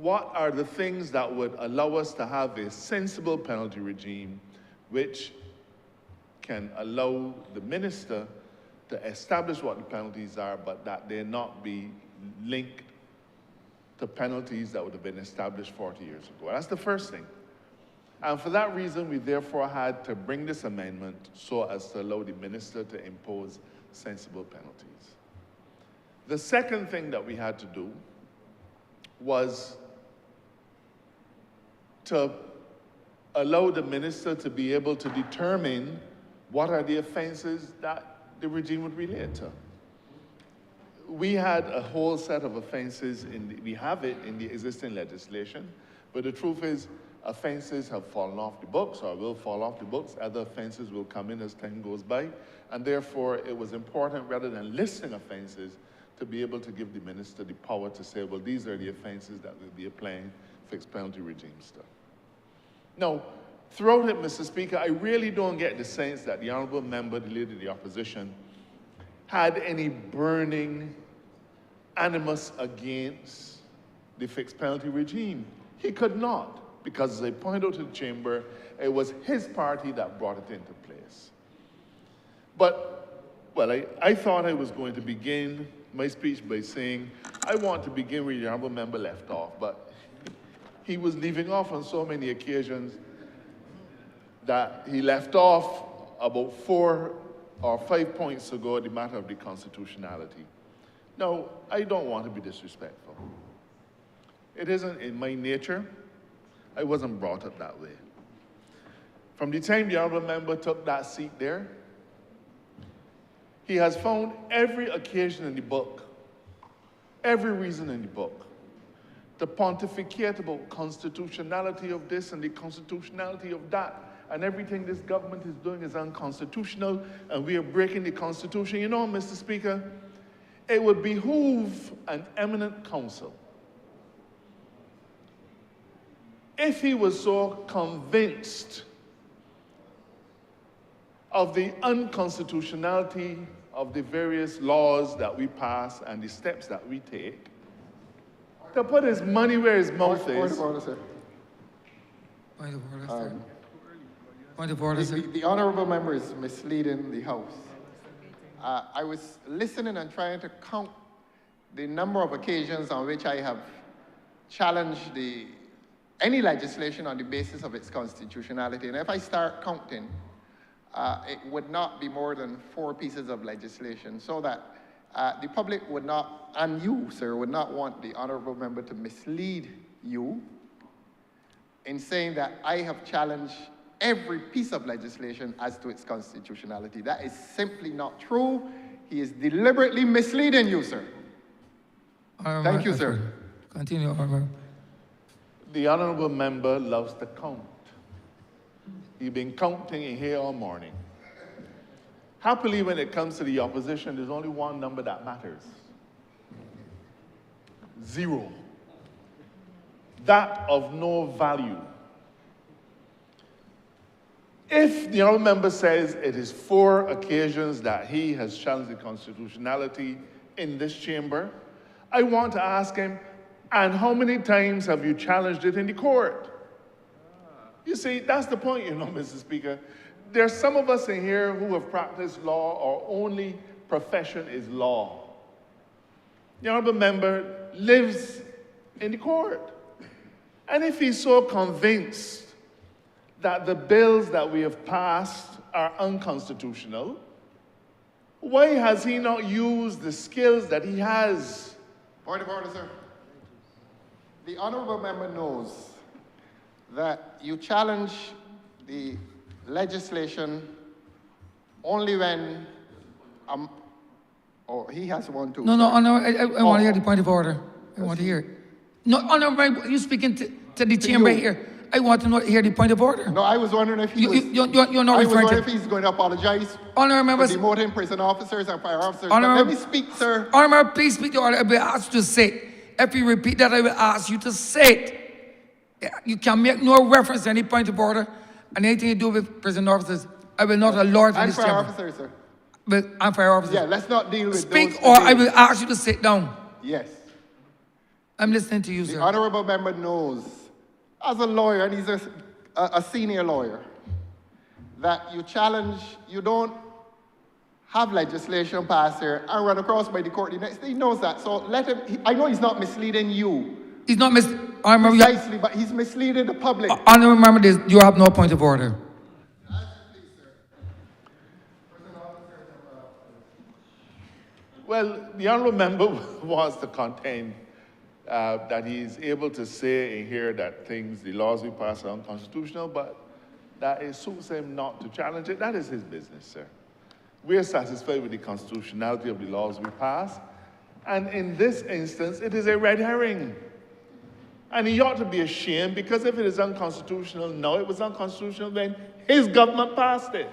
are the things that would allow us to have a sensible penalty regime which can allow the minister to establish what the penalties are, but that they not be linked to penalties that would have been established 40 years ago. That's the first thing. And for that reason, we therefore had to bring this amendment so as to allow the minister to impose sensible penalties. The second thing that we had to do was to allow the minister to be able to determine what are the offenses that the regime would relate to. We had a whole set of offenses, we have it in the existing legislation, but the truth is offenses have fallen off the books or will fall off the books. Other offenses will come in as time goes by, and therefore it was important, rather than listing offenses, to be able to give the minister the power to say, well, these are the offenses that we'll be applying fixed penalty regimes to. Now, throughout it, Mr. Speaker, I really don't get the sense that the Honourable Member, the Leader of the Opposition, had any burning animus against the fixed penalty regime. He could not, because as I pointed out to the Chamber, it was his party that brought it into place. But, well, I thought I was going to begin my speech by saying, I want to begin where the Honourable Member left off, but he was leaving off on so many occasions that he left off about 4 or 5 points ago, the matter of the constitutionality. Now, I don't want to be disrespectful. It isn't in my nature. I wasn't brought up that way. From the time the Honourable Member took that seat there, he has found every occasion in the book, every reason in the book, to pontificate about constitutionality of this and the constitutionality of that, and everything this government is doing is unconstitutional, and we are breaking the Constitution. You know, Mr. Speaker, it would behoove an eminent counsel, if he was so convinced of the unconstitutionality of the various laws that we pass and the steps that we take, to put his money where his mouth is. Point of order, sir. Point of order, sir. Point of order, sir. The Honourable Member is misleading the House. I was listening and trying to count the number of occasions on which I have challenged any legislation on the basis of its constitutionality. And if I start counting, it would not be more than 4 pieces of legislation, so that the public would not, and you, sir, would not want the Honourable Member to mislead you in saying that I have challenged every piece of legislation as to its constitutionality. That is simply not true. He is deliberately misleading you, sir. Thank you, sir. Continue, Honourable. The Honourable Member loves to count. He's been counting in here all morning. Happily, when it comes to the opposition, there's only one number that matters. 0. That of no value. If the Honourable Member says it is 4 occasions that he has challenged the constitutionality in this chamber, I want to ask him, and how many times have you challenged it in the court? You see, that's the point, you know, Mr. Speaker. There are some of us in here who have practiced law, our only profession is law. The Honourable Member lives in the court. And if he's so convinced that the bills that we have passed are unconstitutional, Why has he not used the skills that he has? Point of order, sir. The honourable member knows that you challenge the legislation only when, oh, he has one too. No, no, sorry. Honourable, I want to hear the point of order. I want to hear it. No, Honourable, you speaking to the chamber you. here. I want to hear the point of order. No, I was wondering if he You're not I was referring wondering if to... he's going to apologize Honourable for members, demoting prison officers and fire officers. But Honourable- let me speak, sir. Honourable, please speak to order. I will ask you to say it. If you repeat that, I will ask you to say it. Yeah, you can make no reference to any point of order and anything to do with prison officers. I will not allow it in And this fire chamber. officers, sir. But I'm fire officers. Yeah, let's not deal with Speak those or I today. will ask you to sit down. Yes. I'm listening to you, The sir. honourable member knows, as a lawyer, and he's a senior lawyer, that you don't have legislation passed here and run across by the court the next day. He knows that. So let him, I know he's not misleading you He's not Honourable, precisely, but he's misleading the public. Honourable member, you have no point of order. Well, the honourable member wants to contend that he's able to say in here that the laws we pass are unconstitutional, but that it suits him not to challenge it. That is his business, sir. We are satisfied with the constitutionality of the laws we pass, and in this instance, it is a red herring. And he ought to be ashamed, because if it is unconstitutional, no, it was unconstitutional when his government passed it.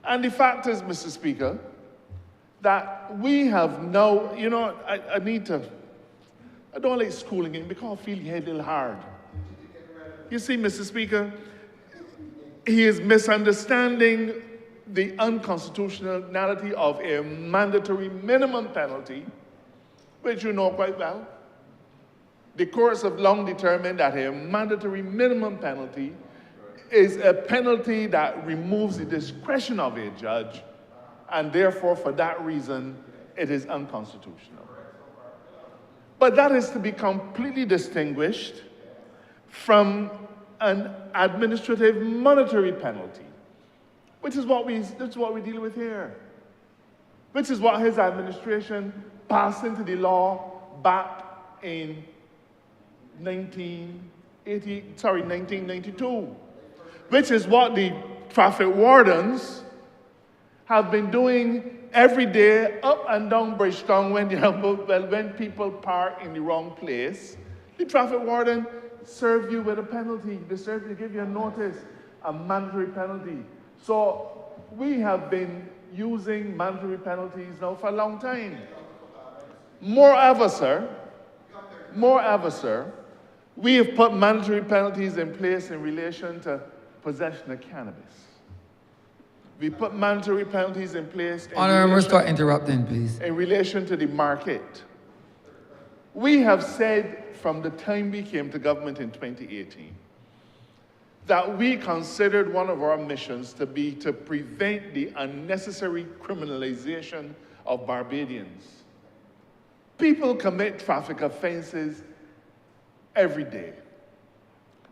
And the fact is, Mr. Speaker, that we have now, I don't like schooling him because I feel he hit a little hard. You see, Mr. Speaker, he is misunderstanding the unconstitutionality of a mandatory minimum penalty, which you know quite well. The courts have long determined that a mandatory minimum penalty is a penalty that removes the discretion of a judge, and therefore, for that reason, it is unconstitutional. But that is to be completely distinguished from an administrative monetary penalty, which is what we deal with here, which is what his administration passed into the law back in 1992, which is what the traffic wardens have been doing every day up and down Bridgetown when people park in the wrong place. The traffic warden serve you with a penalty. They give you a notice, a mandatory penalty. So we have been using mandatory penalties now for a long time. Moreover, sir, we have put mandatory penalties in place in relation to possession of cannabis. We put mandatory penalties in place Honourable, start interrupting, please. in relation to the market. We have said from the time we came to government in 2018 that we considered one of our missions to be to prevent the unnecessary criminalization of Barbadians. People commit traffic offenses every day,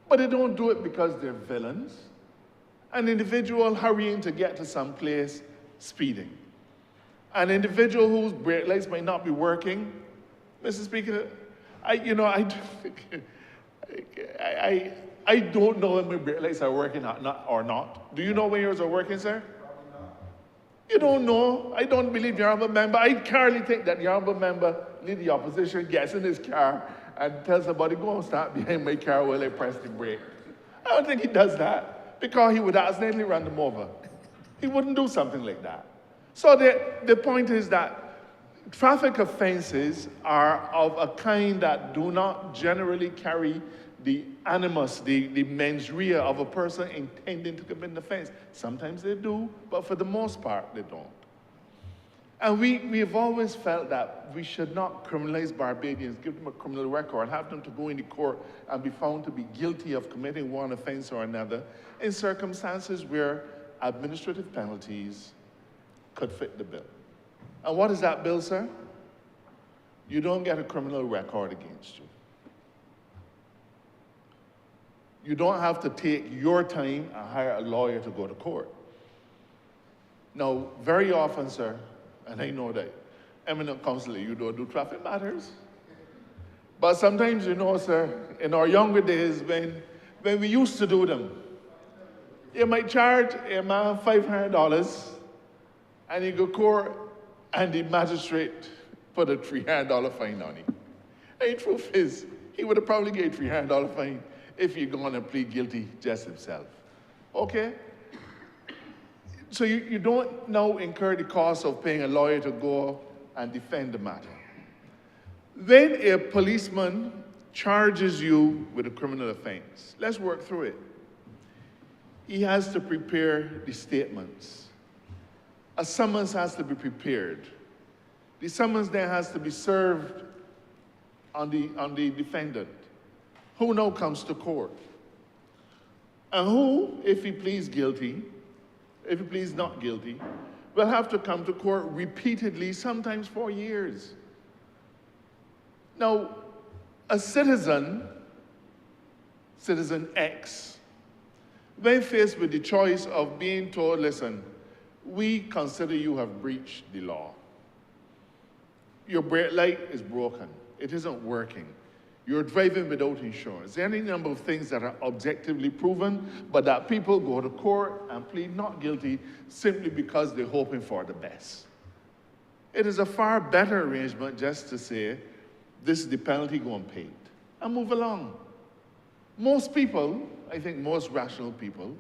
but they don't do it because they're villains. An individual hurrying to get to some place, speeding. An individual whose brake lights might not be working. Mr. Speaker, I don't know if my brake lights are working or not. Do you know when yours are working, sir? You don't know. I don't believe the honourable member. I hardly think that the honourable member, leader of the opposition, gets in his car and tells somebody, go and stand behind my car while I press the brake. I don't think he does that, because he would accidentally run them over. He wouldn't do something like that. So the point is that traffic offenses are of a kind that do not generally carry the animus, the mens rea of a person intending to commit an offense. Sometimes they do, but for the most part, they don't. And we have always felt that we should not criminalize Barbadians, give them a criminal record, have them to go into court and be found to be guilty of committing one offense or another in circumstances where administrative penalties could fit the bill. And what is that bill, sir? You don't get a criminal record against you. You don't have to take your time and hire a lawyer to go to court. Now, very often, sir, and I know that, eminent councillor, you don't do traffic matters. But sometimes, you know, sir, in our younger days, when we used to do them, you might charge a man $500 and you go court and the magistrate put a $300 fine on him. And the truth is, he would have probably gave $300 fine if he'd gone and plead guilty just himself. Okay? So you don't now incur the cost of paying a lawyer to go and defend the matter. When a policeman charges you with a criminal offense, let's work through it. He has to prepare the statements. A summons has to be prepared. The summons then has to be served on the defendant, who now comes to court. And who, if he pleads guilty, if he pleads not guilty, will have to come to court repeatedly, sometimes for years. Now, a citizen X, when faced with the choice of being told, listen, we consider you have breached the law. Your brake light is broken. It isn't working. You're driving without insurance. There are any number of things that are objectively proven, but that people go to court and plead not guilty simply because they're hoping for the best. It is a far better arrangement just to say, this is the penalty, go and pay it, and move along. Most people, I think most rational people,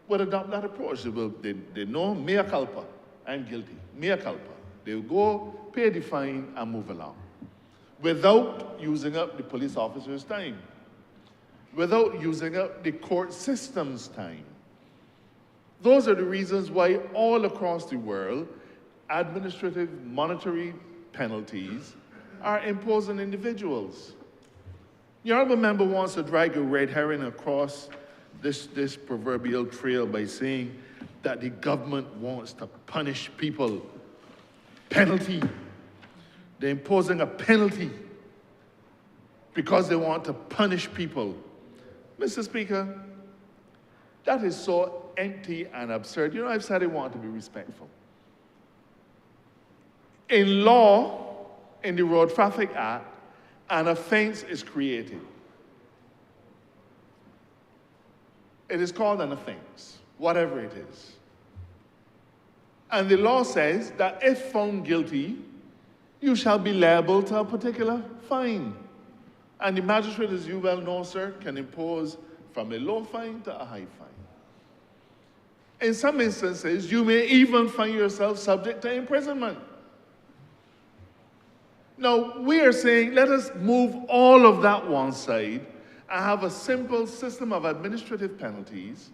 would adopt that approach. They know, mea culpa, I'm guilty, mea culpa. They'll go, pay the fine, and move along, without using up the police officer's time, without using up the court system's time. Those are the reasons why all across the world, administrative monetary penalties are imposed on individuals. The honourable member wants to drag a red herring across this proverbial trail by saying that the government wants to punish people. Penalty. They're imposing a penalty because they want to punish people. Mr. Speaker, that is so empty and absurd. You know, I've said I want to be respectful. In law, in the Road Traffic Act, an offense is created. It is called an offense, whatever it is. And the law says that if found guilty, you shall be liable to a particular fine. And the magistrate, as you well know, sir, can impose from a low fine to a high fine. In some instances, you may even find yourself subject to imprisonment. Now, we are saying, let us move all of that one side and have a simple system of administrative penalties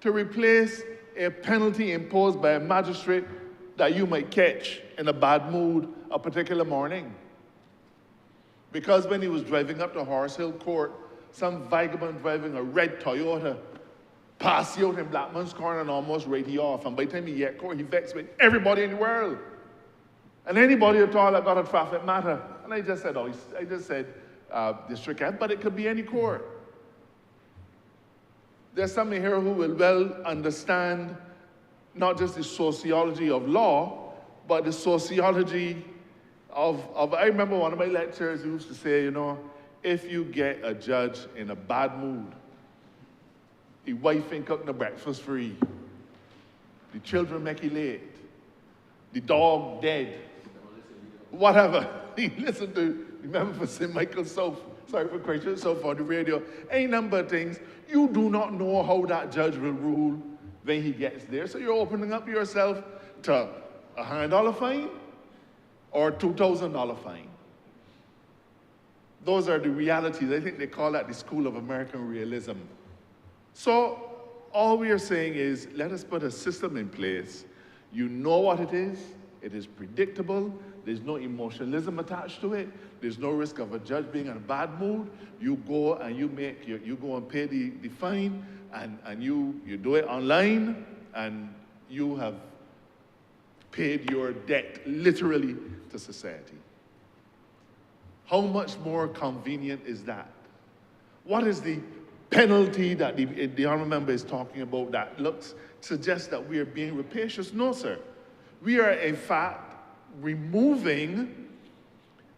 to replace a penalty imposed by a magistrate that you might catch in a bad mood a particular morning. Because when he was driving up to Horse Hill Court, some vagabond driving a red Toyota passed you out in Blackman's Corner and almost rate you off. And by the time he get court, he vexed with everybody in the world. And anybody at all that got a traffic matter. And I just said, district head, but it could be any court. There's somebody here who will well understand not just the sociology of law, but the sociology of I remember one of my lecturers used to say, you know, if you get a judge in a bad mood, the wife ain't cooking the breakfast for you, the children make you late, the dog dead, whatever. He listened to, remember for St. Michael's South, sorry for Christian South on the radio, a number of things. You do not know how that judge will rule when he gets there. So you're opening up yourself to a $100 fine or a $2,000 fine. Those are the realities. I think they call that the School of American Realism. So all we are saying is, let us put a system in place. You know what it is predictable, there's no emotionalism attached to it, there's no risk of a judge being in a bad mood. You go and you go and pay the fine, and you do it online, and you have paid your debt literally to society. How much more convenient is that? What is the penalty that the honourable member is talking about that suggests that we are being rapacious. No, sir. We are, in fact, removing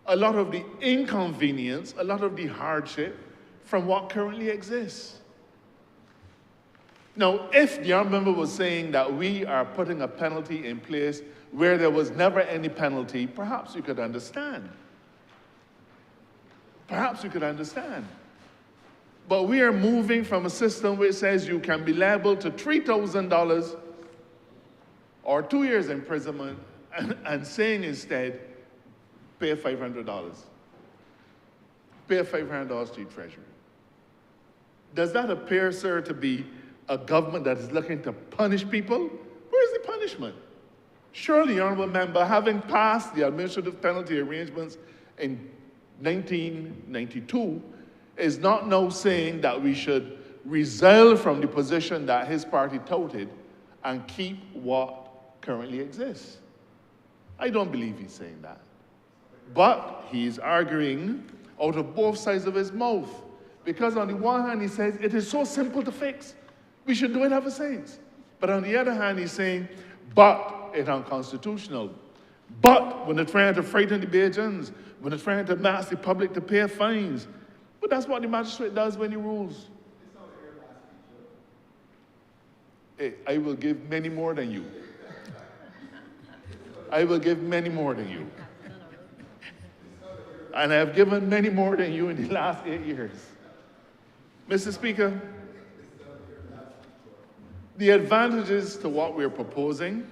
a lot of the inconvenience, a lot of the hardship from what currently exists. Now, if the honourable member was saying that we are putting a penalty in place where there was never any penalty, perhaps you could understand. Perhaps you could understand. But we are moving from a system which says you can be liable to $3,000 or 2 years imprisonment and saying instead, pay $500. Pay $500 to your treasury. Does that appear, sir, to be a government that is looking to punish people? Where is the punishment? Surely, honourable member, having passed the administrative penalty arrangements in 1992, is not now saying that we should resile from the position that his party touted and keep what currently exists. I don't believe he's saying that. But he's arguing out of both sides of his mouth. Because on the one hand, he says, it is so simple to fix. We should do it ever since. But on the other hand, he's saying, but it's unconstitutional. But when they're trying to frighten the Bajans, when they're trying to mask the public to pay fines, but that's what the magistrate does when he rules. Hey, I will give many more than you. I will give many more than you. And I have given many more than you in the last 8 years. Mr. Speaker, the advantages to what we're proposing,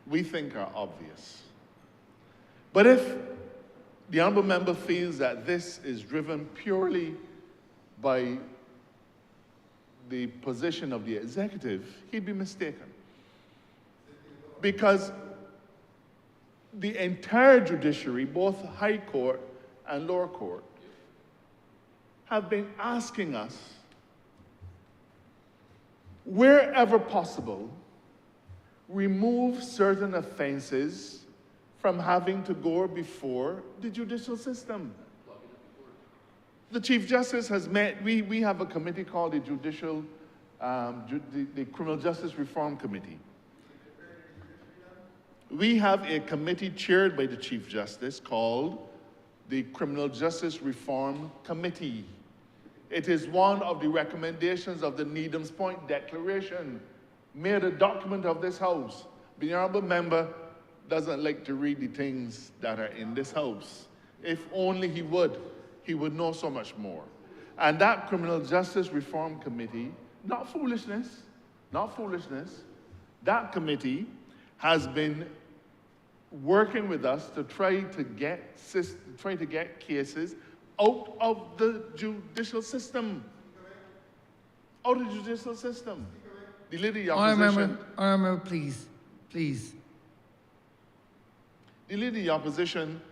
we think are obvious. But if the honourable member feels that this is driven purely by the position of the executive, he'd be mistaken. Because the entire judiciary, both High Court and lower court, have been asking us, wherever possible, remove certain offenses from having to go before the judicial system. The Chief Justice has met, we have a committee called the the Criminal Justice Reform Committee. We have a committee chaired by the Chief Justice called the Criminal Justice Reform Committee. It is one of the recommendations of the Needham's Point Declaration, made a document of this House. The honourable member doesn't like to read the things that are in this House. If only he would know so much more. And that Criminal Justice Reform Committee, not foolishness, that committee has been working with us to try to get cases out of the judicial system. Out of the judicial system. The leader of the opposition. Honourable, please. The leader of the opposition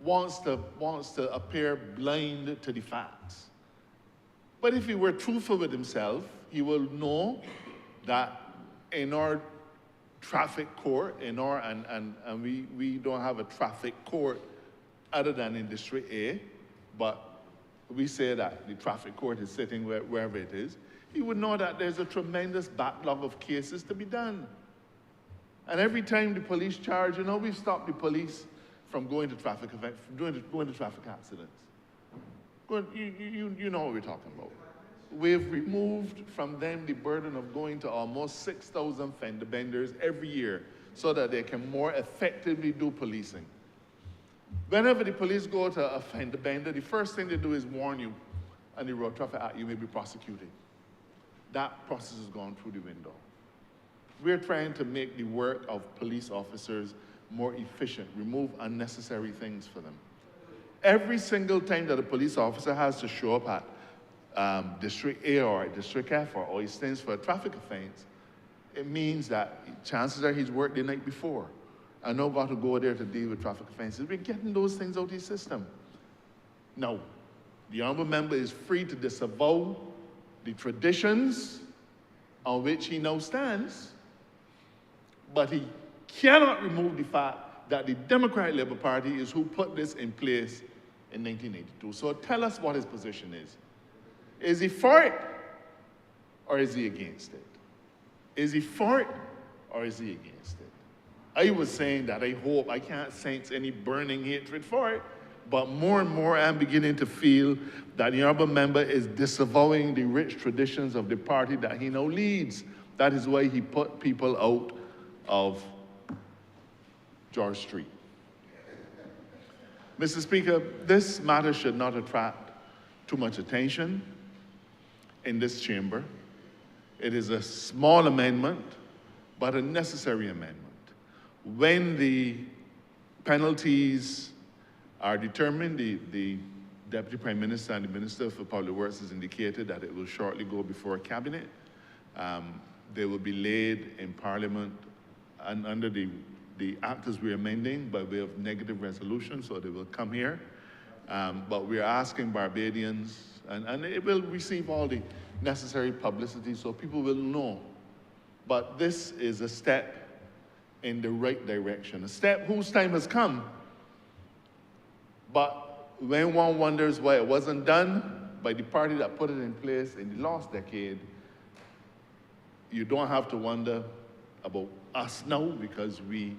wants to appear blind to the facts. But if he were truthful with himself, he will know that in our traffic court, and we don't have a traffic court other than in District A, but we say that the traffic court is sitting wherever it is, he would know that there's a tremendous backlog of cases to be done. And every time the police charge, we stop the police from going to traffic events, going to traffic accidents. You know what we're talking about. We've removed from them the burden of going to almost 6,000 fender benders every year so that they can more effectively do policing. Whenever the police go to a fender bender, the first thing they do is warn you, and the Road Traffic Act, you may be prosecuted. That process has gone through the window. We're trying to make the work of police officers more efficient, remove unnecessary things for them. Every single time that a police officer has to show up at District A or District F or he stands for a traffic offense, it means that chances are he's worked the night before and now got to go there to deal with traffic offenses. We're getting those things out of the system. Now, the honourable member is free to disavow the traditions on which he now stands, but he cannot remove the fact that the Democratic Labour Party is who put this in place in 1982. So tell us what his position is. Is he for it or is he against it? Is he for it or is he against it? I was saying that I can't sense any burning hatred for it, but more and more I'm beginning to feel that the honourable member is disavowing the rich traditions of the party that he now leads. That is why he put people out of George Street. Mr. Speaker, this matter should not attract too much attention in this chamber. It is a small amendment, but a necessary amendment. When the penalties are determined, the Deputy Prime Minister and the Minister for Public Works has indicated that it will shortly go before Cabinet. They will be laid in Parliament and under the Act as we're amending by way of negative resolution, so they will come here. But we're asking Barbadians, and it will receive all the necessary publicity so people will know. But this is a step in the right direction, a step whose time has come. But when one wonders why it wasn't done by the party that put it in place in the last decade, you don't have to wonder about us now, because we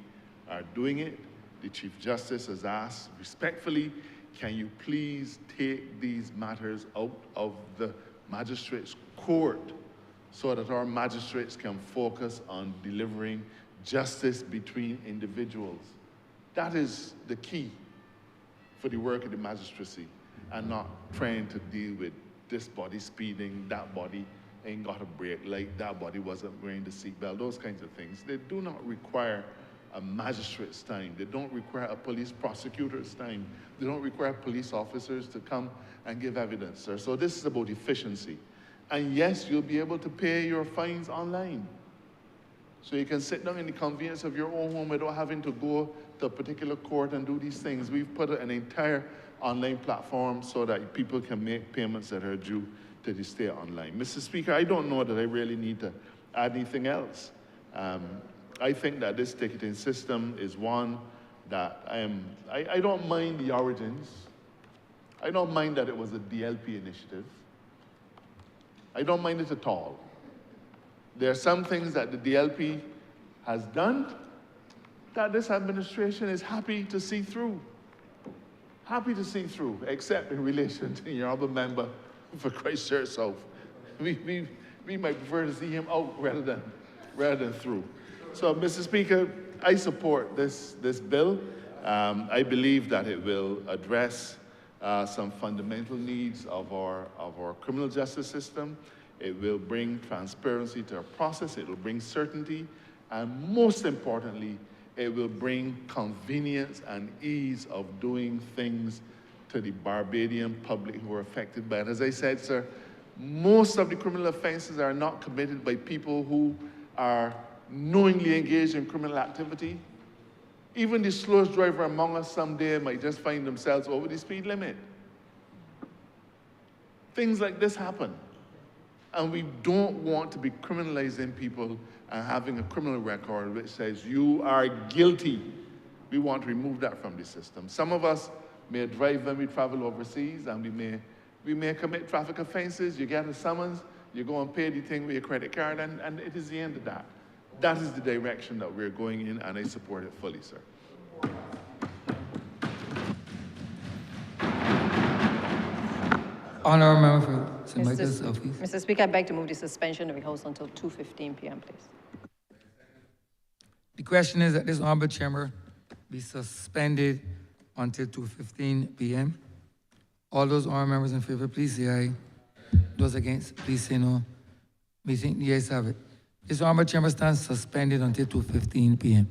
are doing it. The Chief Justice has asked respectfully, can you please take these matters out of the magistrates' court so that our magistrates can focus on delivering justice between individuals. That is the key for the work of the magistracy, and not trying to deal with this body speeding, that body ain't got a brake light, that body wasn't wearing the seatbelt, those kinds of things. They do not require a magistrate's time. They don't require a police prosecutor's time. They don't require police officers to come and give evidence, sir. So this is about efficiency. And yes, you'll be able to pay your fines online. So you can sit down in the convenience of your own home without having to go to a particular court and do these things. We've put an entire online platform so that people can make payments that are due to the state online. Mr. Speaker, I don't know that I really need to add anything else. I think that this ticketing system is one that I don't mind the origins. I don't mind that it was a DLP initiative. I don't mind it at all. There are some things that the DLP has done that this administration is happy to see through. Happy to see through, except in relation to the honourable member for Christchurch South. We might prefer to see him out rather than through. So, Mr. Speaker, I support this bill. I believe that it will address some fundamental needs of our criminal justice system. It will bring transparency to our process. It will bring certainty. And most importantly, it will bring convenience and ease of doing things to the Barbadian public who are affected by it. As I said, sir, most of the criminal offenses are not committed by people who are knowingly engaged in criminal activity. Even the slowest driver among us someday might just find themselves over the speed limit. Things like this happen. And we don't want to be criminalizing people and having a criminal record which says you are guilty. We want to remove that from the system. Some of us may drive when we travel overseas, and we may commit traffic offenses. You get a summons, you go and pay the thing with your credit card, and it is the end of that. That is the direction that we're going in, and I support it fully, sir. Honourable member for St. Michael's Southeast. Mr. Speaker, I beg to move the suspension of the House until 2:15 p.m., please. The question is that this honourable chamber be suspended until 2:15 p.m. All those honourable members in favour, please say aye. Those against, please say no. We think the ayes have it. This honourable chamber stands suspended until 2:15 p.m.